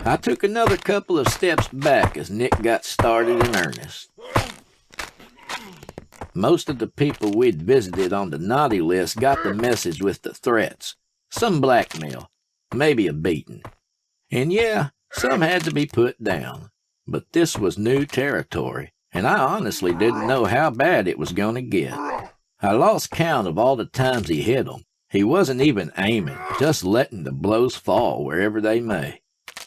I took another couple of steps back as Nick got started in earnest. Most of the people we'd visited on the naughty list got the message with the threats. Some blackmail, maybe a beating. And yeah, some had to be put down. But this was new territory, and I honestly didn't know how bad it was going to get. I lost count of all the times he hit them. He wasn't even aiming, just letting the blows fall wherever they may.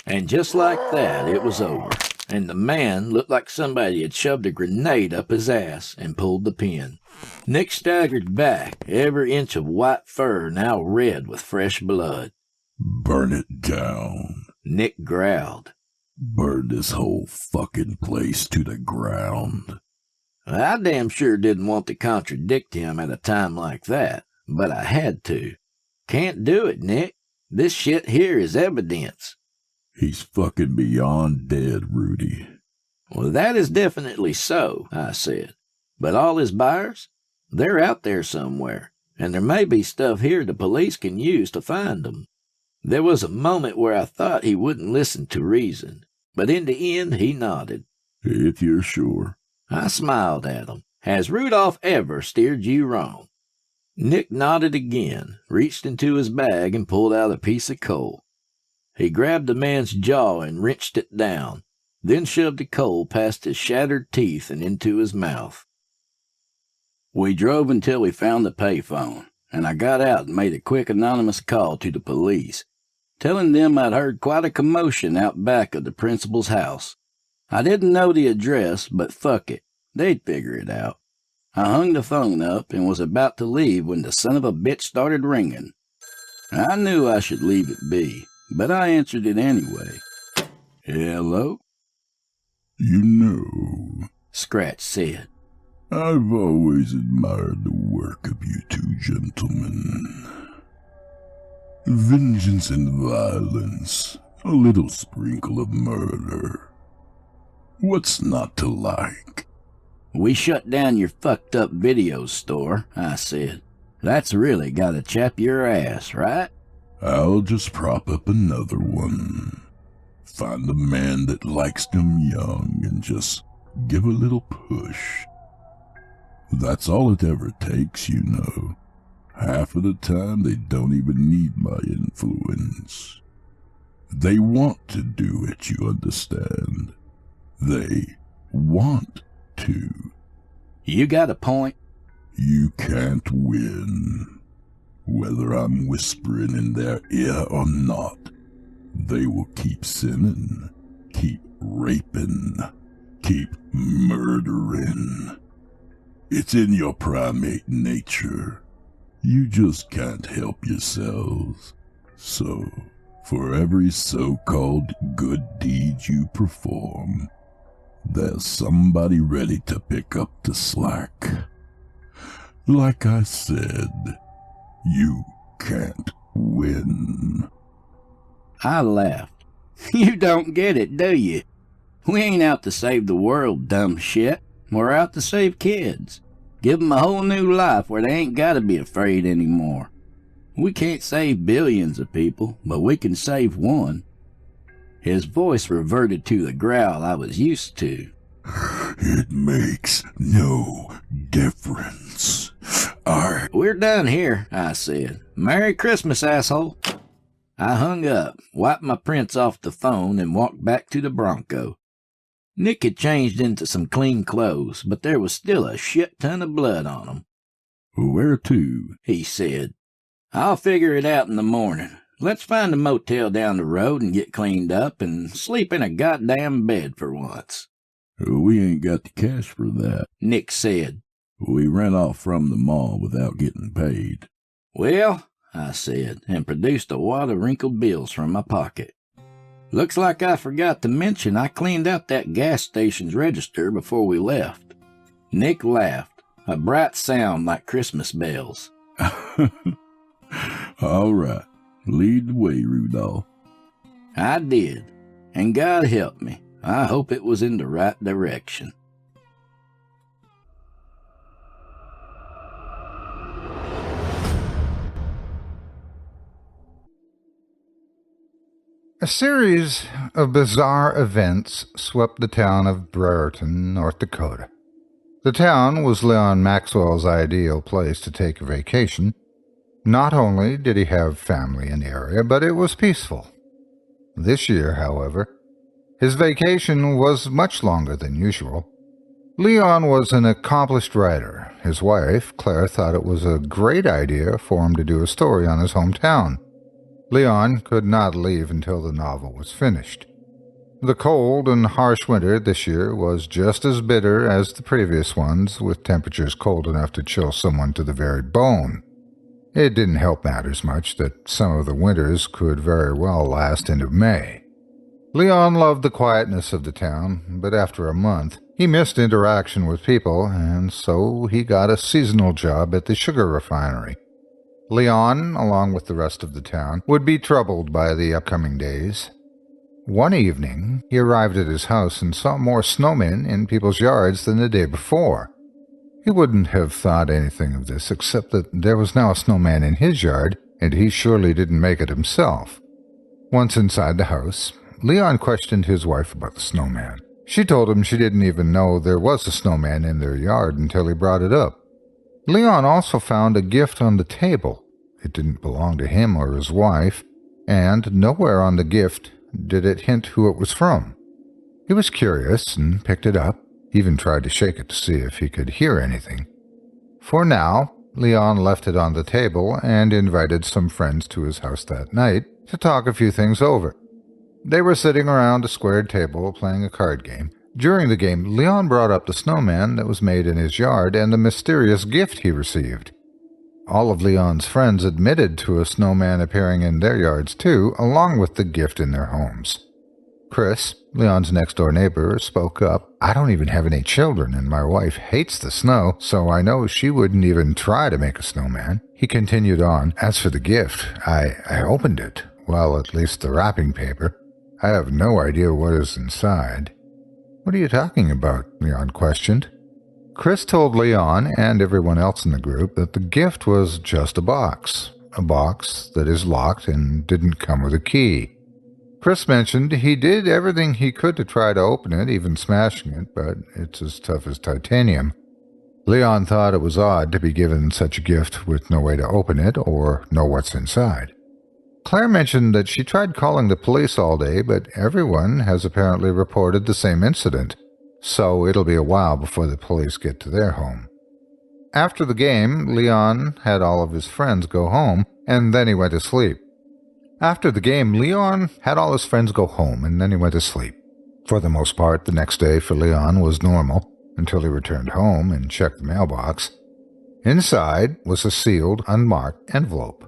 And just like that, it was over, and the man looked like somebody had shoved a grenade up his ass and pulled the pin. Nick staggered back, every inch of white fur now red with fresh blood. Burn it down. Nick growled. Burn this whole fucking place to the ground. I damn sure didn't want to contradict him at a time like that, but I had to. Can't do it, Nick. This shit here is evidence. He's fucking beyond dead, Rudy. Well, that is definitely so, I said. But all his buyers? They're out there somewhere, and there may be stuff here the police can use to find them. There was a moment where I thought he wouldn't listen to reason, but in the end he nodded. If you're sure. I smiled at him. Has Rudolph ever steered you wrong? Nick nodded again, reached into his bag and pulled out a piece of coal. He grabbed the man's jaw and wrenched it down, then shoved the coal past his shattered teeth and into his mouth. We drove until we found the payphone, and I got out and made a quick anonymous call to the police, telling them I'd heard quite a commotion out back of the principal's house. I didn't know the address, but fuck it, they'd figure it out. I hung the phone up and was about to leave when the son of a bitch started ringing. I knew I should leave it be, but I answered it anyway. Hello? You know, Scratch said. I've always admired the work of you two gentlemen. Vengeance and violence, a little sprinkle of murder. What's not to like? We shut down your fucked up video store, I said. That's really gotta chap your ass, right? I'll just prop up another one. Find a man that likes them young and just give a little push. That's all it ever takes, you know. Half of the time they don't even need my influence. They want to do it, you understand? They want to. You got a point. You can't win. Whether I'm whispering in their ear or not, they will keep sinning, keep raping, keep murdering. It's in your primate nature. You just can't help yourselves. So, for every so-called good deed you perform, there's somebody ready to pick up the slack. Like I said, you can't win. I laughed. You don't get it, do you? We ain't out to save the world, dumb shit. We're out to save kids. Give them a whole new life where they ain't gotta be afraid anymore. We can't save billions of people, but we can save one. His voice reverted to the growl I was used to. It makes no difference. We're done here, I said. Merry Christmas, asshole. I hung up, wiped my prints off the phone, and walked back to the Bronco. Nick had changed into some clean clothes, but there was still a shit ton of blood on him. Where to? He said. I'll figure it out in the morning. Let's find a motel down the road and get cleaned up and sleep in a goddamn bed for once. We ain't got the cash for that, Nick said. We ran off from the mall without getting paid. Well, I said, and produced a wad of wrinkled bills from my pocket. Looks like I forgot to mention I cleaned out that gas station's register before we left. Nick laughed, a bright sound like Christmas bells. All right, lead the way, Rudolph. I did, and God help me, I hope it was in the right direction. A series of bizarre events swept the town of Brereton, North Dakota. The town was Leon Maxwell's ideal place to take a vacation. Not only did he have family in the area, but it was peaceful. This year, however, his vacation was much longer than usual. Leon was an accomplished writer. His wife, Claire, thought it was a great idea for him to do a story on his hometown. Leon could not leave until the novel was finished. The cold and harsh winter this year was just as bitter as the previous ones, with temperatures cold enough to chill someone to the very bone. It didn't help matters much that some of the winters could very well last into May. Leon loved the quietness of the town, but after a month, he missed interaction with people, and so he got a seasonal job at the sugar refinery. Leon, along with the rest of the town, would be troubled by the upcoming days. One evening, he arrived at his house and saw more snowmen in people's yards than the day before. He wouldn't have thought anything of this, except that there was now a snowman in his yard, and he surely didn't make it himself. Once inside the house, Leon questioned his wife about the snowman. She told him she didn't even know there was a snowman in their yard until he brought it up. Leon also found a gift on the table. It didn't belong to him or his wife, and nowhere on the gift did it hint who it was from. He was curious and picked it up, even tried to shake it to see if he could hear anything. For now, Leon left it on the table and invited some friends to his house that night to talk a few things over. They were sitting around a squared table playing a card game. During the game, Leon brought up the snowman that was made in his yard and the mysterious gift he received. All of Leon's friends admitted to a snowman appearing in their yards too, along with the gift in their homes. Chris, Leon's next-door neighbor, spoke up. "I don't even have any children, and my wife hates the snow, so I know she wouldn't even try to make a snowman." He continued on, "As for the gift, I opened it. Well, at least the wrapping paper. I have no idea what is inside." "What are you talking about?" Leon questioned. Chris told Leon and everyone else in the group that the gift was just a box that is locked and didn't come with a key. Chris mentioned he did everything he could to try to open it, even smashing it, but it's as tough as titanium. Leon thought it was odd to be given such a gift with no way to open it or know what's inside. Claire mentioned that she tried calling the police all day, but everyone has apparently reported the same incident, so it'll be a while before the police get to their home. After the game, Leon had all of his friends go home, and then he went to sleep. For the most part, the next day for Leon was normal, until he returned home and checked the mailbox. Inside was a sealed, unmarked envelope.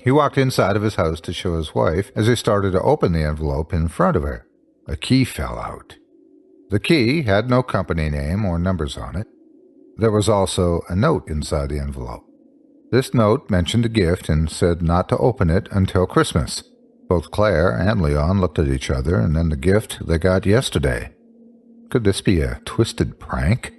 He walked inside of his house to show his wife as he started to open the envelope in front of her. A key fell out. The key had no company name or numbers on it. There was also a note inside the envelope. This note mentioned a gift and said not to open it until Christmas. Both Claire and Leon looked at each other and then the gift they got yesterday. Could this be a twisted prank?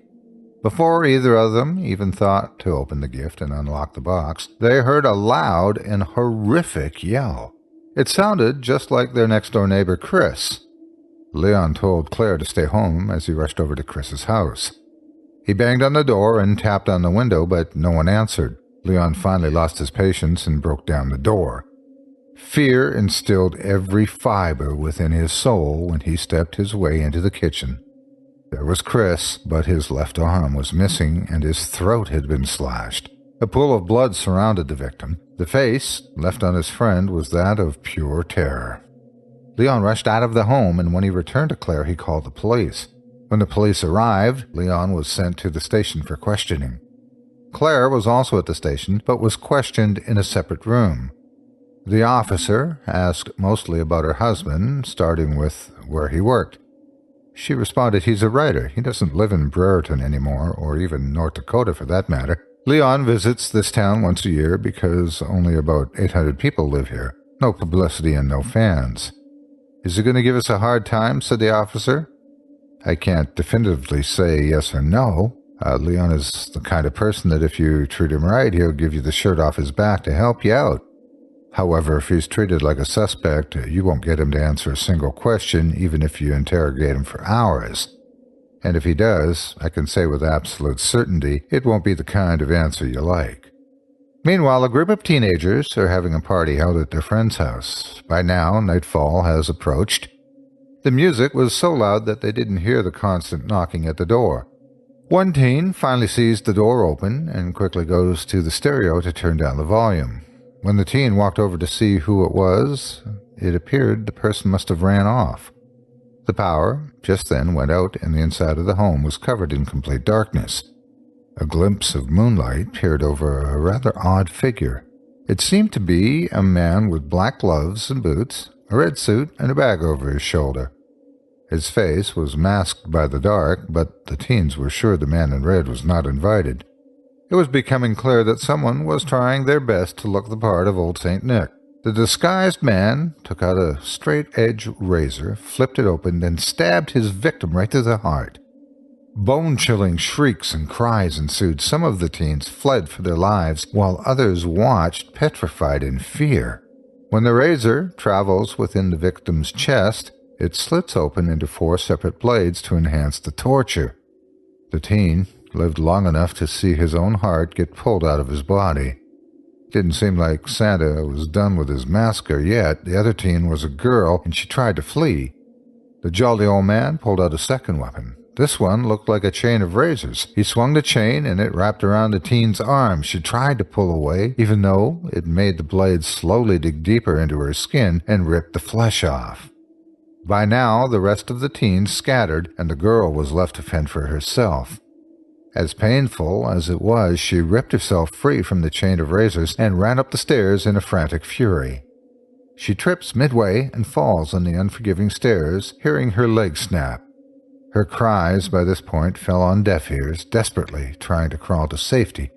Before either of them even thought to open the gift and unlock the box, they heard a loud and horrific yell. It sounded just like their next-door neighbor, Chris. Leon told Claire to stay home as he rushed over to Chris's house. He banged on the door and tapped on the window, but no one answered. Leon finally lost his patience and broke down the door. Fear instilled every fiber within his soul when he stepped his way into the kitchen. There was Chris, but his left arm was missing and his throat had been slashed. A pool of blood surrounded the victim. The face, left on his friend, was that of pure terror. Leon rushed out of the home, and when he returned to Claire, he called the police. When the police arrived, Leon was sent to the station for questioning. Claire was also at the station, but was questioned in a separate room. The officer asked mostly about her husband, starting with where he worked. She responded, he's a writer. He doesn't live in Brereton anymore, or even North Dakota for that matter. Leon visits this town once a year because only about 800 people live here. No publicity and no fans. Is he going to give us a hard time? Said the officer. I can't definitively say yes or no. Leon is the kind of person that if you treat him right, he'll give you the shirt off his back to help you out. However, if he's treated like a suspect, you won't get him to answer a single question, even if you interrogate him for hours. And if he does, I can say with absolute certainty, it won't be the kind of answer you like. Meanwhile, a group of teenagers are having a party held at their friend's house. By now, nightfall has approached. The music was so loud that they didn't hear the constant knocking at the door. One teen finally sees the door open and quickly goes to the stereo to turn down the volume. When the teen walked over to see who it was, it appeared the person must have ran off. The power just then went out and the inside of the home was covered in complete darkness. A glimpse of moonlight peered over a rather odd figure. It seemed to be a man with black gloves and boots, a red suit, and a bag over his shoulder. His face was masked by the dark, but the teens were sure the man in red was not invited. It was becoming clear that someone was trying their best to look the part of Old St. Nick. The disguised man took out a straight-edge razor, flipped it open, and stabbed his victim right to the heart. Bone-chilling shrieks and cries ensued. Some of the teens fled for their lives, while others watched, petrified in fear. When the razor travels within the victim's chest, it slits open into 4 separate blades to enhance the torture. The teen lived long enough to see his own heart get pulled out of his body. Didn't seem like Santa was done with his massacre yet. The other teen was a girl, and she tried to flee. The jolly old man pulled out a second weapon. This one looked like a chain of razors. He swung the chain, and it wrapped around the teen's arm. She tried to pull away, even though it made the blade slowly dig deeper into her skin and rip the flesh off. By now, the rest of the teens scattered, and the girl was left to fend for herself. As painful as it was, she ripped herself free from the chain of razors and ran up the stairs in a frantic fury. She trips midway and falls on the unforgiving stairs, hearing her leg snap. Her cries by this point fell on deaf ears, desperately trying to crawl to safety.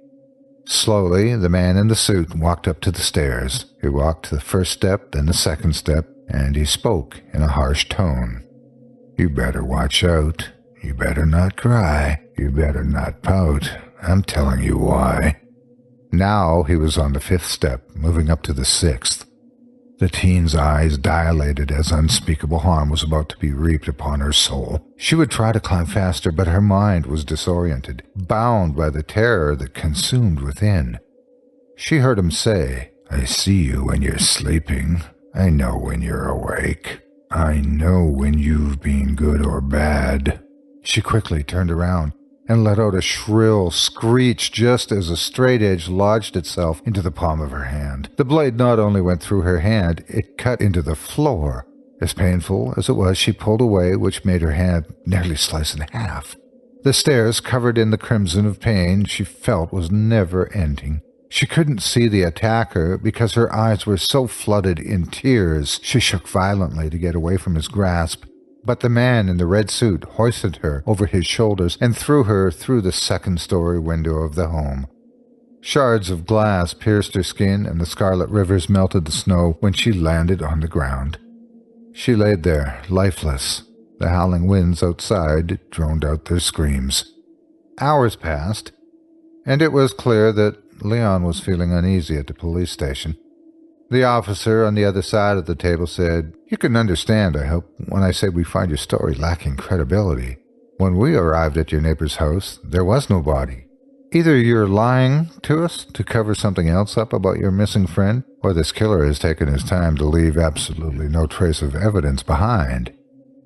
Slowly, the man in the suit walked up to the stairs. He walked the first step, then the second step, and he spoke in a harsh tone. "You better watch out. You better not cry. You better not pout. I'm telling you why." Now he was on the 5th step, moving up to the 6th. The teen's eyes dilated as unspeakable harm was about to be reaped upon her soul. She would try to climb faster, but her mind was disoriented, bound by the terror that consumed within. She heard him say, "I see you when you're sleeping. I know when you're awake. I know when you've been good or bad." She quickly turned around and let out a shrill screech just as a straight edge lodged itself into the palm of her hand. The blade not only went through her hand, it cut into the floor. As painful as it was, she pulled away, which made her hand nearly slice in half. The stairs, covered in the crimson of pain, she felt was never ending. She couldn't see the attacker because her eyes were so flooded in tears. She shook violently to get away from his grasp. But the man in the red suit hoisted her over his shoulders and threw her through the 2nd-story window of the home. Shards of glass pierced her skin, and the scarlet rivers melted the snow when she landed on the ground. She laid there, lifeless. The howling winds outside droned out their screams. Hours passed, and it was clear that Leon was feeling uneasy at the police station. The officer on the other side of the table said, "You can understand, I hope, when I say we find your story lacking credibility. When we arrived at your neighbor's house, there was no body. Either you're lying to us to cover something else up about your missing friend, or this killer has taken his time to leave absolutely no trace of evidence behind.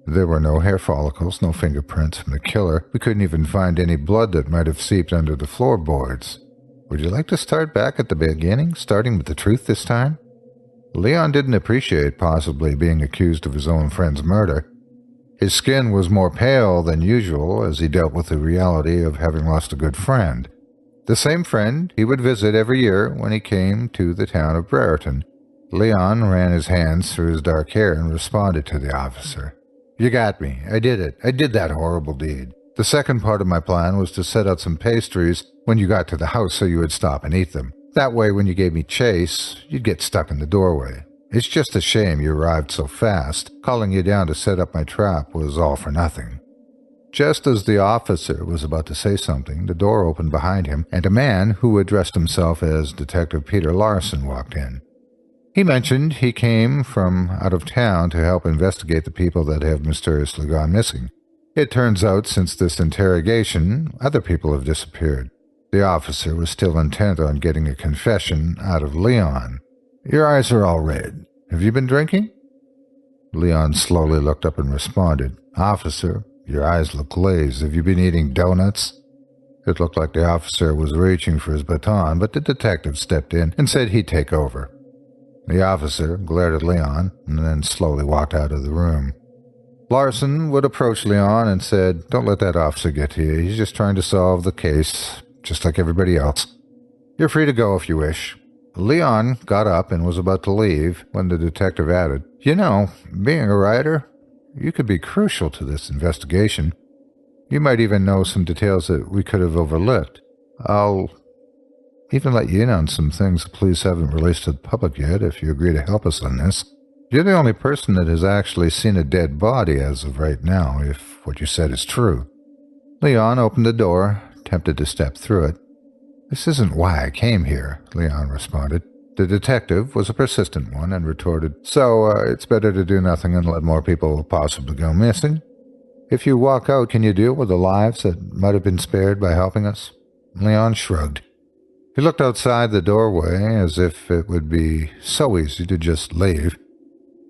There were no hair follicles, no fingerprints from the killer. We couldn't even find any blood that might have seeped under the floorboards. Would you like to start back at the beginning, starting with the truth this time?" Leon didn't appreciate possibly being accused of his own friend's murder. His skin was more pale than usual as he dealt with the reality of having lost a good friend. The same friend he would visit every year when he came to the town of Brereton. Leon ran his hands through his dark hair and responded to the officer. "You got me. I did it. I did that horrible deed. The second part of my plan was to set out some pastries when you got to the house so you would stop and eat them. That way, when you gave me chase, you'd get stuck in the doorway. It's just a shame you arrived so fast. Calling you down to set up my trap was all for nothing." Just as the officer was about to say something, the door opened behind him, and a man who addressed himself as Detective Peter Larson walked in. He mentioned he came from out of town to help investigate the people that have mysteriously gone missing. It turns out since this interrogation, other people have disappeared. The officer was still intent on getting a confession out of Leon. "Your eyes are all red. Have you been drinking?" Leon slowly looked up and responded, "Officer, your eyes look glazed. Have you been eating donuts?" It looked like the officer was reaching for his baton, but the detective stepped in and said he'd take over. The officer glared at Leon and then slowly walked out of the room. Larson would approach Leon and said, "Don't let that officer get to you. He's just trying to solve the case, just like everybody else. You're free to go if you wish." Leon got up and was about to leave when the detective added, "You know, being a writer, you could be crucial to this investigation. You might even know some details that we could have overlooked. I'll even let you in on some things the police haven't released to the public yet if you agree to help us on this. You're the only person that has actually seen a dead body as of right now, if what you said is true." Leon opened the door, tempted to step through it. "This isn't why I came here," Leon responded. The detective was a persistent one and retorted, "So, it's better to do nothing and let more people possibly go missing? If you walk out, can you deal with the lives that might have been spared by helping us?" Leon shrugged. He looked outside the doorway as if it would be so easy to just leave.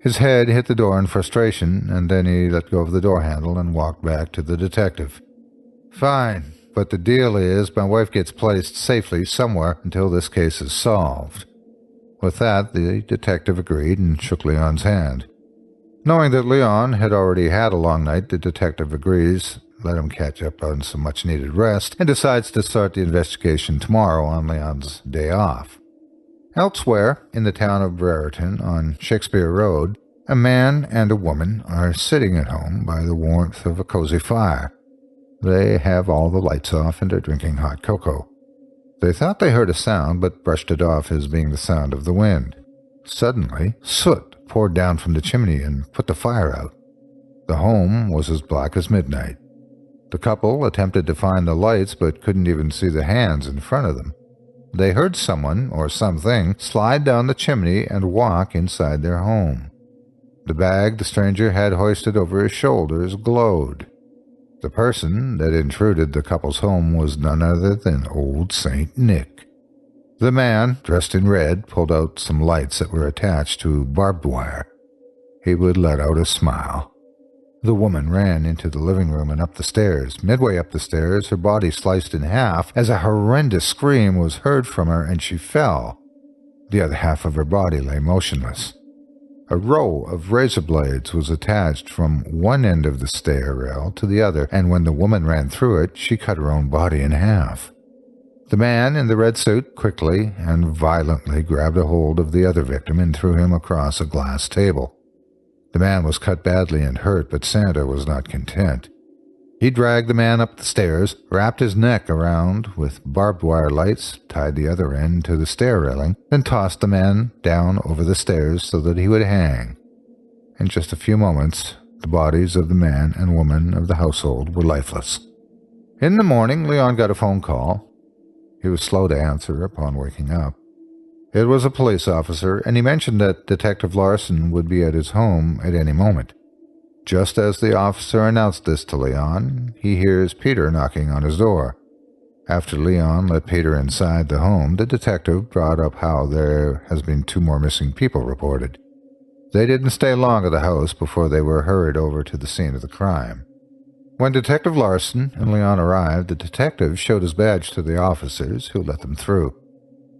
His head hit the door in frustration, and then he let go of the door handle and walked back to the detective. "Fine, but the deal is my wife gets placed safely somewhere until this case is solved." With that, the detective agreed and shook Leon's hand. Knowing that Leon had already had a long night, the detective agrees, let him catch up on some much-needed rest, and decides to start the investigation tomorrow on Leon's day off. Elsewhere, in the town of Brereton on Shakespeare Road, a man and a woman are sitting at home by the warmth of a cozy fire. They have all the lights off and are drinking hot cocoa. They thought they heard a sound, but brushed it off as being the sound of the wind. Suddenly, soot poured down from the chimney and put the fire out. The home was as black as midnight. The couple attempted to find the lights, but couldn't even see the hands in front of them. They heard someone, or something, slide down the chimney and walk inside their home. The bag the stranger had hoisted over his shoulders glowed. The person that intruded the couple's home was none other than old Saint Nick. The man, dressed in red, pulled out some lights that were attached to barbed wire. He would let out a smile. The woman ran into the living room and up the stairs. Midway up the stairs, her body sliced in half as a horrendous scream was heard from her and she fell. The other half of her body lay motionless. A row of razor blades was attached from one end of the stair rail to the other, and when the woman ran through it, she cut her own body in half. The man in the red suit quickly and violently grabbed a hold of the other victim and threw him across a glass table. The man was cut badly and hurt, but Santa was not content. He dragged the man up the stairs, wrapped his neck around with barbed wire lights, tied the other end to the stair railing, then tossed the man down over the stairs so that he would hang. In just a few moments, the bodies of the man and woman of the household were lifeless. In the morning, Leon got a phone call. He was slow to answer upon waking up. It was a police officer, and he mentioned that Detective Larson would be at his home at any moment. Just as the officer announced this to Leon, he hears Peter knocking on his door. After Leon let Peter inside the home, the detective brought up how there has been 2 more missing people reported. They didn't stay long at the house before they were hurried over to the scene of the crime. When Detective Larson and Leon arrived, the detective showed his badge to the officers, who let them through.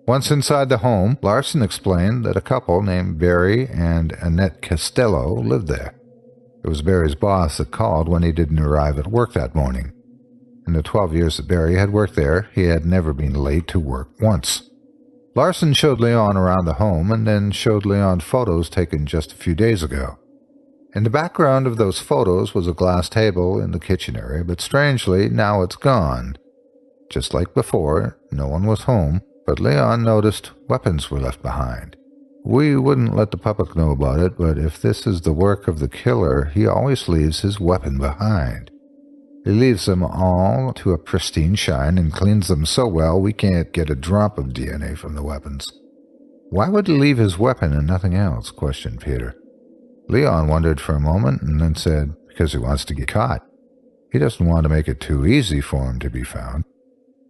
Once inside the home, Larson explained that a couple named Barry and Annette Costello lived there. It was Barry's boss that called when he didn't arrive at work that morning. In the 12 years that Barry had worked there, he had never been late to work once. Larson showed Leon around the home and then showed Leon photos taken just a few days ago. In the background of those photos was a glass table in the kitchen area, but strangely, now it's gone. Just like before, no one was home, but Leon noticed weapons were left behind. We wouldn't let the public know about it, but if this is the work of the killer, he always leaves his weapon behind. He leaves them all to a pristine shine and cleans them so well we can't get a drop of DNA from the weapons. Why would he leave his weapon and nothing else? Questioned Peter. Leon wondered for a moment and then said, because he wants to get caught. He doesn't want to make it too easy for him to be found.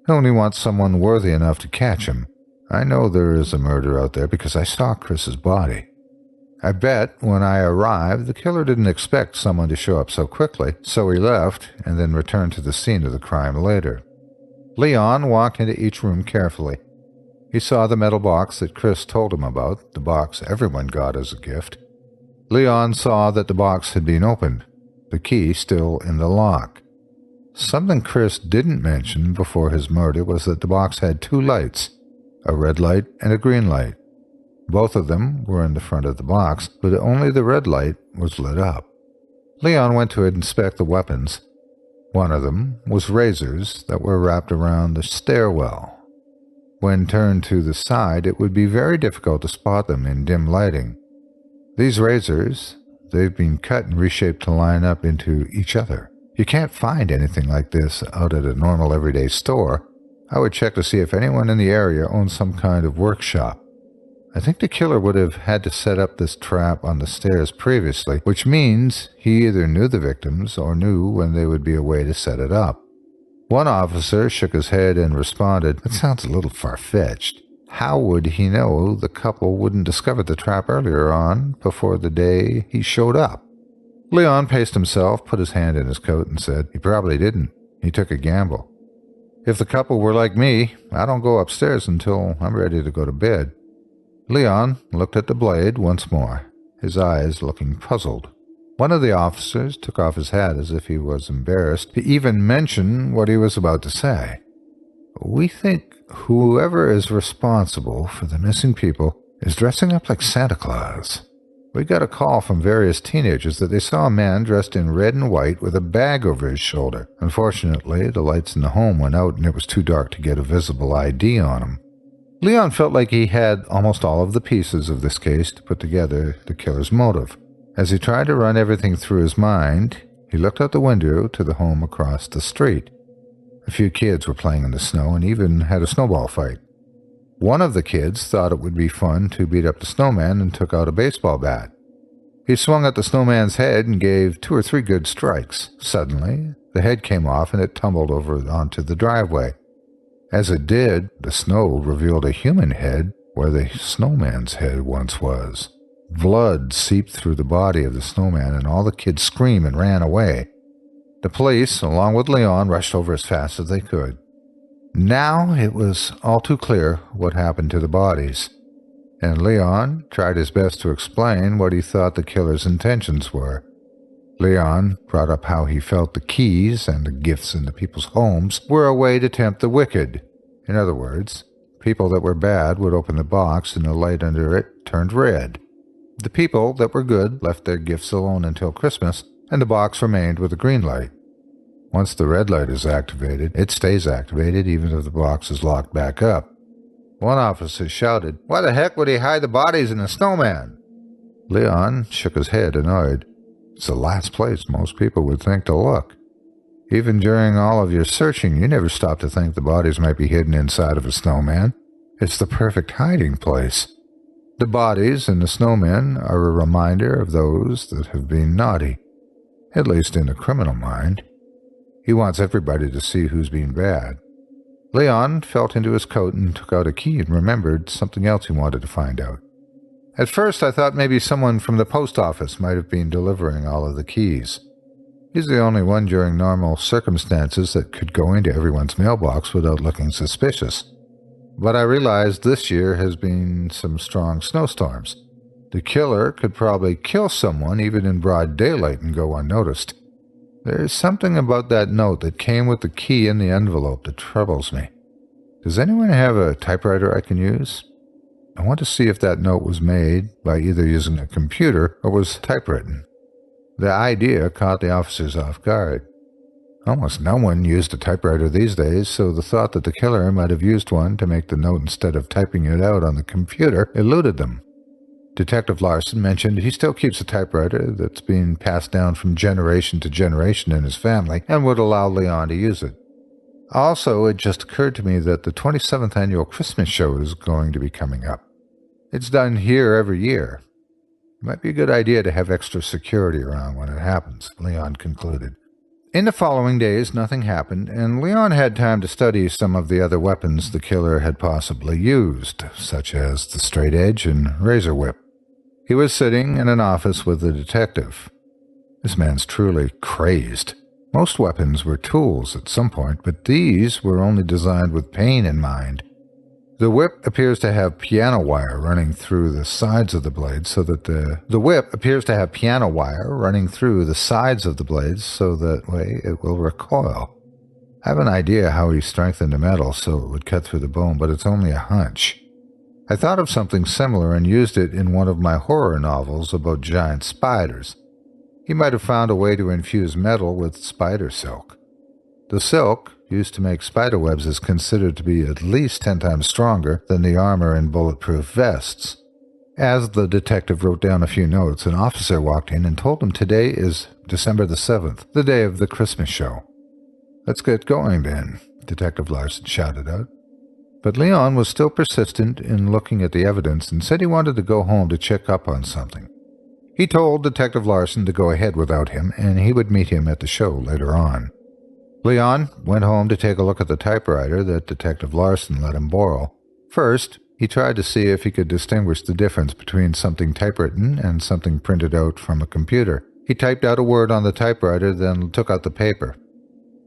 He only wants someone worthy enough to catch him. I know there is a murder out there because I saw Chris's body. I bet when I arrived, the killer didn't expect someone to show up so quickly, so he left and then returned to the scene of the crime later. Leon walked into each room carefully. He saw the metal box that Chris told him about, the box everyone got as a gift. Leon saw that the box had been opened, the key still in the lock. Something Chris didn't mention before his murder was that the box had two lights, a red light and a green light. Both of them were in the front of the box, but only the red light was lit up. Leon went to inspect the weapons. One of them was razors that were wrapped around the stairwell. When turned to the side, it would be very difficult to spot them in dim lighting. These razors, they've been cut and reshaped to line up into each other. You can't find anything like this out at a normal everyday store. I would check to see if anyone in the area owns some kind of workshop. I think the killer would have had to set up this trap on the stairs previously, which means he either knew the victims or knew when they would be away to set it up. One officer shook his head and responded, "That sounds a little far-fetched. How would he know the couple wouldn't discover the trap earlier on, before the day he showed up?" Leon paced himself, put his hand in his coat, and said, "He probably didn't. He took a gamble. If the couple were like me, I don't go upstairs until I'm ready to go to bed." Leon looked at the blade once more, his eyes looking puzzled. One of the officers took off his hat as if he was embarrassed to even mention what he was about to say. "We think whoever is responsible for the missing people is dressing up like Santa Claus. We got a call from various teenagers that they saw a man dressed in red and white with a bag over his shoulder. Unfortunately, the lights in the home went out and it was too dark to get a visible ID on him." Leon felt like he had almost all of the pieces of this case to put together the killer's motive. As he tried to run everything through his mind, he looked out the window to the home across the street. A few kids were playing in the snow and even had a snowball fight. One of the kids thought it would be fun to beat up the snowman and took out a baseball bat. He swung at the snowman's head and gave 2 or 3 good strikes. Suddenly, the head came off and it tumbled over onto the driveway. As it did, the snow revealed a human head where the snowman's head once was. Blood seeped through the body of the snowman and all the kids screamed and ran away. The police, along with Leon, rushed over as fast as they could. Now it was all too clear what happened to the bodies, and Leon tried his best to explain what he thought the killer's intentions were. Leon brought up how he felt the keys and the gifts in the people's homes were a way to tempt the wicked. In other words, people that were bad would open the box and the light under it turned red. The people that were good left their gifts alone until Christmas, and the box remained with a green light. Once the red light is activated, it stays activated even if the box is locked back up. One officer shouted, "Why the heck would he hide the bodies in a snowman?" Leon shook his head, annoyed. It's the last place most people would think to look. Even during all of your searching, you never stop to think the bodies might be hidden inside of a snowman. It's the perfect hiding place. The bodies and the snowmen are a reminder of those that have been naughty, at least in the criminal mind. He wants everybody to see who's been bad. Leon felt into his coat and took out a key and remembered something else he wanted to find out. At first, I thought maybe someone from the post office might have been delivering all of the keys. He's the only one during normal circumstances that could go into everyone's mailbox without looking suspicious. But I realized this year has been some strong snowstorms. The killer could probably kill someone even in broad daylight and go unnoticed. There's something about that note that came with the key in the envelope that troubles me. Does anyone have a typewriter I can use? I want to see if that note was made by either using a computer or was typewritten. The idea caught the officers off guard. Almost no one used a typewriter these days, so the thought that the killer might have used one to make the note instead of typing it out on the computer eluded them. Detective Larson mentioned he still keeps a typewriter that's being passed down from generation to generation in his family and would allow Leon to use it. Also, it just occurred to me that the 27th annual Christmas show is going to be coming up. It's done here every year. It might be a good idea to have extra security around when it happens, Leon concluded. In the following days, nothing happened, and Leon had time to study some of the other weapons the killer had possibly used, such as the straight edge and razor whip. He was sitting in an office with the detective. This man's truly crazed. Most weapons were tools at some point, but these were only designed with pain in mind. The whip appears to have piano wire running through the sides of the blades so that way it will recoil. I have an idea how he strengthened the metal so it would cut through the bone, but it's only a hunch. I thought of something similar and used it in one of my horror novels about giant spiders. He might have found a way to infuse metal with spider silk. The silk, used to make spider webs, is considered to be at least 10 times stronger than the armor in bulletproof vests. As the detective wrote down a few notes, an officer walked in and told him today is December the 7th, the day of the Christmas show. "Let's get going then," Detective Larson shouted out. But Leon was still persistent in looking at the evidence and said he wanted to go home to check up on something. He told Detective Larson to go ahead without him, and he would meet him at the show later on. Leon went home to take a look at the typewriter that Detective Larson let him borrow. First, he tried to see if he could distinguish the difference between something typewritten and something printed out from a computer. He typed out a word on the typewriter, then took out the paper.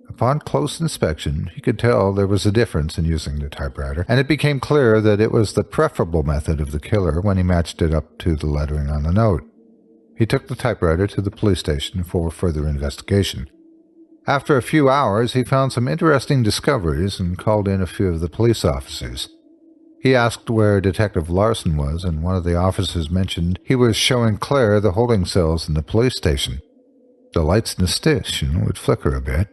Upon close inspection, he could tell there was a difference in using the typewriter, and it became clear that it was the preferable method of the killer when he matched it up to the lettering on the note. He took the typewriter to the police station for further investigation. After a few hours, he found some interesting discoveries and called in a few of the police officers. He asked where Detective Larson was, and one of the officers mentioned he was showing Claire the holding cells in the police station. The lights in the station would flicker a bit.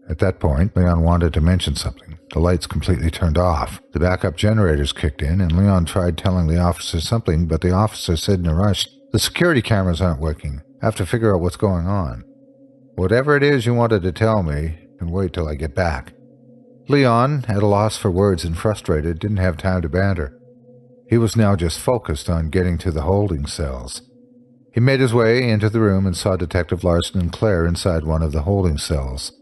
At that point, Leon wanted to mention something. The lights completely turned off. The backup generators kicked in, and Leon tried telling the officer something, but the officer said in a rush, "The security cameras aren't working. I have to figure out what's going on. Whatever it is you wanted to tell me, can wait till I get back." Leon, at a loss for words and frustrated, didn't have time to banter. He was now just focused on getting to the holding cells. He made his way into the room and saw Detective Larson and Claire inside one of the holding cells.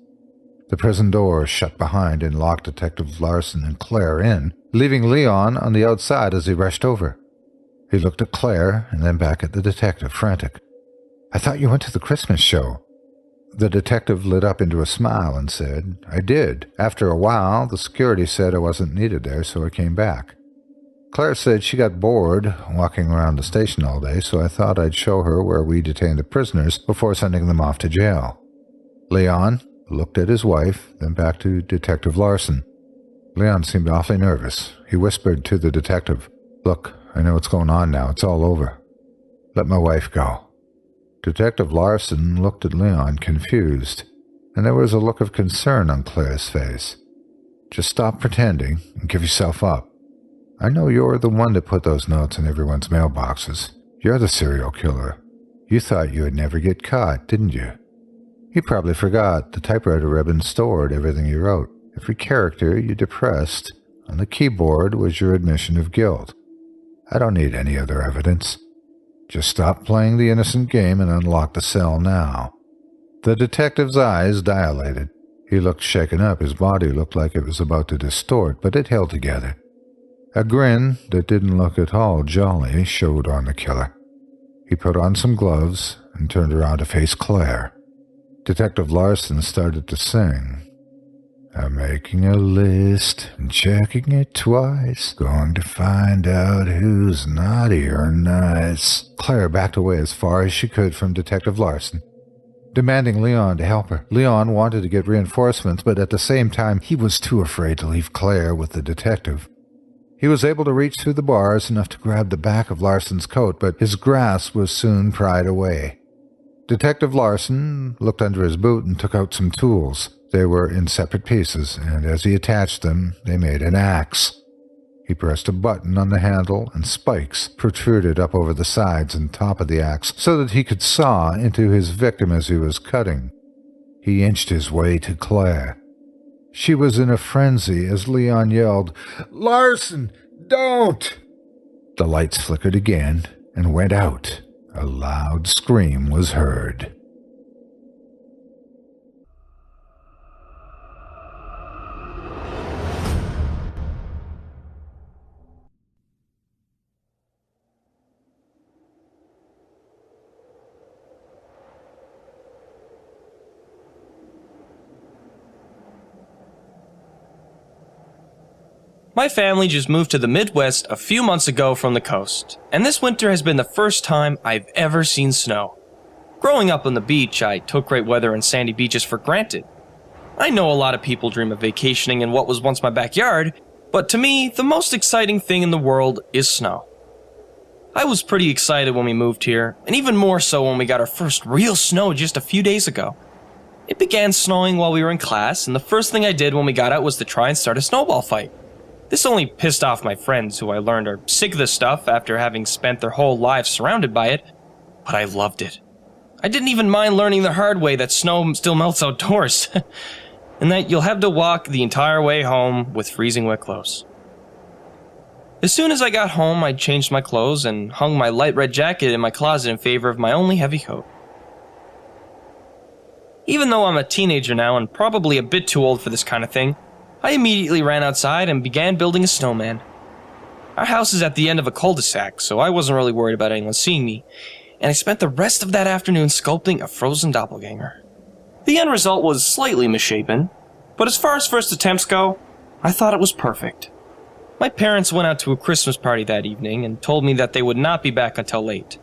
The prison door shut behind and locked Detective Larson and Claire in, leaving Leon on the outside as he rushed over. He looked at Claire and then back at the detective, frantic. "I thought you went to the Christmas show." The detective lit up into a smile and said, "I did. After a while, the security said I wasn't needed there, so I came back." Claire said she got bored walking around the station all day, so I thought I'd show her where we detain the prisoners before sending them off to jail. Leon looked at his wife, then back to Detective Larson. Leon seemed awfully nervous. He whispered to the detective, "Look, I know what's going on now. It's all over. Let my wife go." Detective Larson looked at Leon, confused, and there was a look of concern on Claire's face. "Just stop pretending and give yourself up. I know you're the one that put those notes in everyone's mailboxes. You're the serial killer. You thought you would never get caught, didn't you? You probably forgot the typewriter ribbon stored everything you wrote. Every character you depressed on the keyboard was your admission of guilt. I don't need any other evidence. Just stop playing the innocent game and unlock the cell now." The detective's eyes dilated. He looked shaken up. His body looked like it was about to distort, but it held together. A grin that didn't look at all jolly showed on the killer. He put on some gloves and turned around to face Claire. Detective Larson started to sing. "I'm making a list and checking it twice. Going to find out who's naughty or nice." Claire backed away as far as she could from Detective Larson, demanding Leon to help her. Leon wanted to get reinforcements, but at the same time, he was too afraid to leave Claire with the detective. He was able to reach through the bars enough to grab the back of Larson's coat, but his grasp was soon pried away. Detective Larson looked under his boot and took out some tools. They were in separate pieces, and as he attached them, they made an axe. He pressed a button on the handle, and spikes protruded up over the sides and top of the axe so that he could saw into his victim as he was cutting. He inched his way to Claire. She was in a frenzy as Leon yelled, "Larson, don't!" The lights flickered again and went out. A loud scream was heard. My family just moved to the Midwest a few months ago from the coast, and this winter has been the first time I've ever seen snow. Growing up on the beach, I took great weather and sandy beaches for granted. I know a lot of people dream of vacationing in what was once my backyard, but to me, the most exciting thing in the world is snow. I was pretty excited when we moved here, and even more so when we got our first real snow just a few days ago. It began snowing while we were in class, and the first thing I did when we got out was to try and start a snowball fight. This only pissed off my friends, who I learned are sick of this stuff after having spent their whole lives surrounded by it, but I loved it. I didn't even mind learning the hard way that snow still melts outdoors, and that you'll have to walk the entire way home with freezing wet clothes. As soon as I got home, I changed my clothes and hung my light red jacket in my closet in favor of my only heavy coat. Even though I'm a teenager now and probably a bit too old for this kind of thing, I immediately ran outside and began building a snowman. Our house is at the end of a cul-de-sac, so I wasn't really worried about anyone seeing me, and I spent the rest of that afternoon sculpting a frozen doppelganger. The end result was slightly misshapen, but as far as first attempts go, I thought it was perfect. My parents went out to a Christmas party that evening and told me that they would not be back until late.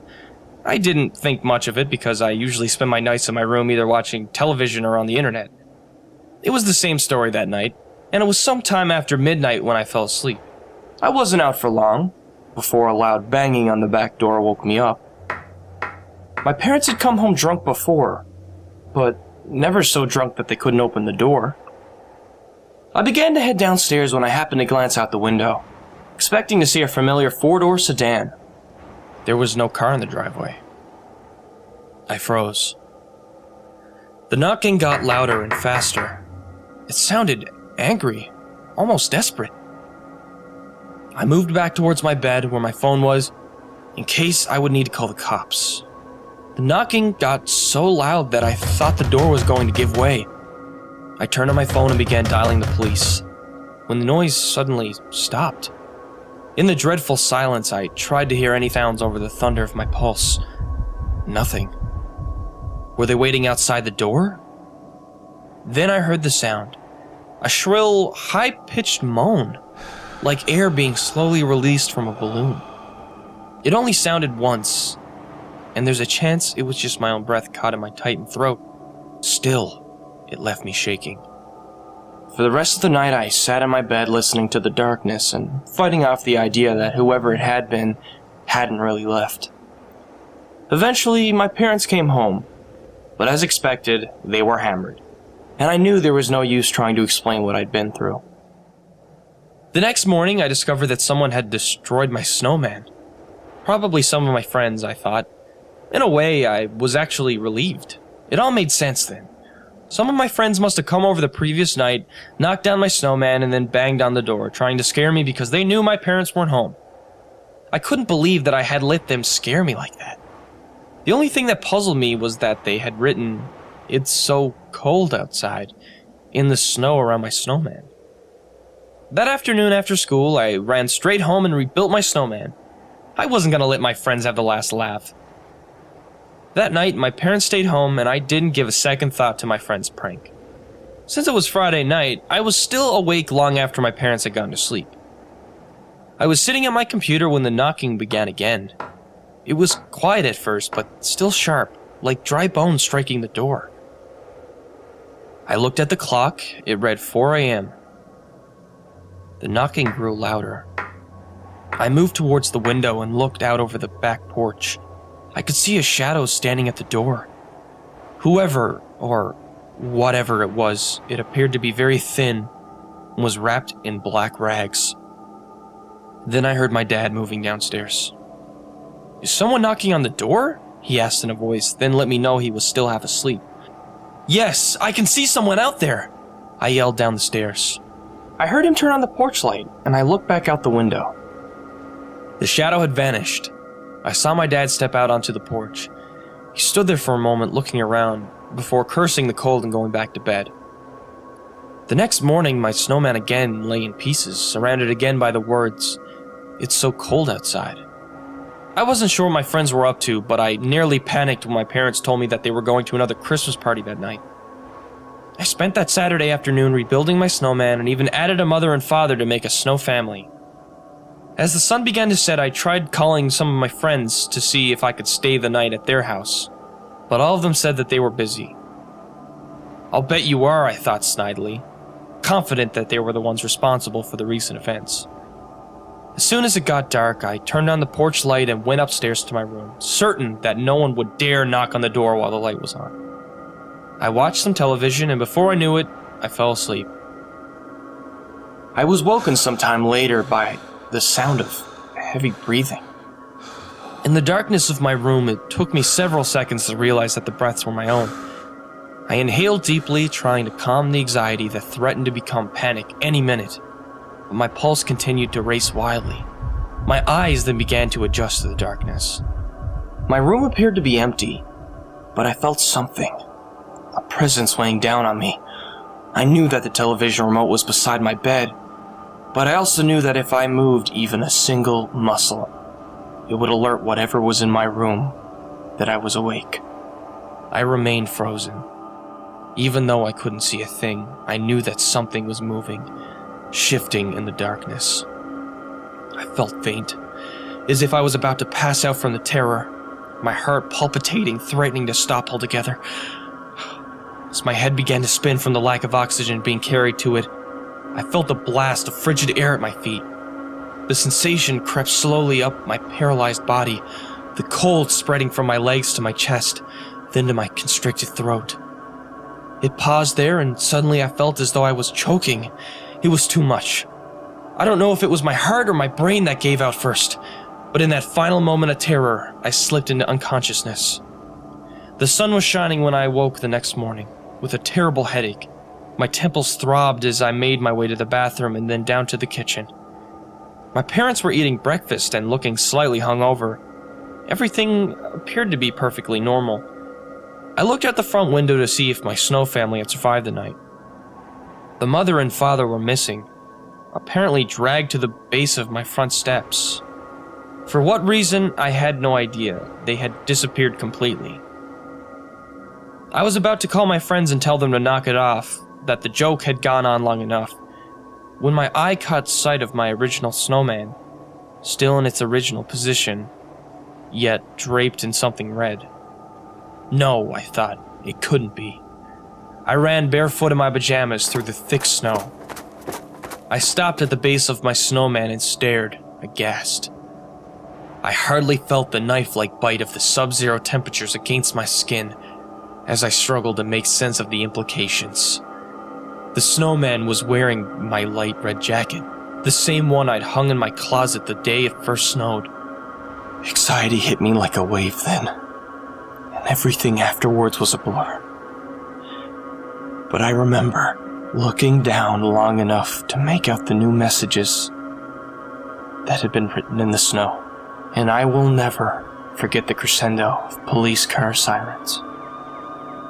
I didn't think much of it because I usually spend my nights in my room either watching television or on the internet. It was the same story that night, and it was sometime after midnight when I fell asleep. I wasn't out for long, before a loud banging on the back door woke me up. My parents had come home drunk before, but never so drunk that they couldn't open the door. I began to head downstairs when I happened to glance out the window, expecting to see a familiar four-door sedan. There was no car in the driveway. I froze. The knocking got louder and faster. It sounded angry, almost desperate. I moved back towards my bed where my phone was, in case I would need to call the cops. The knocking got so loud that I thought the door was going to give way. I turned on my phone and began dialing the police, when the noise suddenly stopped. In the dreadful silence, I tried to hear any sounds over the thunder of my pulse. Nothing. Were they waiting outside the door? Then I heard the sound. A shrill, high-pitched moan, like air being slowly released from a balloon. It only sounded once, and there's a chance it was just my own breath caught in my tightened throat. Still, it left me shaking. For the rest of the night, I sat in my bed listening to the darkness and fighting off the idea that whoever it had been hadn't really left. Eventually, my parents came home, but as expected, they were hammered, and I knew there was no use trying to explain what I'd been through. The next morning, I discovered that someone had destroyed my snowman. Probably some of my friends, I thought. In a way, I was actually relieved. It all made sense then. Some of my friends must have come over the previous night, knocked down my snowman, and then banged on the door, trying to scare me because they knew my parents weren't home. I couldn't believe that I had let them scare me like that. The only thing that puzzled me was that they had written, "It's so cold outside," in the snow around my snowman. That afternoon after school, I ran straight home and rebuilt my snowman. I wasn't gonna let my friends have the last laugh. That night, my parents stayed home and I didn't give a second thought to my friend's prank. Since it was Friday night, I was still awake long after my parents had gone to sleep. I was sitting at my computer when the knocking began again. It was quiet at first, but still sharp, like dry bones striking the door. I looked at the clock. It read 4 a.m. The knocking grew louder. I moved towards the window and looked out over the back porch. I could see a shadow standing at the door. Whoever, or whatever it was, it appeared to be very thin and was wrapped in black rags. Then I heard my dad moving downstairs. "Is someone knocking on the door?" he asked in a voice, then let me know he was still half asleep. "Yes, I can see someone out there," I yelled down the stairs. I heard him turn on the porch light, and I looked back out the window. The shadow had vanished. I saw my dad step out onto the porch. He stood there for a moment looking around, before cursing the cold and going back to bed. The next morning, my snowman again lay in pieces, surrounded again by the words, "It's so cold outside." I wasn't sure what my friends were up to, but I nearly panicked when my parents told me that they were going to another Christmas party that night. I spent that Saturday afternoon rebuilding my snowman and even added a mother and father to make a snow family. As the sun began to set, I tried calling some of my friends to see if I could stay the night at their house, but all of them said that they were busy. "I'll bet you are," I thought snidely, confident that they were the ones responsible for the recent events. As soon as it got dark, I turned on the porch light and went upstairs to my room, certain that no one would dare knock on the door while the light was on. I watched some television, and before I knew it, I fell asleep. I was woken sometime later by the sound of heavy breathing. In the darkness of my room, it took me several seconds to realize that the breaths were my own. I inhaled deeply, trying to calm the anxiety that threatened to become panic any minute, but my pulse continued to race wildly. My eyes then began to adjust to the darkness. My room appeared to be empty, but I felt something, a presence weighing down on me. I knew that the television remote was beside my bed, but I also knew that if I moved even a single muscle, it would alert whatever was in my room that I was awake. I remained frozen. Even though I couldn't see a thing, I knew that something was moving, shifting in the darkness. I felt faint, as if I was about to pass out from the terror, my heart palpitating, threatening to stop altogether. As my head began to spin from the lack of oxygen being carried to it, I felt a blast of frigid air at my feet. The sensation crept slowly up my paralyzed body, the cold spreading from my legs to my chest, then to my constricted throat. It paused there, and suddenly I felt as though I was choking. It was too much. I don't know if it was my heart or my brain that gave out first, but in that final moment of terror, I slipped into unconsciousness. The sun was shining when I awoke the next morning, with a terrible headache. My temples throbbed as I made my way to the bathroom and then down to the kitchen. My parents were eating breakfast and looking slightly hungover. Everything appeared to be perfectly normal. I looked out the front window to see if my snow family had survived the night. The mother and father were missing, apparently dragged to the base of my front steps. For what reason, I had no idea. They had disappeared completely. I was about to call my friends and tell them to knock it off, that the joke had gone on long enough, when my eye caught sight of my original snowman, still in its original position, yet draped in something red. No, I thought, it couldn't be. I ran barefoot in my pajamas through the thick snow. I stopped at the base of my snowman and stared, aghast. I hardly felt the knife-like bite of the sub-zero temperatures against my skin as I struggled to make sense of the implications. The snowman was wearing my light red jacket, the same one I'd hung in my closet the day it first snowed. Anxiety hit me like a wave then, and everything afterwards was a blur. But I remember looking down long enough to make out the new messages that had been written in the snow, and I will never forget the crescendo of police car sirens,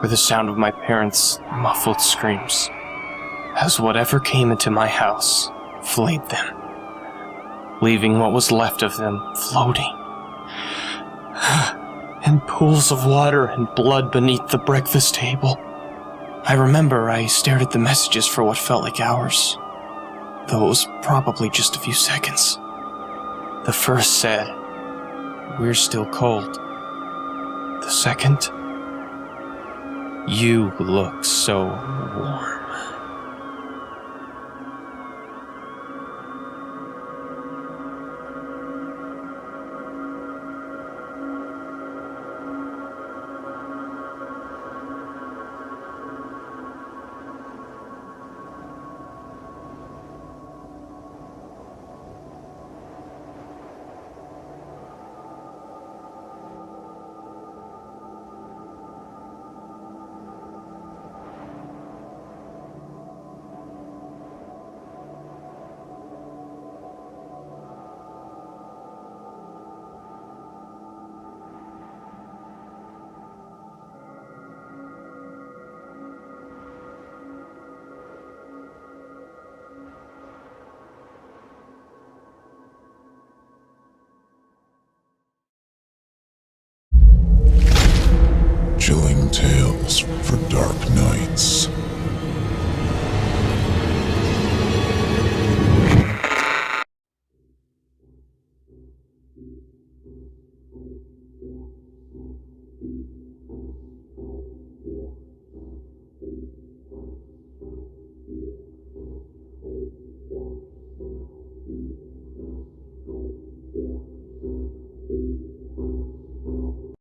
or the sound of my parents' muffled screams, as whatever came into my house flayed them, leaving what was left of them floating in pools of water and blood beneath the breakfast table. I remember I stared at the messages for what felt like hours, though it was probably just a few seconds. The first said, "We're still cold." The second, "You look so warm." chilling tales for dark nights.